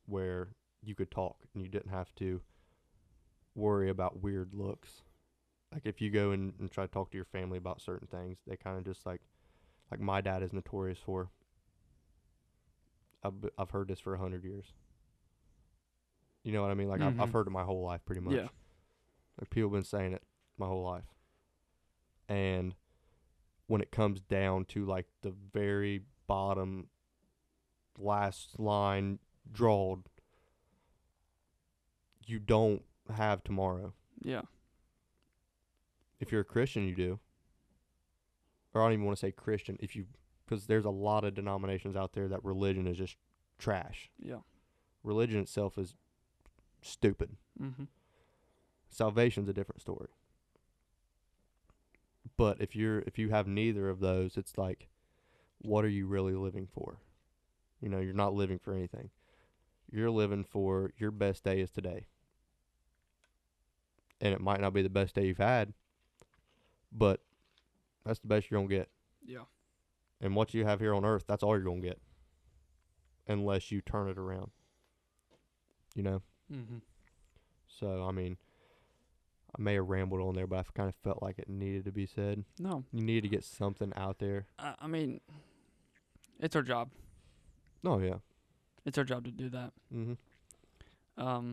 where you could talk and you didn't have to worry about weird looks. Like if you go and try to talk to your family about certain things, they kind of just like my dad is notorious for. I've heard this for 100 years. You know what I mean? Like I've heard it my whole life pretty much. Yeah. Like people have been saying it my whole life. And when it comes down to like the very bottom last line drawed, you don't have tomorrow. Yeah. If you're a Christian, you do. Or I don't even want to say Christian, because there's a lot of denominations out there that religion is just trash. Yeah. Religion itself is stupid. Mm-hmm. Salvation's a different story. But if you have neither of those, it's like, what are you really living for? You know, you're not living for anything. You're living for your best day is today. And it might not be the best day you've had, but that's the best you're going to get. Yeah. And what you have here on earth, that's all you're going to get. Unless you turn it around. You know? Mm-hmm. So, I mean, I may have rambled on there, but I kind of felt like it needed to be said. No. You need to get something out there. I mean, it's our job. Oh, yeah. It's our job to do that. Mm-hmm.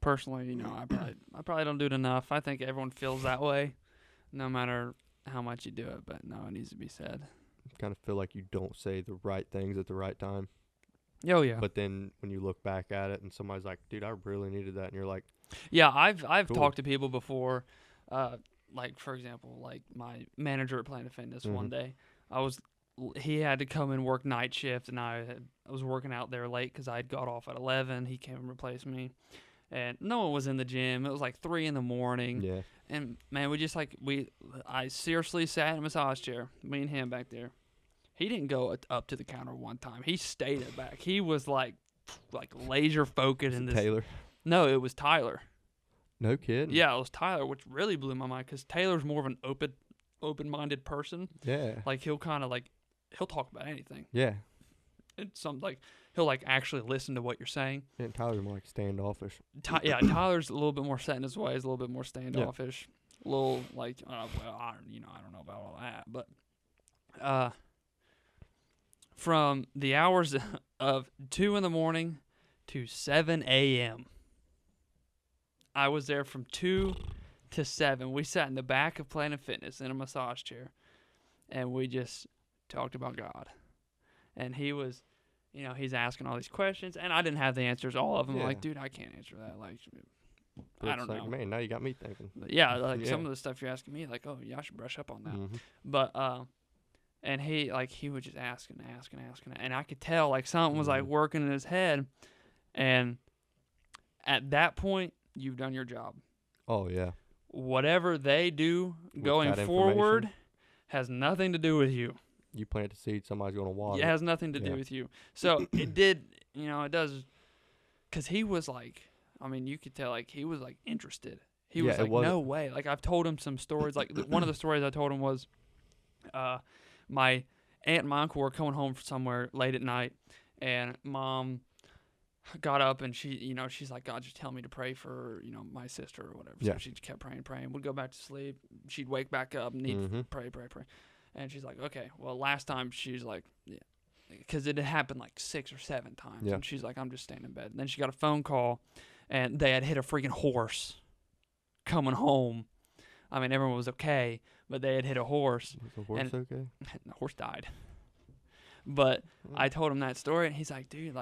Personally, you know, I probably don't do it enough. I think everyone feels that way, no matter how much you do it. But no, it needs to be said. Kind of feel like you don't say the right things at the right time. Oh yeah. But then when you look back at it and somebody's like, dude, I really needed that. And you're like, yeah, I've cool. talked to people before, like for example, like my manager at Planet Fitness one day, he had to come and work night shift, and I was working out there late because I had got off at 11. He came and replaced me, and no one was in the gym. It was like 3 a.m. yeah. And man, I seriously sat in a massage chair, me and him back there. He didn't go up to the counter one time. He stayed at back. He was like laser focused in this. Taylor? No, it was Tyler. No kidding. Yeah, it was Tyler, which really blew my mind because Taylor's more of an open-minded person. Yeah. Like he'll kind of he'll talk about anything. Yeah. It's something he'll actually listen to what you're saying. Yeah, Tyler's more like standoffish. Tyler's a little bit more set in his ways, a little bit more standoffish, a little I don't know about all that, but from the hours of 2 a.m. to 7 a.m. I was there from 2 to 7. We sat in the back of Planet Fitness in a massage chair, and we just talked about God. And he was, he's asking all these questions, and I didn't have the answers, all of them. Yeah. Like, dude, I can't answer that. Like, But I don't know. Man, now you got me thinking. But yeah, some of the stuff you're asking me, like, oh, yeah, I should brush up on that. Mm-hmm. But, and he would just ask, and I could tell, something was, working in his head. And at that point, you've done your job. Oh, yeah. Whatever they do With going that forward has nothing to do with you. You plant a seed, somebody's going to water It has nothing to do with you. So it did, it does, because he was you could tell, he was, interested. He was no way. I've told him some stories. One of the stories I told him was my aunt and my uncle were coming home from somewhere late at night, and Mom got up and she's like, God, just tell me to pray for, my sister or whatever. So she kept praying. Would go back to sleep. She'd wake back up and need pray. And she's like, okay, well, last time she's like, yeah, because it had happened 6 or 7 times. Yeah. And she's like, I'm just staying in bed. And then she got a phone call, and they had hit a freaking horse coming home. I mean, everyone was okay, but they had hit a horse. Was the horse okay? The horse died. But I told him that story, and he's like, dude,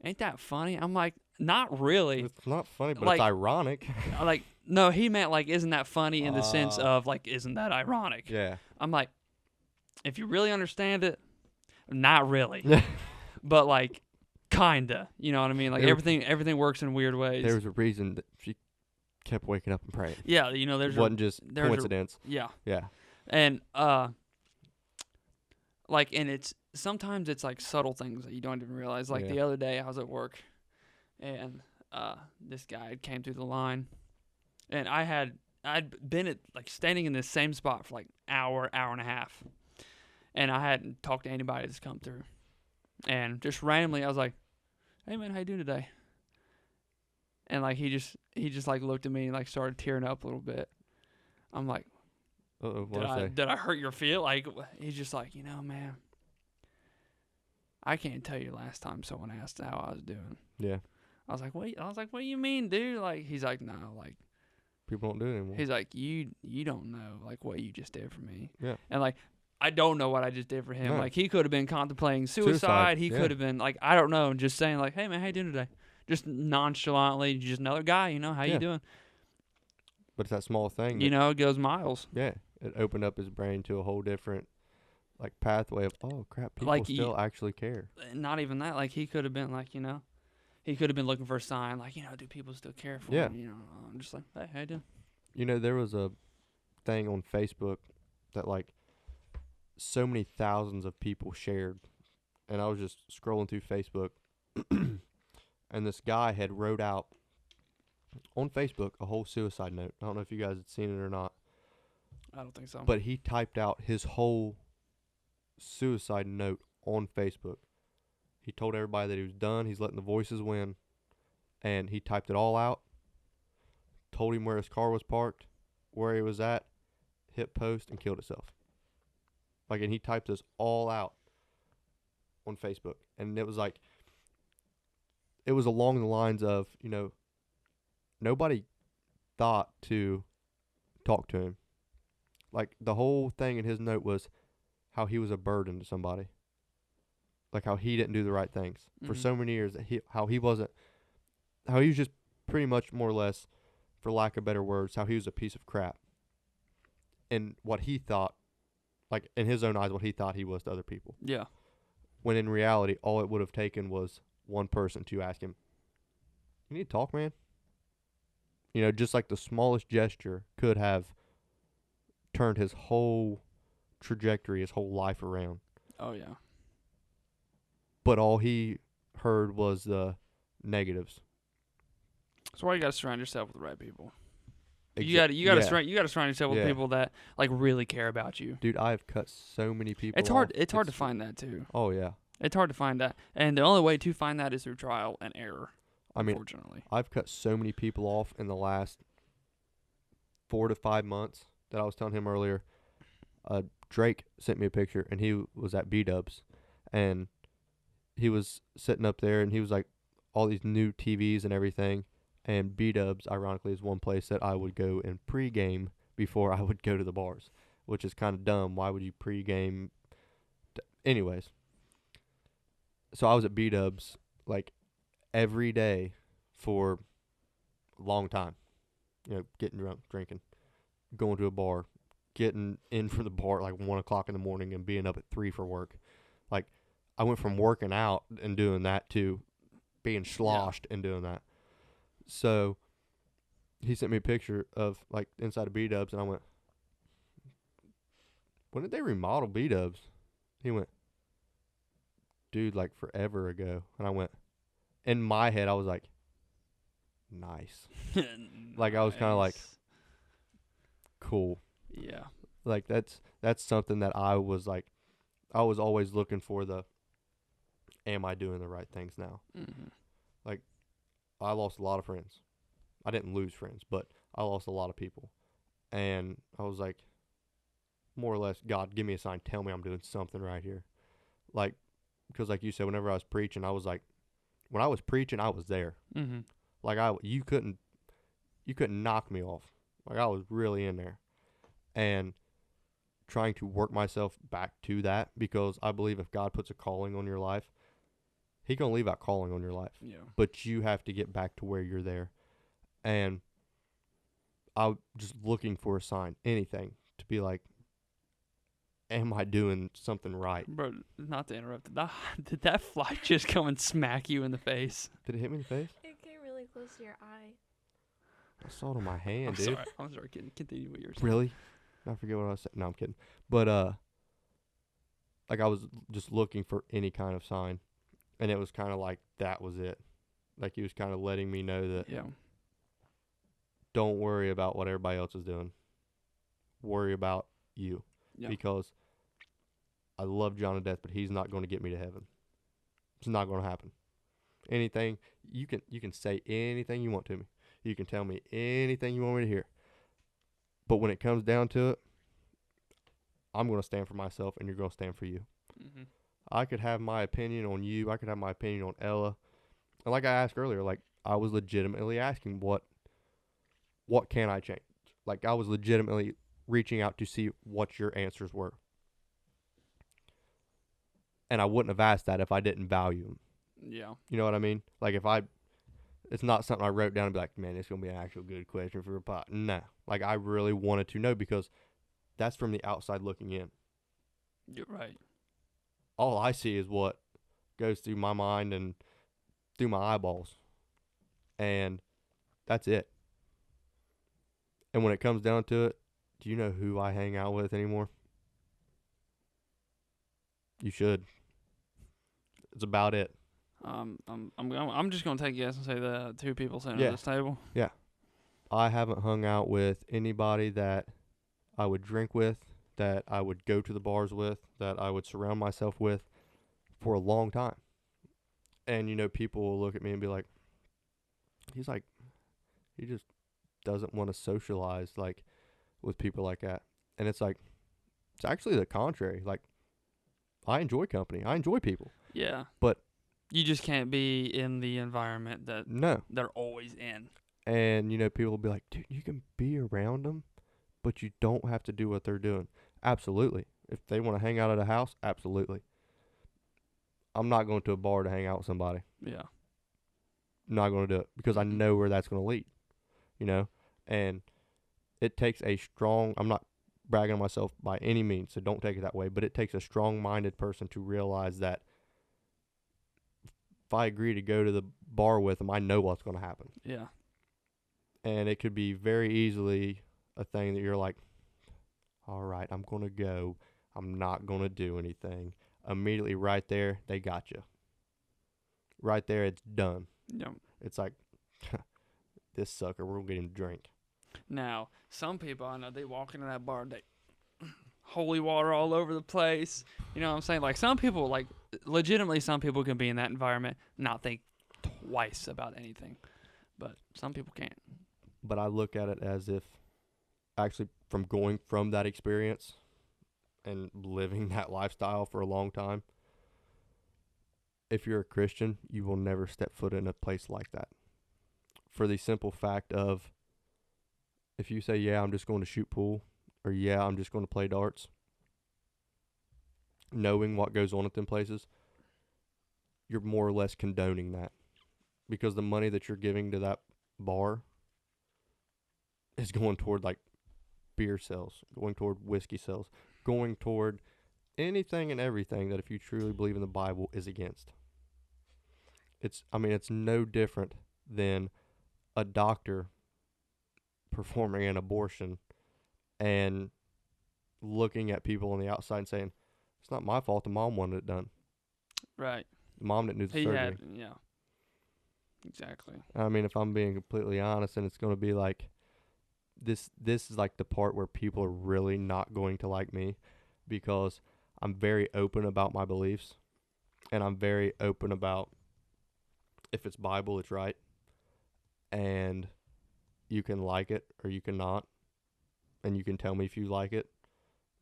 ain't that funny? I'm like, not really. It's not funny, but it's ironic. No, he meant isn't that funny in the sense of isn't that ironic? Yeah. I'm like, if you really understand it, not really. But kinda. You know what I mean? Like There- everything works in weird ways. There was a reason that she kept waking up and praying. Yeah, you know, It there's wasn't just there's a- coincidence. yeah. Yeah. And like, and it's sometimes it's like subtle things that you don't even realize. Like Yeah. the other day, I was at work, and this guy came through the line, and I'd been at like standing in this same spot for like hour and a half, and I hadn't talked to anybody that's come through, and just randomly I was like, "Hey man, how you doing today?" And like he just like looked at me and like started tearing up a little bit. I'm like, did I hurt your feel? Like, he's just like, you know, man, I can't tell you last time someone asked how I was doing. Yeah. I was like, what do you mean, dude? Like, he's like, no, like, People don't do it anymore. he's like, you don't know, like, what you just did for me. Yeah. And, like, I don't know what I just did for him. No. Like, he could have been contemplating suicide. He yeah. could have been, like, I don't know, just saying, like, hey, man, how you doing today? Just nonchalantly, just another guy, you know, how Yeah. you doing? But it's that small thing. You that- know, it goes miles. Yeah. It opened up his brain to a whole different, like, pathway of, oh, crap, people Like, still actually care. And not even that, like, he could have been, like, you know, he could have been looking for a sign, like, you know, do people still care for Yeah. me? You know, I'm just like, hey, how you doing? You know, there was a thing on Facebook that, like, so many thousands of people shared. And I was just scrolling through Facebook. And this guy had wrote out on Facebook a whole suicide note. I don't know if you guys had seen it or not. I don't think so. But he typed out his whole suicide note on Facebook. He told everybody that he was done. He's letting the voices win. And he typed it all out. Told him where his car was parked, where he was at, hit post, and killed himself. Like, and he typed this all out on Facebook. And it was like, it was along the lines of, you know, nobody thought to talk to him. Like, the whole thing in his note was how he was a burden to somebody. Like, how he didn't do the right things for Mhm. so many years. That how he was just pretty much more or less, for lack of better words, how he was a piece of crap. And what he thought, like, in his own eyes, what he thought he was to other people. Yeah. When in reality, all it would have taken was one person to ask him, you need to talk, man? You know, just like the smallest gesture could have turned his whole trajectory, his whole life around. Oh, yeah. But all he heard was the negatives. That's why you gotta surround yourself with the right people. You Exa- gotta yeah. surround yourself with Yeah. people that like really care about you. Dude, I've cut so many people It's hard. off. It's hard to find that too. Oh, yeah. It's hard to find that, and the only way to find that is through trial and error. I mean, Unfortunately. I've cut so many people off in the last 4 to 5 months that I was telling him earlier. Drake sent me a picture, and he was at B-Dubs, and he was sitting up there, and he was like, all these new TVs and everything, and B-Dubs, ironically, is one place that I would go and pregame before I would go to the bars, which is kind of dumb. Why would you pregame? Anyways, so I was at B-Dubs, like, every day for a long time. You know, getting drunk, drinking, going to a bar, getting in from the bar at like 1 o'clock in the morning and being up at 3 for work. Like, I went from working out and doing that to being sloshed and doing that. So he sent me a picture of like inside of B-Dubs, and I went, when did they remodel B-Dubs? He went, dude, like forever ago. And I went, in my head, I was like, nice. Like, I was kinda like- Nice. Cool. Yeah. Like, that's something that I was like, I was always looking for the, am I doing the right things now? Mm-hmm. I lost a lot of friends. I didn't lose friends, but I lost a lot of people. And I was like, more or less, God, give me a sign. Tell me I'm doing something right here. Like, because like you said, whenever I was preaching, I was like, when I was preaching, I was there. Mm-hmm. Like, you couldn't knock me off. Like, I was really in there. And trying to work myself back to that, because I believe if God puts a calling on your life, He gonna leave that calling on your life. Yeah. But you have to get back to where you're there. And I'm just looking for a sign, anything, to be like, am I doing something right? Bro, not to interrupt. Did that fly just come and smack you in the face? Did it hit me in the face? It came really close to your eye. I saw it on my hand, I'm dude. sorry. I'm sorry. Continue what you were saying. Really? I forget what I was saying. No, I'm kidding. But like I was just looking for any kind of sign, and it was kind of like that was it. Like he was kind of letting me know that Yeah. don't worry about what everybody else is doing. Worry about you, Yeah. because I love John to death, but he's not going to get me to heaven. It's not going to happen. Anything you can say anything you want to me. You can tell me anything you want me to hear. But when it comes down to it, I'm going to stand for myself, and you're going to stand for you. Mm-hmm. I could have my opinion on you. I could have my opinion on Ella. And like I asked earlier, like I was legitimately asking what can I change? Like I was legitimately reaching out to see what your answers were. And I wouldn't have asked that if I didn't value them. Yeah. You know what I mean? Like it's not something I wrote down and be like, man, it's going to be an actual good question for a pot. No. Like I really wanted to know, because that's from the outside looking in. You're right. All I see is what goes through my mind and through my eyeballs. And that's it. And when it comes down to it, do you know who I hang out with anymore? You should. It's about it. I'm just gonna take a guess and say the two people sitting Yeah. at this table. I haven't hung out with anybody that I would drink with, that I would go to the bars with, that I would surround myself with for a long time. And, you know, people will look at me and be like, he just doesn't want to socialize, like, with people like that. And it's like, it's actually the contrary. Like, I enjoy company. I enjoy people. Yeah. But you just can't be in the environment that no. they're always in. And, you know, people will be like, dude, you can be around them, but you don't have to do what they're doing. Absolutely. If they want to hang out at a house, absolutely. I'm not going to a bar to hang out with somebody. Yeah. I'm not going to do it because I know where that's going to lead, you know? And it takes a strong, I'm not bragging on myself by any means, so don't take it that way, but it takes a strong-minded person to realize that if I agree to go to the bar with them, I know what's going to happen. Yeah. And it could be very easily a thing that you're like, all right, I'm going to go. I'm not going to do anything. Immediately right there, they got you. Right there, it's done. Yeah. It's like, this sucker, we're going to get him to drink. Now, some people I know, they walk into that bar, they holy water all over the place. You know what I'm saying? Like some people, like legitimately, some people can be in that environment, not think twice about anything, but some people can't. But I look at it as if actually from going from that experience and living that lifestyle for a long time, if you're a Christian, you will never step foot in a place like that. For the simple fact of, if you say, yeah, I'm just going to shoot pool, or yeah, I'm just going to play darts, knowing what goes on at them places, you're more or less condoning that. Because the money that you're giving to that bar is going toward like beer sales, going toward whiskey sales, going toward anything and everything that if you truly believe in the Bible is against. It's no different than a doctor performing an abortion and looking at people on the outside and saying, it's not my fault, the mom wanted it done. Right. The mom didn't do the surgery. Yeah. Exactly. I mean, if I'm being completely honest, and it's going to be like, this is like the part where people are really not going to like me, because I'm very open about my beliefs, and I'm very open about if it's Bible, it's right, and you can like it or you cannot, and you can tell me if you like it,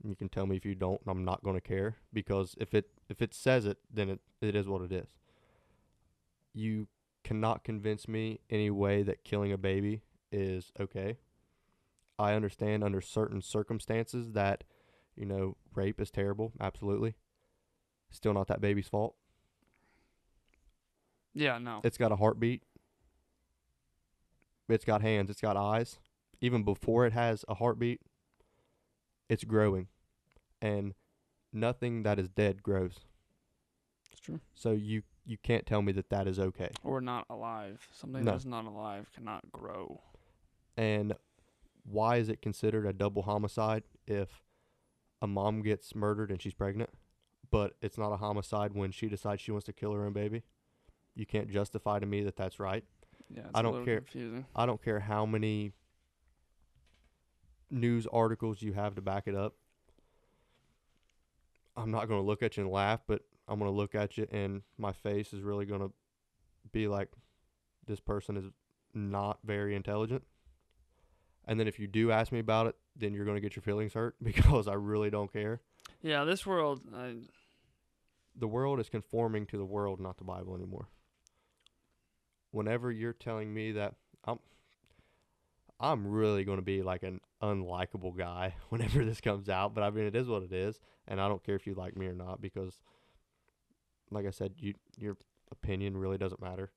and you can tell me if you don't, and I'm not going to care, because if it says it, then it is what it is. You cannot convince me any way that killing a baby is okay. I understand under certain circumstances that, you know, rape is terrible, absolutely. Still not that baby's fault. Yeah, no. It's got a heartbeat. It's got hands. It's got eyes. Even before it has a heartbeat, it's growing. And nothing that is dead grows. It's true. So you can't tell me that that is okay. Or not alive. Something No. that's not alive cannot grow. And why is it considered a double homicide if a mom gets murdered and she's pregnant, but it's not a homicide when she decides she wants to kill her own baby? You can't justify to me that that's right. Yeah, it's I a don't little care. confusing. I don't care how many news articles you have to back it up. I'm not going to look at you and laugh, but I'm going to look at you and my face is really going to be like, this person is not very intelligent. And then if you do ask me about it, then you're going to get your feelings hurt because I really don't care. Yeah, this world, The world is conforming to the world, not the Bible anymore. Whenever you're telling me that I'm really going to be like an unlikable guy whenever this comes out, but I mean, it is what it is, and I don't care if you like me or not because, like I said, your opinion really doesn't matter.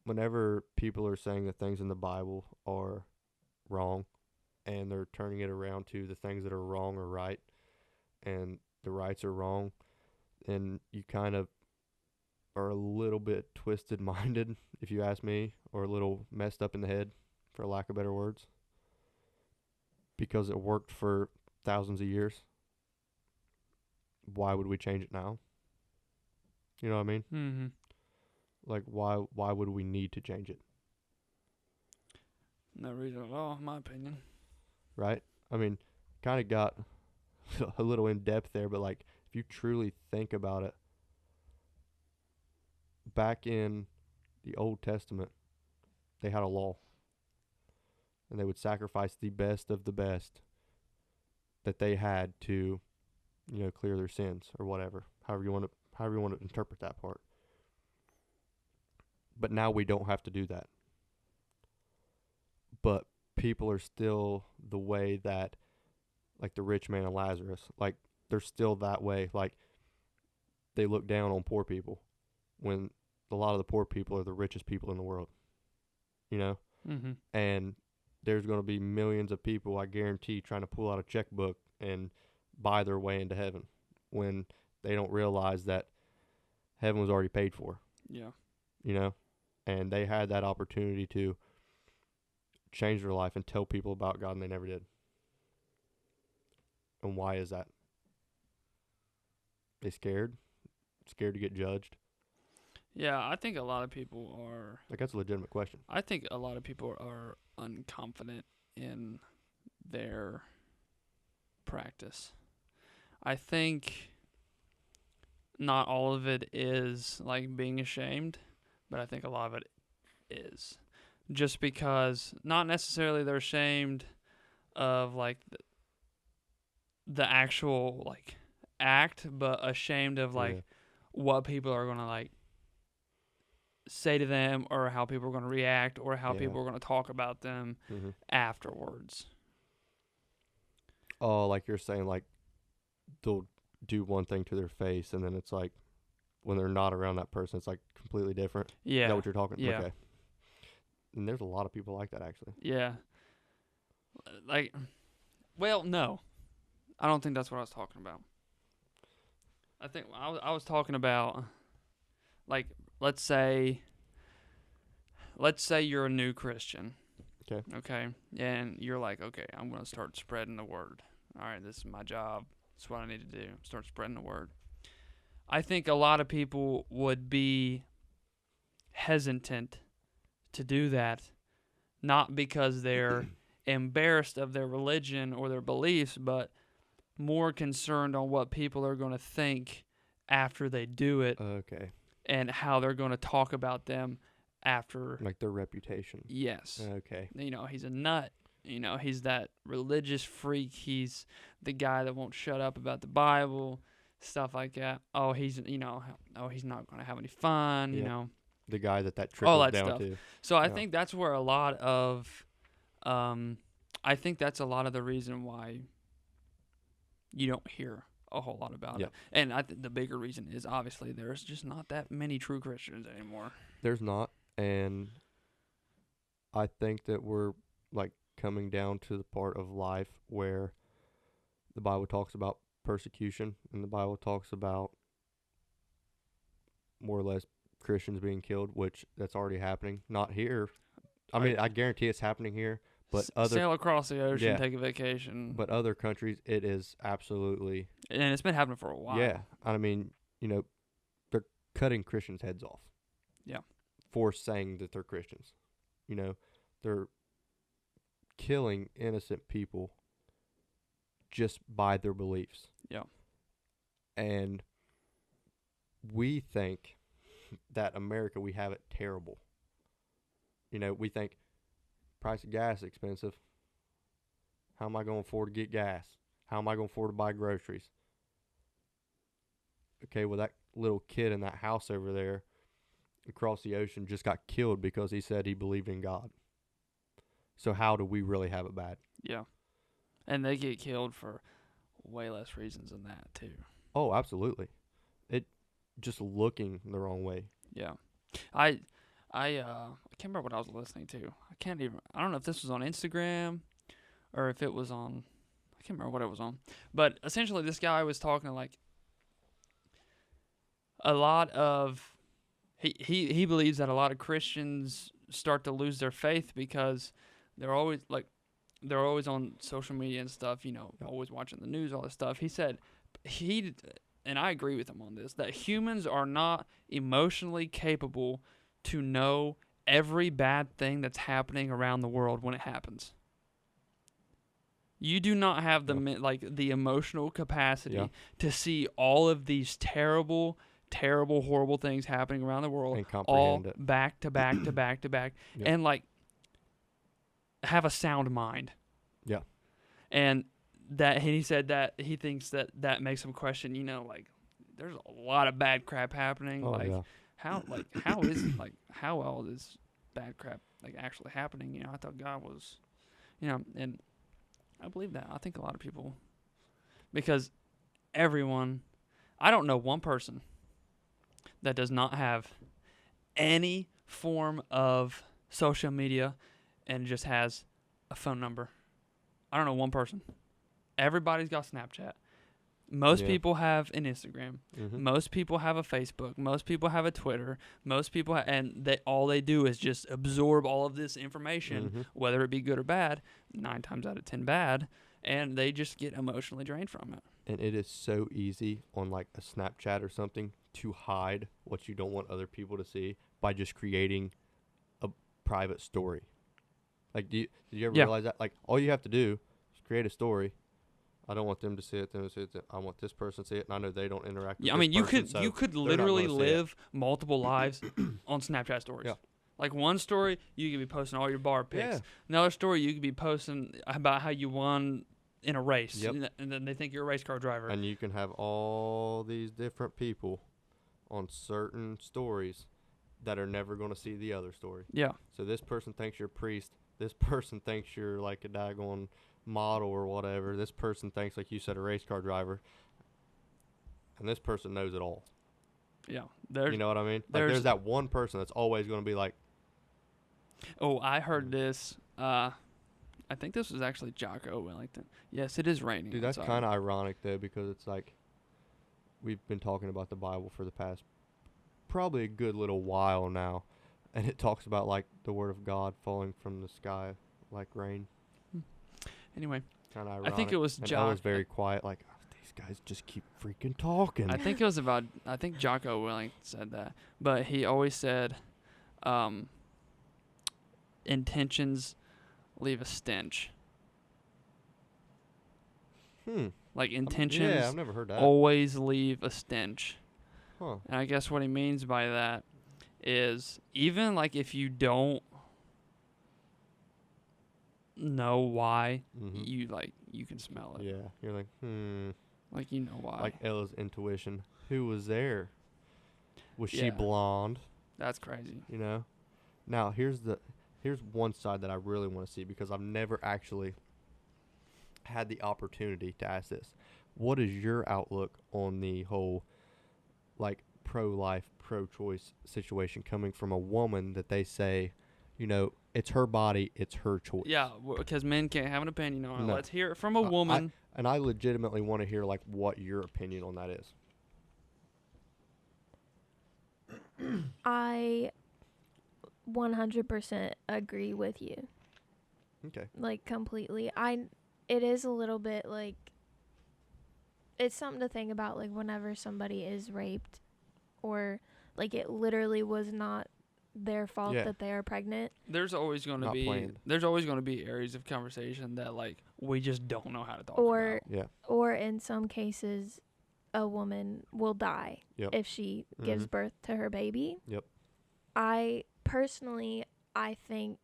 Whenever people are saying that things in the Bible are wrong, and they're turning it around to the things that are wrong are right, and the rights are wrong, then you kind of are a little bit twisted minded, if you ask me, or a little messed up in the head, for lack of better words, because it worked for thousands of years. Why would we change it now? You know what I mean? mm-hmm. Like, why would we need to change it? No reason at all, in my opinion. Right? I mean, kind of got a little in depth there, but like, if you truly think about it, back in the Old Testament, they had a law, and they would sacrifice the best of the best that they had to, clear their sins or whatever. However you want to interpret that part. But now we don't have to do that. But people are still the way that, like the rich man and Lazarus, like they're still that way. Like they look down on poor people when a lot of the poor people are the richest people in the world, Mm-hmm. and there's going to be millions of people, I guarantee, trying to pull out a checkbook and buy their way into heaven when they don't realize that heaven was already paid for, Yeah. and they had that opportunity to change their life and tell people about God, and they never did. And why is that? They scared to get judged. Yeah, I think a lot of people are. Like, that's a legitimate question. I think a lot of people are unconfident in their practice. I think not all of it is like being ashamed, but I think a lot of it is just because not necessarily they're ashamed of like the actual like act, but ashamed of like what people are going to like say to them, or how people are going to react, or how people are going to talk about them afterwards. Oh, like you're saying, like they'll do one thing to their face, and then it's like when they're not around that person, it's like completely different. Yeah. Is that what you're talking? Yeah. Okay. And there's a lot of people like that, actually. Yeah. Like, well, no. I don't think that's what I was talking about. I think I was talking about, like, let's say you're a new Christian. Okay. Okay. And you're like, okay, I'm going to start spreading the word. All right, this is my job. That's what I need to do. Start spreading the word. I think a lot of people would be hesitant to do that, not because they're embarrassed of their religion or their beliefs, but more concerned on what people are going to think after they do it. Okay. And how they're going to talk about them after. Like their reputation. Yes. Okay. He's a nut. He's that religious freak. He's the guy that won't shut up about the Bible, stuff like that. Oh, he's not going to have any fun, The guy that trickles all that down stuff. to. So I think that's where a lot of, I think that's a lot of the reason why you don't hear a whole lot about it. And I think the bigger reason is obviously there's just not that many true Christians anymore. There's not, and I think that we're like coming down to the part of life where the Bible talks about persecution, and the Bible talks about more or less Christians being killed, which that's already happening. Not here. I mean, I guarantee it's happening here, but other sail across the ocean, Yeah. take a vacation. but other countries, it is absolutely And it's been happening for a while. yeah. I mean, they're cutting Christians' heads off. Yeah. For saying that they're Christians. They're killing innocent people just by their beliefs. Yeah. And we think that America, we have it terrible. We think price of gas is expensive. How am I going to afford to get gas? How am I going to afford to buy groceries? Okay, well, that little kid in that house over there across the ocean just got killed because he said he believed in God. So how do we really have it bad? Yeah. And they get killed for way less reasons than that, too. Oh, absolutely. It just looking the wrong way. Yeah. I can't remember what I was listening to. I don't know if this was on Instagram or if it was on, I can't remember what it was on. But essentially this guy was talking like a lot of, he believes that a lot of Christians start to lose their faith because they're always on social media and stuff, always watching the news, all this stuff. He said, and I agree with him on this, that humans are not emotionally capable to know every bad thing that's happening around the world when it happens. You do not have the emotional capacity to see all of these terrible, horrible things happening around the world, And all comprehend it. back to back to back to back, Yep. and have a sound mind. Yeah. And he said that he thinks that makes him question, there's a lot of bad crap happening. Oh, yeah. How well is bad crap actually happening? I thought God was, and I believe that. I think a lot of people, because everyone, I don't know one person that does not have any form of social media and just has a phone number. I don't know one person. Everybody's got Snapchat. Most people have an Instagram. Mm-hmm. Most people have a Facebook. Most people have a Twitter. Most people and all they do is just absorb all of this information, Mm-hmm. whether it be good or bad. 9 times out of 10 bad, and they just get emotionally drained from it. And it is so easy on like a Snapchat or something to hide what you don't want other people to see by just creating a private story. Like, did you ever realize that? Like, all you have to do is create a story. I don't want them to see it. I want this person to see it, and I know they don't interact with Yeah, I this mean, you person, could so they're not literally gonna see it. live multiple lives on Snapchat stories. Yeah. Like one story, you could be posting all your bar pics. Yeah. Another story, you could be posting about how you won in a race, Yep. and then they think you're a race car driver. And you can have all these different people on certain stories that are never going to see the other story. Yeah. So this person thinks you're a priest. This person thinks you're like a daggone model or whatever. This person thinks, like you said, a race car driver. And this person knows it all. Yeah. You know what I mean? Like there's that one person that's always going to be like, oh, I heard this. I think this was actually Jocko Wellington. Yes, it is raining. dude, that's kind of ironic, though, because it's like we've been talking about the Bible for the past probably a good little while now. And it talks about, like, the word of God falling from the sky like rain. Anyway, Kind of ironic. I think it was And I was very quiet, like, oh, these guys just keep freaking talking. I think it was about. I think Jocko Willink said that, but he always said, intentions leave a stench. Like intentions Yeah, I've never heard that. always leave a stench. Huh. And I guess what he means by that is even like if you don't know why, Mm-hmm. you can smell it. Yeah, you're like, Like you know why. Like Ella's intuition. Who was there? Was she Yeah. blonde? That's crazy. You know? Now, here's one side that I really want to see because I've never actually had the opportunity to ask this. What is your outlook on the whole, like, pro-life, pro-choice situation coming from a woman that they say, it's her body, it's her choice? Yeah, because men can't have an opinion on it. No. Let's hear it from a woman. And I legitimately want to hear like what your opinion on that is. I 100% agree with you. Okay. Like, completely. It is a little bit like, it's something to think about, like, whenever somebody is raped or, like, it literally was not their fault Yeah. that they are pregnant. There's always going to Not be planned. areas of conversation that like we just don't know how to talk Or, about. Yeah. or in some cases, a woman will die Yep. if she gives Mhm. birth to her baby. Yep. I think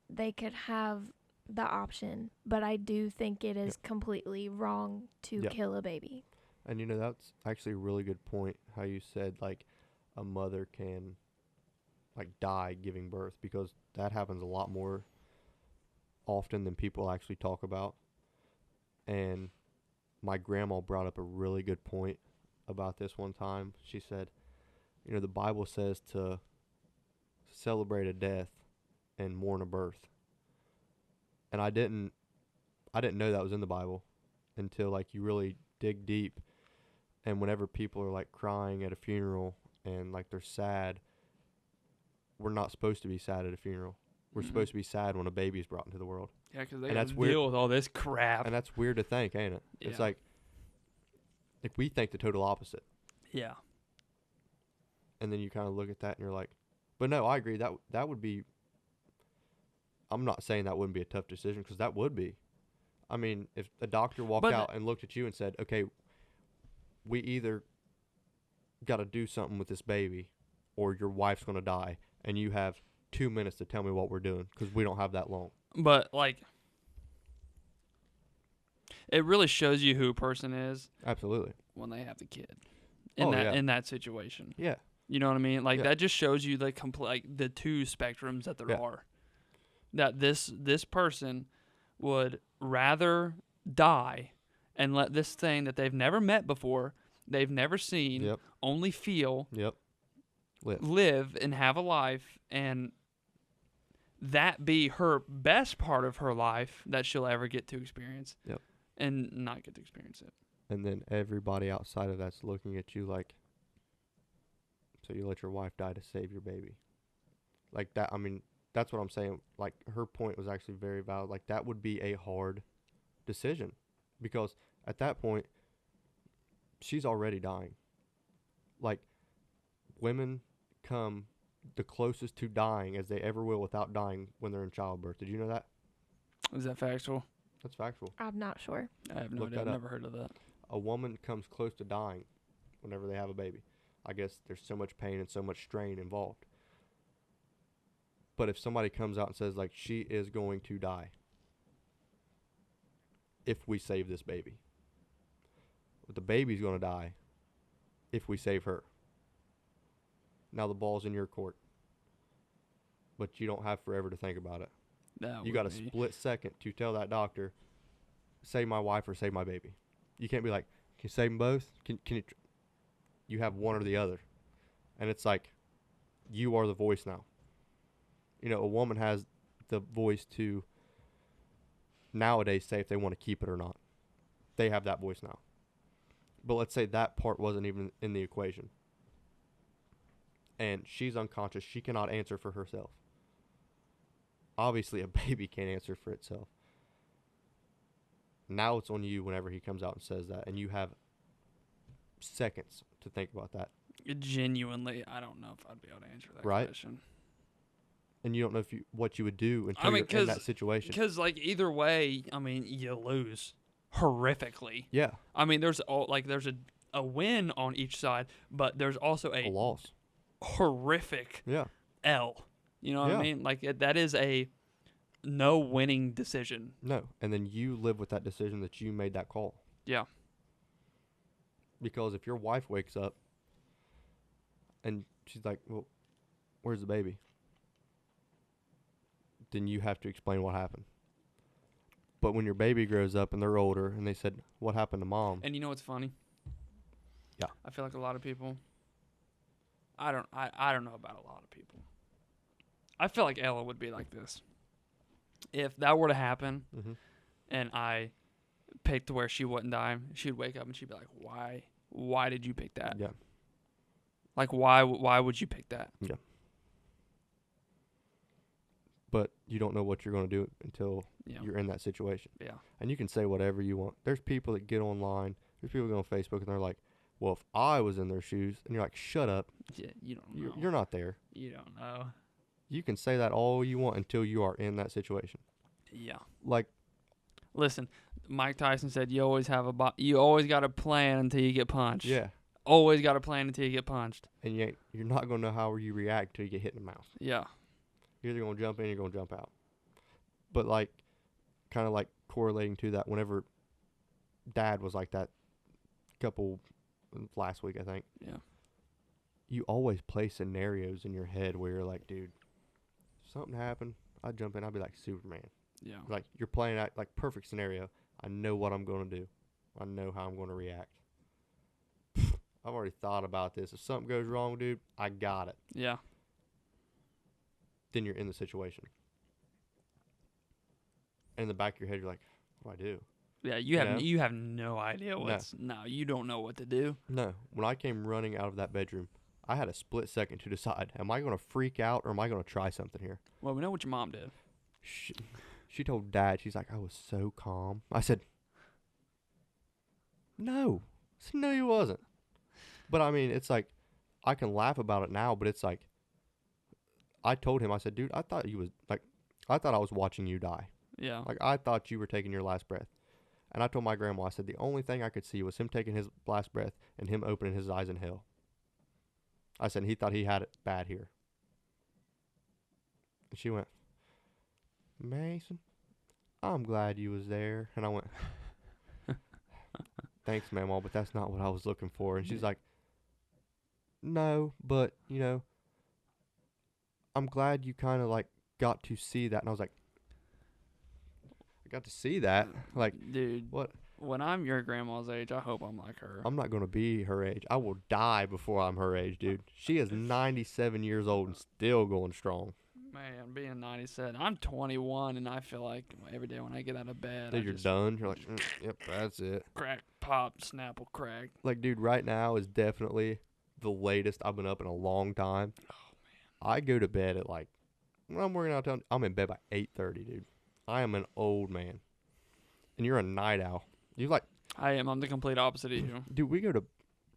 they could have the option, but I do think it is completely wrong to Yep. kill a baby. And that's actually a really good point how you said like a mother can like die giving birth, because that happens a lot more often than people actually talk about. And my grandma brought up a really good point about this one time. She said, the Bible says to celebrate a death and mourn a birth. And I didn't know that was in the Bible until like you really dig deep. And whenever people are like crying at a funeral and like they're sad, we're not supposed to be sad at a funeral. We're supposed to be sad when a baby is brought into the world. Yeah, because they And got that's to weird. deal with all this crap. And that's weird to think, ain't it? It's Yeah. like we think the total opposite. Yeah. And then you kind of look at that and you're like, but no, I agree. That would be, I'm not saying that wouldn't be a tough decision, because that would be. I mean, if a doctor walked But out and looked at you and said, okay, we either got to do something with this baby or your wife's going to die, and you have 2 minutes to tell me what we're doing, because we don't have that long. But like, it really shows you who a person is Absolutely. when they have the kid Yeah. in that situation. Yeah. You know what I mean? Like Yeah. that just shows you the like the two spectrums that there Yeah. are. That this person would rather die and let this thing that they've never met before, they've never seen, Yep. only feel, Yep. live and have a life, and that be her best part of her life that she'll ever get to experience. Yep. And not get to experience it. And then everybody outside of that's looking at you like, so you let your wife die to save your baby. Like that, I mean, that's what I'm saying. Like, her point was actually very valid. Like, that would be a hard decision, because at that point, she's already dying. Like, women come the closest to dying as they ever will without dying when they're in childbirth. Did you know that? Is that factual? That's factual. I'm not sure. I have no Look idea. that I've up. never heard of that. A woman comes close to dying whenever they have a baby. I guess there's so much pain and so much strain involved. But if somebody comes out and says, like, she is going to die if we save this baby, but the baby's going to die if we save her. Now the ball's in your court, but you don't have forever to think about it. You got a split second to tell that doctor, save my wife or save my baby. You can't be like, can you save them both? Can you? You have one or the other. And it's like, you are the voice now. A woman has the voice to nowadays say if they want to keep it or not. They have that voice now. But let's say that part wasn't even in the equation. And she's unconscious. She cannot answer for herself. Obviously, a baby can't answer for itself. Now it's on you whenever he comes out and says that. And you have seconds to think about that. Genuinely, I don't know if I'd be able to answer that Right. question. And you don't know what you would do until I mean, you're in that situation. Because like either way, I mean, you lose horrifically. Yeah, I mean, there's a win on each side, but there's also a a loss. horrific Yeah, L. You know what Yeah. I mean? Like that is a no winning decision. no. And then you live with that decision that you made that call. Yeah. Because if your wife wakes up and she's like, well, where's the baby? Then you have to explain what happened. But when your baby grows up and they're older and they said, what happened to mom? And you know what's funny? Yeah. I feel like a lot of people. I don't know about a lot of people. I feel like Ella would be like this. If that were to happen, Mm-hmm. and I picked where she wouldn't die, she'd wake up and she'd be like, "Why? Why did you pick that? Yeah. Like, why would you pick that?" But you don't know what you're going to do until Yeah. you're in that situation. Yeah. And you can say whatever you want. There's people that get online. There's people that go on Facebook and they're like, well, if I was in their shoes, and you're like, shut up. Yeah. You don't know. You're not there. You don't know. You can say that all you want until you are in that situation. Yeah. Like, Listen, Mike Tyson said you always have you always got a plan until you get punched. yeah. Always got a plan until you get punched. And you're not going to know how you react till you get hit in the mouth. Yeah. You're either going to jump in or you're going to jump out. But, like, kind of like correlating to that, whenever Dad was like that last week, I think. Yeah. You always play scenarios in your head where you're like, dude, if something happened, I'd jump in, I'd be like Superman. Yeah. Like, you're playing out, like, perfect scenario. I know what I'm going to do. I know how I'm going to react. I've already thought about this. If something goes wrong, dude, I got it. Yeah. Then you're in the situation. And in the back of your head, you're like, what do I do? Yeah. know? You have no idea what's you don't know what to do. No. When I came running out of that bedroom, I had a split second to decide, am I going to freak out or am I going to try something here? Well, we know what your mom did. She told Dad, she's like, I was so calm. I said, no. I said, no, you wasn't. But, I mean, it's like, I can laugh about it now, but it's like, I told him, I said, dude, I thought I was watching you die. Yeah. Like, I thought you were taking your last breath. And I told my grandma, I said, the only thing I could see was him taking his last breath and him opening his eyes in hell. I said, he thought he had it bad here. And she went, Mason, I'm glad you was there. And I went, thanks, Mamaw, but that's not what I was looking for. And she's like, no, but, I'm glad you kind of, like, got to see that. And I was like, I got to see that? Like, dude, what? When I'm your grandma's age, I hope I'm like her. I'm not going to be her age. I will die before I'm her age, dude. She is 97 years old and still going strong. Man, being 97. I'm 21, and I feel like every day when I get out of bed, Dude, you're done. You're like, yep, that's it. Crack, pop, Snapple, crack. Like, dude, right now is definitely the latest I've been up in a long time. Oh, man. I go to bed at, like, when I'm working out of town, I'm in bed by 8:30, dude. I am an old man. And you're a night owl. You like, I am. I'm the complete opposite of you. dude, we go to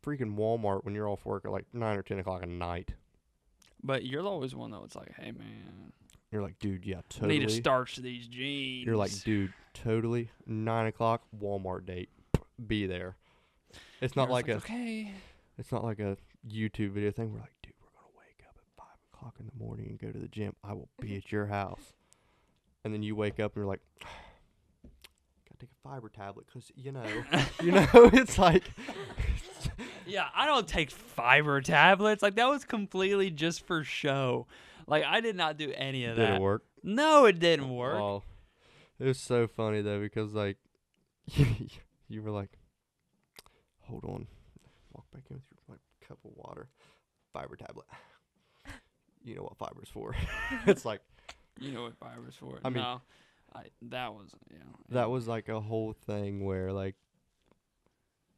freaking Walmart when you're off work at like 9 or 10 o'clock at night. But you're always one that's like, hey, man. You're like, dude, yeah, I totally. need to starch these jeans. You're like, dude, totally. 9 o'clock, Walmart date. Be there. It's not like okay. It's not like a YouTube video thing. We're like, dude, we're going to wake up at 5 o'clock in the morning and go to the gym. I will be at your house. And then you wake up and you're like, gotta take a fiber tablet because, it's like. Yeah, I don't take fiber tablets. Like, that was completely just for show. Like, I did not do any of that. Did it work? No, it didn't work. Oh, it was so funny, though, because, like, you were like, hold on. Walk back in with your cup of water. Fiber tablet. You know what fiber's for. It's like. You know what fiber's for. I mean, no, that was, That was, like, a whole thing where, like,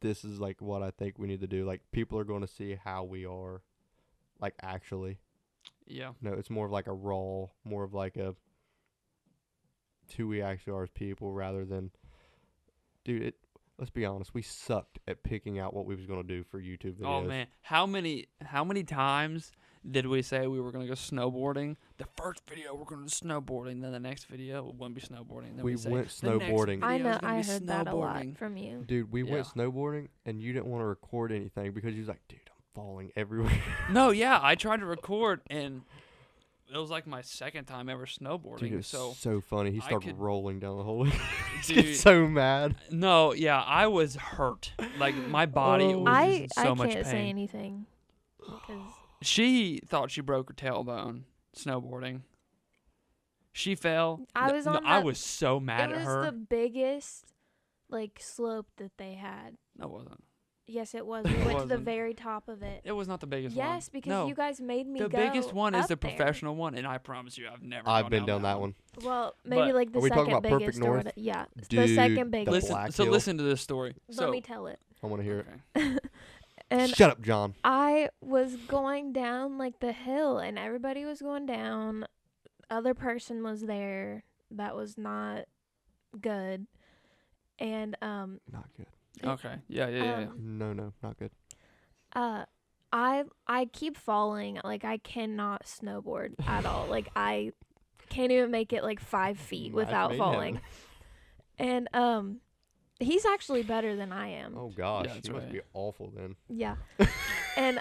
this is, like, what I think we need to do. Like, people are going to see how we are, like, actually. Yeah. No, it's more of, like, a raw, more of, like, a who we actually are as people rather than, dude, let's be honest, we sucked at picking out what we was going to do for YouTube videos. Oh, man. How many times did we say we were going to go snowboarding? The first video, we're going to snowboarding. Then the next video, it wouldn't be snowboarding. Then We say, went "The next snowboarding." I video is know. gonna I be heard that a lot snowboarding." from you. Dude, we went Yeah. snowboarding, and you didn't want to record anything because you was like, dude, I'm falling everywhere. No, yeah. I tried to record, and it was like my second time ever snowboarding. Dude, it was so, so funny. He I started could- rolling down the whole way. dude, He's so mad. no, yeah. I was hurt. Like, my body Oh. was I in so much can't say pain. anything. 'Cause She thought she broke her tailbone snowboarding. She fell. I was on I the- was so mad it at was her. the biggest, like, slope that they had. No, it wasn't. Yes, it was. We It went to the wasn't. very top of it. It was not the biggest one. Yes, because No. you guys made me The go biggest one is up the there. professional one, and I promise you, I've never. I've gone been down that one. Well, maybe But- like the Are we talking second about Perfect biggest. North? Yeah, the Dude, second the biggest. Listen, Black so Hill? listen to this story. Let me tell it. I want to hear Okay. And it. Shut up, John. I was going down like the hill, and everybody was going down. Other person was there that was not good, and Not good. Okay. Yeah. No, not good. I keep falling. Like I cannot snowboard at all. Like I can't even make it like 5 feet Match without made in falling. And he's actually better than I am. Oh gosh, Yeah, that's you must right. be awful then. Yeah. And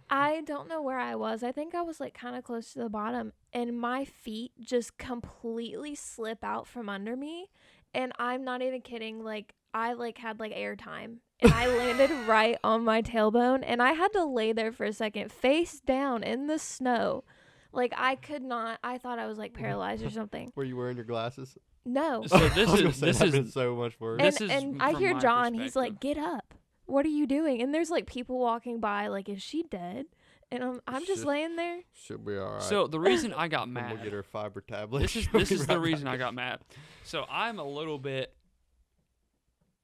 I don't know where I was. I think I was like kind of close to the bottom, and my feet just completely slip out from under me, and I'm not even kidding. Like I like had like air time, and I landed right on my tailbone, and I had to lay there for a second, face down in the snow. Like I could not. I thought I was like paralyzed or something. Were you wearing your glasses? No. So this I was gonna is say, this that'd is been so much worse. This and is and I from hear my John. He's like, perspective. "Get up! What are you doing?" And there's like people walking by. Like, is she dead? And I'm just Shit. laying there. Should be all right. so the reason I got And mad. we'll get her fiber tablet. This is She'll this be is the right reason back. I got mad. So I'm a little bit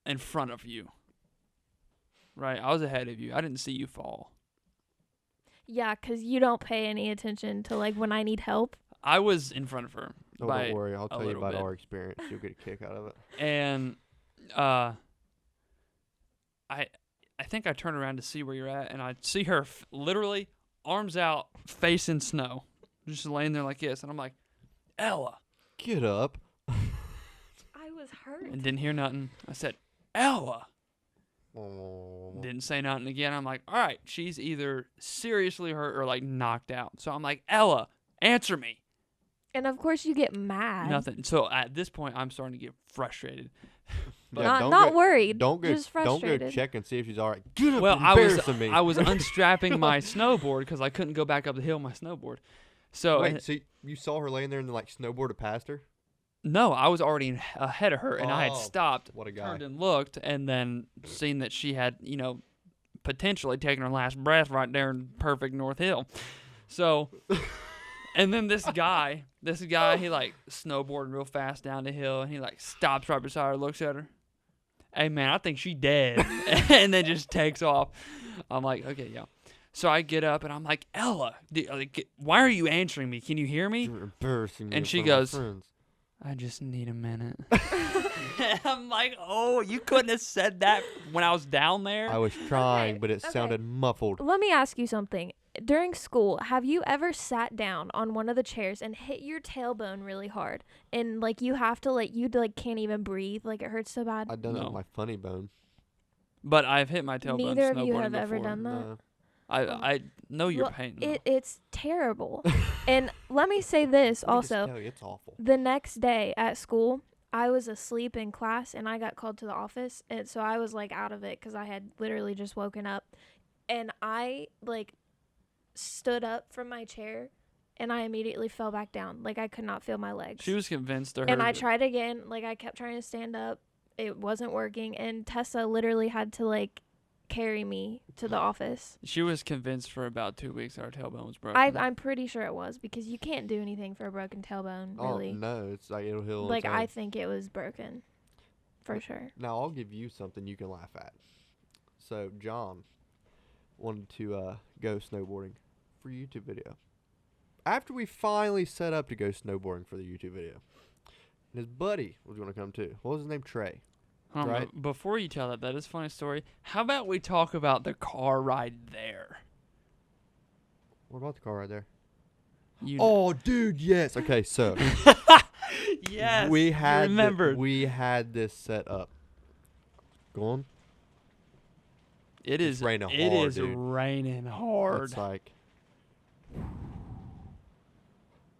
in front of you. Right? I was ahead of you. I didn't see you fall. Yeah, 'cause you don't pay any attention to like when I need help. I was in front of her. Oh, by don't worry. I'll tell you little about bit. our experience. You'll get a kick out of it. And I think I turned around to see where you're at, and I see her literally arms out, face in snow, just laying there like this, and I'm like, Ella, Get up. I was hurt. and didn't hear nothing. I said, Ella, Oh. didn't say nothing again. I'm like, all right, she's either seriously hurt or like knocked out. So I'm like, Ella, answer me. And of course you get mad. Nothing. So at this point, I'm starting to get frustrated. Yeah, Not don't not go, worried. Don't go. Just Don't frustrated. go check and see if she's all right. Get up. Well, you're I was embarrassing me. I was unstrapping my snowboard because I couldn't go back up the hill on my snowboard. So Wait, so you saw her laying there and then like snowboarded past her? no, I was already ahead of her, and I had Oh, stopped, What a guy. turned and looked, and then seen that she had, potentially taken her last breath right there in perfect North Hill. So, and then this guy, he like snowboarding real fast down the hill, and he like stops right beside her, looks at her. Hey man, I think she dead, and then just takes off. I'm like, okay, yeah. So I get up and I'm like, Ella, why are you answering me? Can you hear me? You're embarrassing me And in she front of my goes, friends. I just need a minute. I'm like, oh, you couldn't have said that when I was down there. I was trying, Okay, but it okay. sounded muffled. Let me ask you something. During school, have you ever sat down on one of the chairs and hit your tailbone really hard? And like you have to you can't even breathe, like it hurts so bad? I've done it No. with my funny bone. But I've hit my tailbone Neither of you snowboarding have ever before. done that. No. I know your Well, pain. though. It's terrible. And let me say this Let me just also. tell you, it's awful. The next day at school, I was asleep in class and I got called to the office. And so I was like out of it because I had literally just woken up. And I stood up from my chair and I immediately fell back down. Like I could not feel my legs. She was convinced to her. And I tried again. Like I kept trying to stand up. It wasn't working. And Tessa literally had to carry me to the office. She was convinced for about 2 weeks that her tailbone was broken. I'm pretty sure it was because you can't do anything for a broken tailbone, really. Oh no, it's like it'll heal. on Like its I own. think it was broken, for sure. Now I'll give you something you can laugh at. So John wanted to go snowboarding for YouTube video. After we finally set up to go snowboarding for the YouTube video, and his buddy was going to come too. What was his name? Trey. right? Before you tell that is a funny story. How about we talk about the car ride there? What about the car right there? You Oh, dude, yes. Okay, so yes, we you had remembered. we had this set up. Go on. It It's is raining It hard, is dude. raining hard. It's like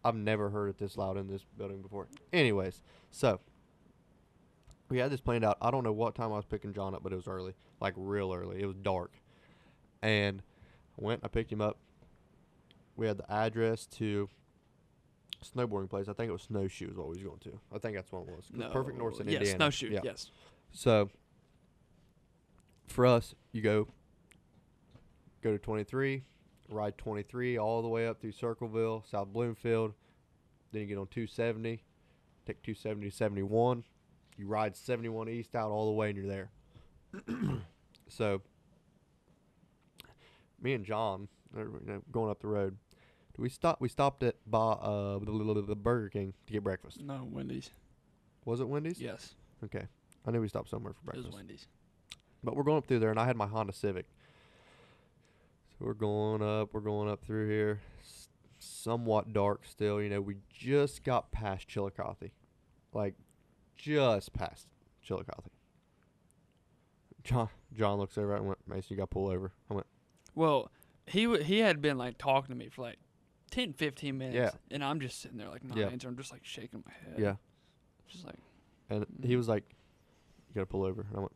I've never heard it this loud in this building before. Anyways, so we had this planned out. I don't know what time I was picking John up, but it was early, like real early. It was dark, and I picked him up. We had the address to snowboarding place. I think it was Snowshoe is what we was going to. I think that's what it was. 'Cause Perfect North's in yes, Indiana. snowshoe. Yeah. Yes. So for us, you go to 23, ride 23 all the way up through Circleville, South Bloomfield. Then you get on 270, take 270 to 71. You ride 71 east out all the way, and you're there. So, me and John, going up the road, we stopped at the Burger King to get breakfast. No, Wendy's. Was it Wendy's? Yes, Okay. I knew we stopped somewhere for it breakfast. was Wendy's. But we're going up through there, and I had my Honda Civic. So we're going up through here. Somewhat dark still. We just got past Chillicothe. Like, just past Chillicothe. John looks over and went, Mason, you got to pull over. I went, Well, he had been like talking to me for like 10, 15 minutes. Yeah. And I'm just sitting there like not Yeah. answering. I'm just like shaking my head. yeah. Just like, And he was like, you got to pull over. And I went,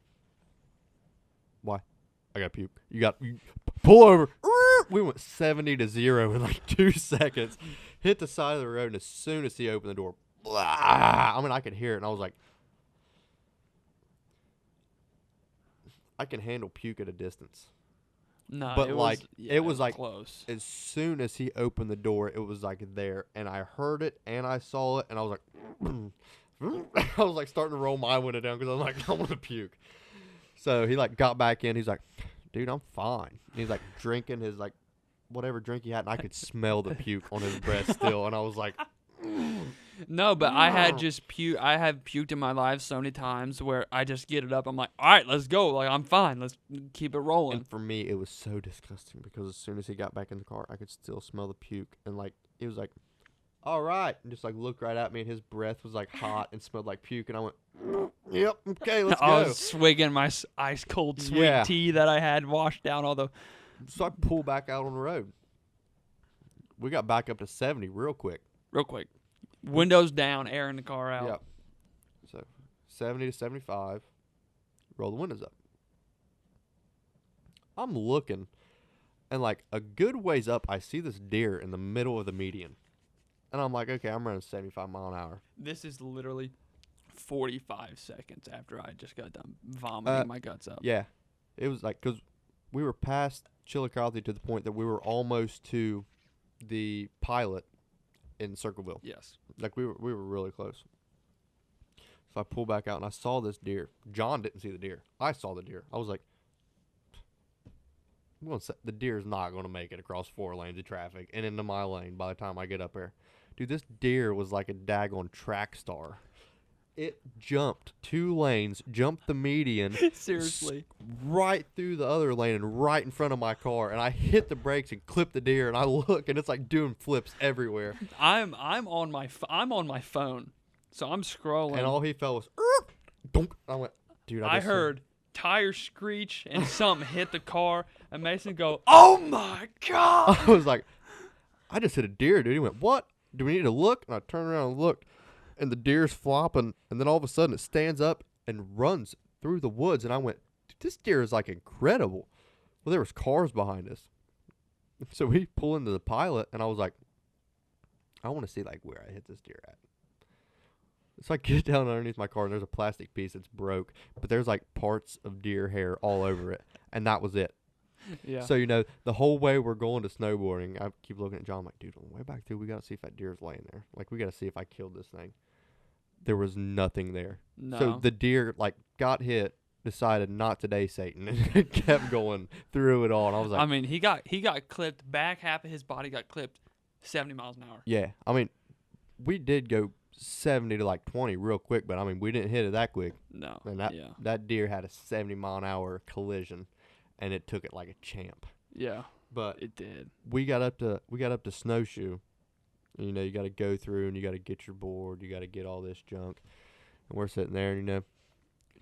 why? I got to puke. You pull over. We went 70 to 0 in like 2 seconds. Hit the side of the road, and as soon as he opened the door, blah, I mean, I could hear it, and I was like, I can handle puke at a distance. no, But, it like, was, yeah, it was, like, close. As soon as he opened the door, it was like there, and I heard it, and I saw it, and I was like, I was like starting to roll my window down because I was like, I want to puke. So he like got back in. He's like, dude, I'm fine. And he's like drinking his like whatever drink he had, and I could smell the puke on his breath still. And I was like, No, but I had I have puked in my life so many times where I just get it up. I'm like, all right, let's go. Like, I'm fine. Let's keep it rolling. and for me, it was so disgusting because as soon as he got back in the car, I could still smell the puke. And like, it was like, all right. And just like looked right at me, and his breath was like hot and smelled like puke. And I went, yep, okay, let's I go. was swigging my ice cold sweet Yeah. tea that I had washed down all the. So I pulled back out on the road. We got back up to 70 real quick. Real quick. Windows down, airing the car out. Yep. So 70 to 75. Roll the windows up. I'm looking, and like a good ways up, I see this deer in the middle of the median. And I'm like, okay, I'm running 75 mile an hour. This is literally 45 seconds after I just got done vomiting my guts up. Yeah. It was like, because we were past Chillicothe to the point that we were almost to the pilot in Circleville. Yes. Like, we were really close. So I pulled back out, and I saw this deer. John didn't see the deer. I saw the deer. I was like, the deer's not going to make it across 4 lanes of traffic and into my lane by the time I get up there. Dude, this deer was like a daggone track star. It jumped 2 lanes, jumped the median, Seriously. right through the other lane and right in front of my car. And I hit the brakes and clipped the deer, and I look, and it's like doing flips everywhere. I'm on my phone, so I'm scrolling. And all he felt was, dunk. I went, dude, I just said- heard tire screech and something hit the car, and Mason go, "Oh my god!" I was like, I just hit a deer, dude. He went, what? Do we need to look? And I turned around and looked, and the deer's flopping, and then all of a sudden it stands up and runs through the woods, and I went, dude, this deer is like incredible. Well, there was cars behind us. So we pull into the pilot, and I was like, I want to see like where I hit this deer at. So I get down underneath my car, and there's a plastic piece that's broke, but there's like parts of deer hair all over it, and that was it. Yeah. So, the whole way we're going to snowboarding, I keep looking at John like, dude, on the way back through, we got to see if that deer's laying there. Like, we got to see if I killed this thing. There was nothing there. no. So the deer, like, got hit, decided not today, Satan, and kept going through it all. And I was like, I mean, he got clipped. Back half of his body got clipped 70 miles an hour. yeah. I mean, we did go 70 to like 20 real quick, but I mean, we didn't hit it that quick. No. And yeah. that deer had a 70 mile an hour collision, and it took it like a champ. Yeah. But It did. we got up to Snowshoe. And, you got to go through, and you got to get your board. You got to get all this junk. And we're sitting there, and,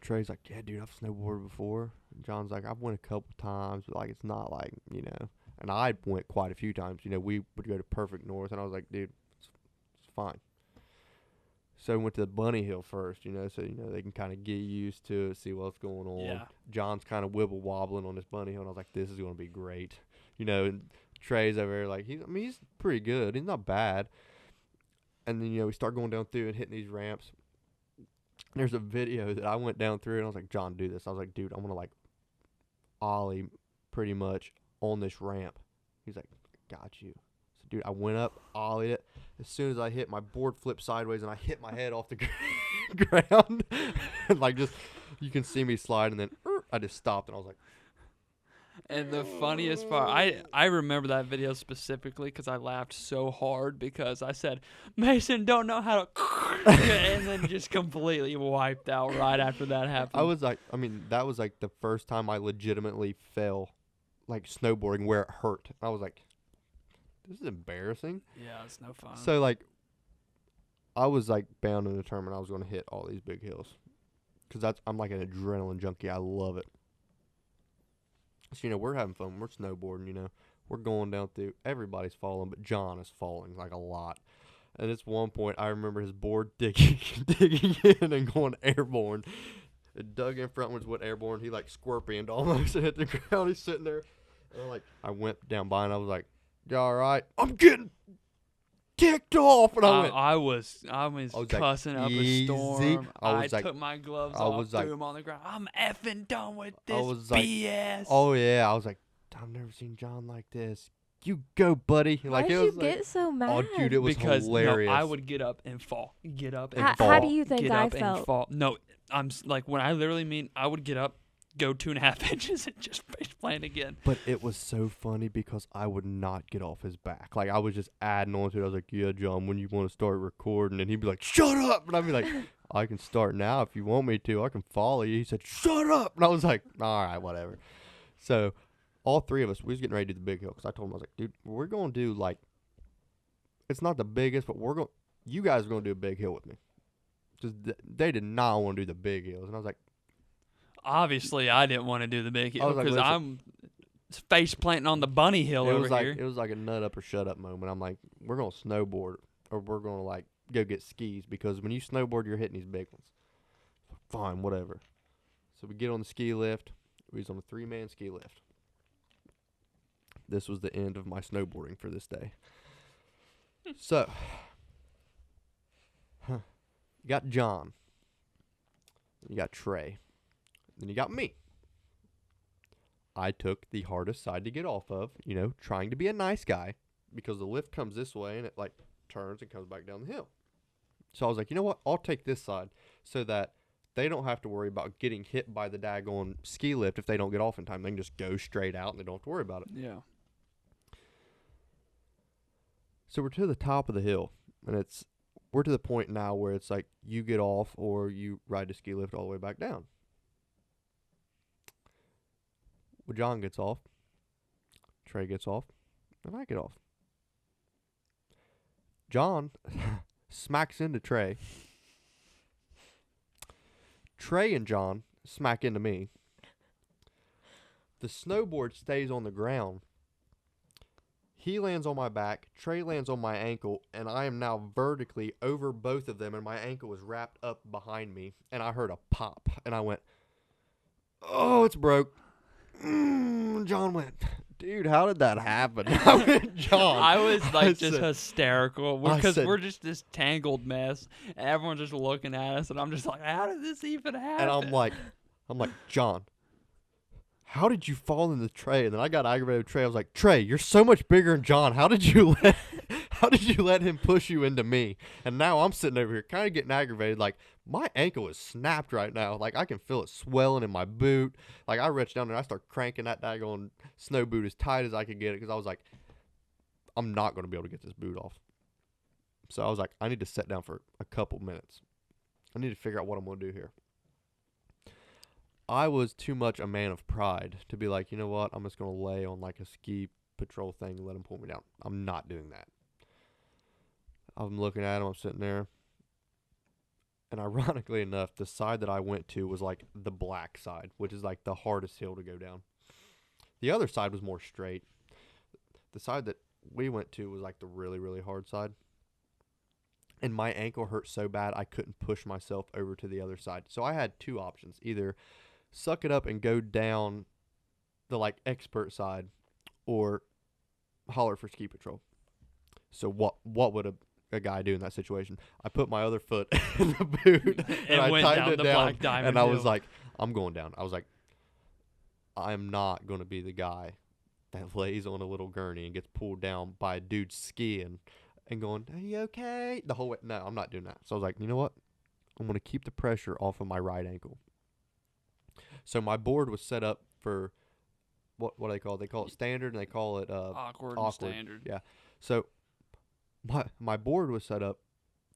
Trey's like, yeah, dude, I've snowboarded before. And John's like, I've went a couple times, but, like, it's not like, And I went quite a few times. We would go to Perfect North, and I was like, dude, it's fine. So we went to the Bunny Hill first, so, they can kind of get used to it, see what's going on. Yeah. John's kind of wibble wobbling on this Bunny Hill, and I was like, this is going to be great. And Trey's over there like, he's pretty good. He's not bad. And then, we start going down through and hitting these ramps. There's a video that I went down through, and I was like, John, do this. I was like, dude, I'm going to, like, ollie pretty much on this ramp. He's like, got you. So, dude, I went up, ollied it. As soon as I hit, my board flipped sideways, and I hit my head off the ground. And, like, just, you can see me slide, and then I just stopped, and I was like, And the funniest part, I remember that video specifically because I laughed so hard because I said, Mason don't know how to, and then just completely wiped out right after that happened. I was like, I mean, that was like the first time I legitimately fell, like snowboarding where it hurt. I was like, this is embarrassing. Yeah, it's no fun. So like, I was like bound and determined I was going to hit all these big hills, because I'm like an adrenaline junkie. I love it. So, you know, we're having fun. We're snowboarding, you know. We're going down through. Everybody's falling, but John is falling, like, a lot. And at one point, I remember his board digging in and going airborne. It dug in frontwards, went airborne. He, like, scorpioned almost and hit the ground. He's sitting there. And I went down by, and I was like, you all right? I'm getting kicked off. And I was cussing up a storm. I took my gloves off, threw them on the ground. I'm effing done with this BS. Oh, yeah. I was like, I've never seen John like this. You go, buddy. Why Like, did it you was get so mad? Oh, dude, it was because hilarious. No, I would get up and fall. Get up and fall. How do you think get I up and felt? fall. No, I'm like, when I literally mean I would get up, go 2.5 inches, and just face plant again. But it was so funny because I would not get off his back. Like, I was just adding on to it. I was like, yeah, John, when you want to start recording? And he'd be like, shut up. And I'd be like, I can start now if you want me to. I can follow you. He said, shut up. And I was like, all right, whatever. So all three of us, we was getting ready to do the big hill, because I told him, I was like, dude, we're going to do, like, it's not the biggest, but you guys are going to do a big hill with me. Because they did not want to do the big hills. And I was like, obviously, I didn't want to do the big hill like, because I'm face planting on the bunny hill over here. It was like a nut up or shut up moment. I'm like, we're going to snowboard, or we're going to, like, go get skis, because when you snowboard, you're hitting these big ones. Fine, whatever. So we get on the ski lift. We was on a 3-man ski lift. This was the end of my snowboarding for this day. So, you got John. You got Trey. Then you got me. I took the hardest side to get off of, you know, trying to be a nice guy, because the lift comes this way and it, like, turns and comes back down the hill. So I was like, you know what? I'll take this side so that they don't have to worry about getting hit by the daggone ski lift if they don't get off in time. They can just go straight out and they don't have to worry about it. Yeah. So we're to the top of the hill, and we're to the point now where it's like you get off or you ride the ski lift all the way back down. Well, John gets off, Trey gets off, and I get off. John smacks into Trey. Trey and John smack into me. The snowboard stays on the ground. He lands on my back, Trey lands on my ankle, and I am now vertically over both of them, and my ankle is wrapped up behind me, and I heard a pop, and I went, oh, it's broke. John went, dude, how did that happen? I went, John. I was like I said, hysterical because we're just this tangled mess, and everyone's just looking at us, and I'm just like, how did this even happen? and I'm like, John, how did you fall into Trey? And then I got aggravated with Trey. I was like, Trey, you're so much bigger than John. How did you let him push you into me? And now I'm sitting over here kind of getting aggravated. Like, my ankle is snapped right now. Like, I can feel it swelling in my boot. Like, I reached down there and I start cranking that daggone snow boot as tight as I could get it, because I was like, I'm not going to be able to get this boot off. So I was like, I need to sit down for a couple minutes. I need to figure out what I'm going to do here. I was too much a man of pride to be like, you know what, I'm just going to lay on like a ski patrol thing and let him pull me down. I'm not doing that. I'm looking at him, I'm sitting there. And ironically enough, the side that I went to was like the black side, which is like the hardest hill to go down. The other side was more straight. The side that we went to was like the really, really hard side. And my ankle hurt so bad I couldn't push myself over to the other side. So I had two options. Either suck it up and go down the like expert side, or holler for ski patrol. So what would a guy do in that situation? I put my other foot in the boot and I went tightened down it the down, Black Diamond and I was Hill. like, I'm going down. I was like, I'm not going to be the guy that lays on a little gurney and gets pulled down by a dude skiing and going, "Are you okay?" The whole way. No, I'm not doing that. So I was like, you know what? I'm going to keep the pressure off of my right ankle. So my board was set up for what do they call it? They call it standard, and they call it Awkward, and awkward. standard. Yeah. So my board was set up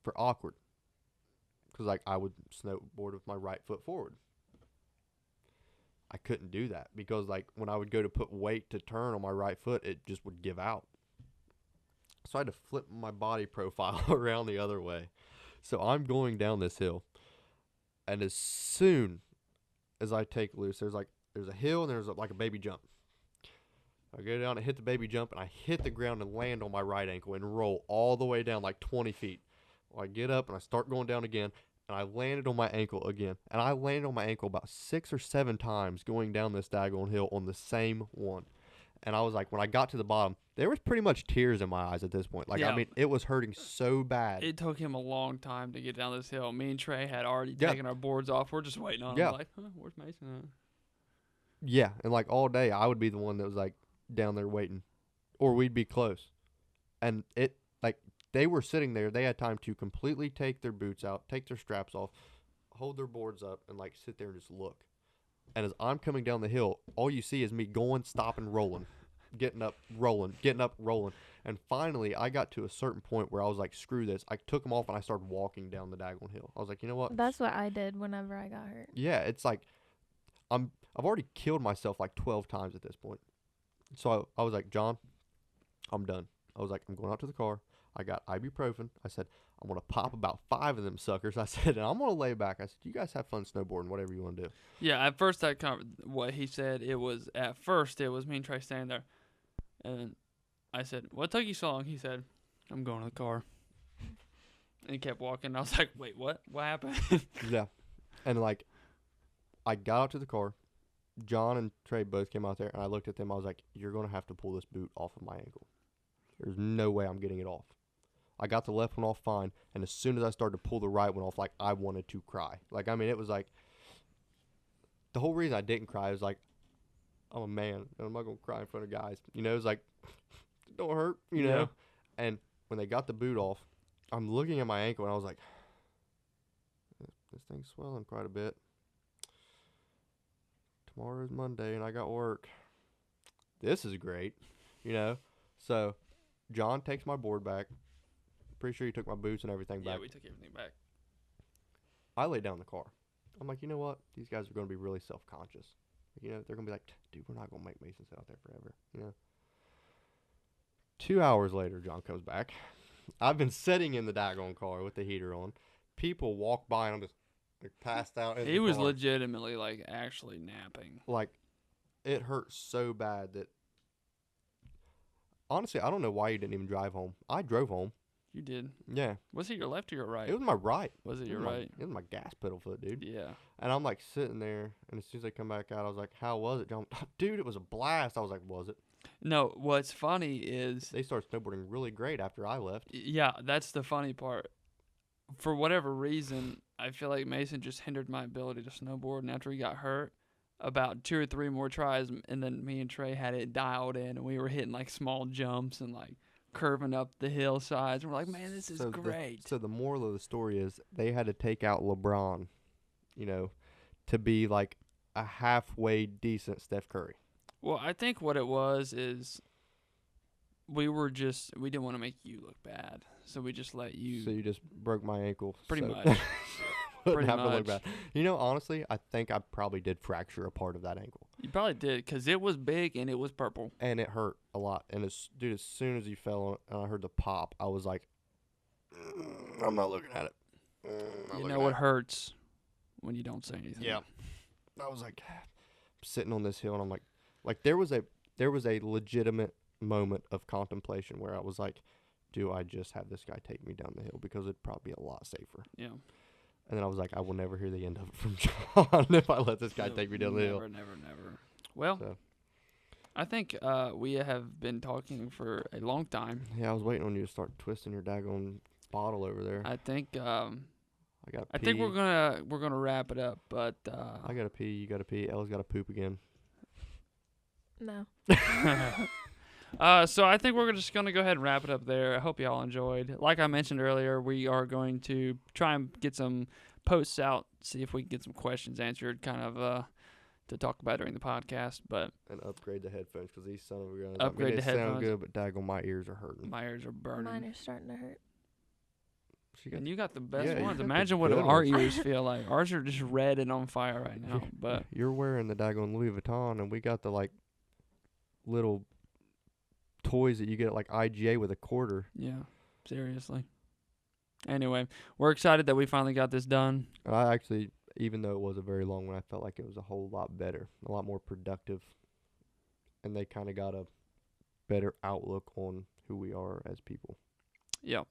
for awkward because like I would snowboard with my right foot forward. I couldn't do that because like when I would go to put weight to turn on my right foot, it just would give out. So I had to flip my body profile around the other way. So I'm going down this hill, and as soon as I take loose, there's a hill and there's like a baby jump. I go down and hit the baby jump, and I hit the ground and land on my right ankle and roll all the way down like 20 feet. Well, I get up and I start going down again, and I landed on my ankle again. And I landed on my ankle about 6 or 7 times going down this daggone hill on the same one. And I was like, when I got to the bottom, there was pretty much tears in my eyes at this point. Like, Yeah. I mean, it was hurting so bad. It took him a long time to get down this hill. Me and Trey had already Yeah. taken our boards off. We're just waiting on Yeah. him. Like, where's Mason at? Yeah, and like all day, I would be the one that was like down there waiting, or we'd be close. And it, like, they were sitting there. They had time to completely take their boots out, take their straps off, hold their boards up, and like sit there and just look. And as I'm coming down the hill, all you see is me going, stopping, rolling, getting up, rolling, getting up, rolling. And finally, I got to a certain point where I was like, screw this. I took them off and I started walking down the daggone hill. I was like, you know what? That's what I did whenever I got hurt. Yeah, it's like I've already killed myself like 12 times at this point. So I was like, John, I'm done. I was like, I'm going out to the car. I got ibuprofen. I said, I'm going to pop about 5 of them suckers. I said, and I'm going to lay back. I said, you guys have fun snowboarding, whatever you want to do. Yeah, at first what he said, it was me and Trey standing there. And I said, what took you so long? He said, I'm going to the car. And he kept walking. I was like, wait, what? What happened? Yeah. And like, I got out to the car. John and Trey both came out there, and I looked at them. I was like, you're going to have to pull this boot off of my ankle. There's no way I'm getting it off. I got the left one off fine, and as soon as I started to pull the right one off, like, I wanted to cry. Like, I mean, it was like, the whole reason I didn't cry was like, I'm a man, and I'm not going to cry in front of guys. You know, it's like, it don't hurt, you know? And when they got the boot off, I'm looking at my ankle, and I was like, this thing's swelling quite a bit. Tomorrow is Monday, and I got work. This is great, you know? So, John takes my board back. Pretty sure he took my boots and everything Yeah, back. we took everything back. I lay down in the car. I'm like, you know what? These guys are going to be really self-conscious. You know, they're going to be like, dude, we're not going to make Mason sit out there forever. You know? 2 hours later, John comes back. I've been sitting in the daggone car with the heater on. People walk by, and I'm just like, passed out in He the was car. legitimately, like, actually napping. Like, it hurt so bad that, honestly, I don't know why you didn't even drive home. I drove home. You did. Yeah. Was it your left or your right? It was my right. Was it It your was my- right? It was my gas pedal foot, dude. Yeah. And I'm like sitting there, and as soon as they come back out, I was like, how was it, John? Dude, it was a blast. I was like, was it? No, what's funny is, They started snowboarding really great after I left. yeah, that's the funny part. For whatever reason, I feel like Mason just hindered my ability to snowboard. And after he got hurt, about 2 or 3 more tries, and then me and Trey had it dialed in, and we were hitting like small jumps and like curving up the hillsides. And we're like, man, this is So great. So the moral of the story is they had to take out LeBron, you know, to be like a halfway decent Steph Curry. Well, I think what it was is we didn't want to make you look bad, so we just let you. So you just broke my ankle. Pretty so much. wouldn't Pretty have to look much. bad. You know, honestly, I think I probably did fracture a part of that ankle. You probably did, because it was big and it was purple. And it hurt a lot. And dude, as soon as he fell on it and I heard the pop, I was like, I'm not looking at it. You know what hurts when you don't say anything. Yeah. I was like, sitting on this hill, and I'm like there was a legitimate moment of contemplation where I was like, do I just have this guy take me down the hill, because it'd probably be a lot safer. Yeah. And then I was like, I will never hear the end of it from John if I let this guy No, take me down the hill. Never. Well, So, I think we have been talking for a long time. yeah, I was waiting on you to start twisting your daggone bottle over there. I think I got. I think we're gonna wrap it up, but I gotta pee. You gotta pee. Ella's gotta poop again. No. So I think we're just going to go ahead and wrap it up there. I hope y'all enjoyed. Like I mentioned earlier, we are going to try and get some posts out, see if we can get some questions answered, kind of to talk about during the podcast. But And upgrade the headphones because these son of a guns. Upgrade the they sound headphones. good, but daggone my ears are hurting. my ears are burning. Mine are starting to hurt. She got And you got the best Yeah, you ones. got the Imagine what good our ones. ears feel like. Ours are just red and on fire right now. But you're wearing the daggone Louis Vuitton, and we got the like little toys that you get at like IGA with a quarter. yeah, seriously. Anyway, we're excited that we finally got this done. And I actually, even though it was a very long one, I felt like it was a whole lot better, a lot more productive, and they kind of got a better outlook on who we are as people. Yep.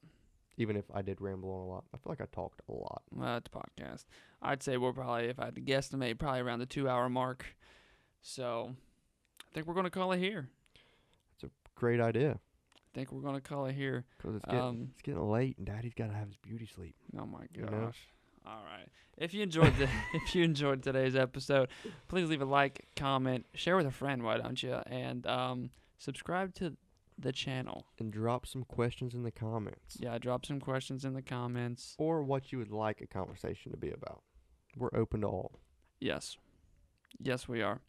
Even if I did ramble on a lot, I feel like I talked a lot. It's a podcast. I'd say we're probably, if I had to guesstimate, probably around the 2-hour mark. So I think we're going to call it here. Great idea, I think we're going to call it here. because Um, it's getting late, and Daddy's got to have his beauty sleep. Oh my You gosh. know? All right. If you enjoyed if you enjoyed today's episode, please leave a like, comment, share with a friend, why don't you? And subscribe to the channel. And drop some questions in the comments. Yeah, drop some questions in the comments. Or what you would like a conversation to be about. We're open to all. Yes. Yes, we are.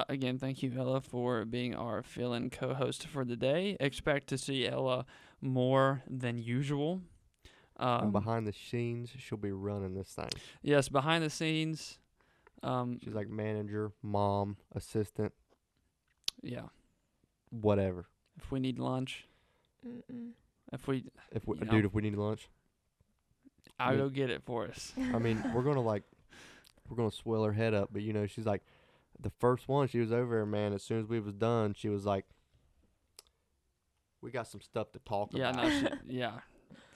Again, thank you, Ella, for being our fill-in co-host for the day. Expect to see Ella more than usual. And behind the scenes, she'll be running this thing. Yes, behind the scenes. She's like manager, mom, assistant, Yeah. whatever. If we need lunch, Mm-mm. If we, You know. dude, if we need lunch, I'll mean- go get it for us. I mean, we're gonna swell her head up. But she's like, the first one she was over there, man. As soon as we was done, she was like, "We got some stuff to talk Yeah, about." no,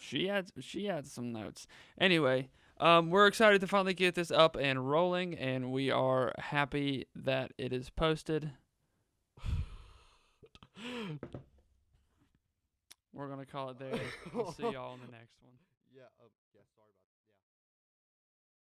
she had some notes. Anyway, we're excited to finally get this up and rolling, and we are happy that it is posted. We're gonna call it there. We'll see y'all in the next one. Yeah. Yeah. Sorry about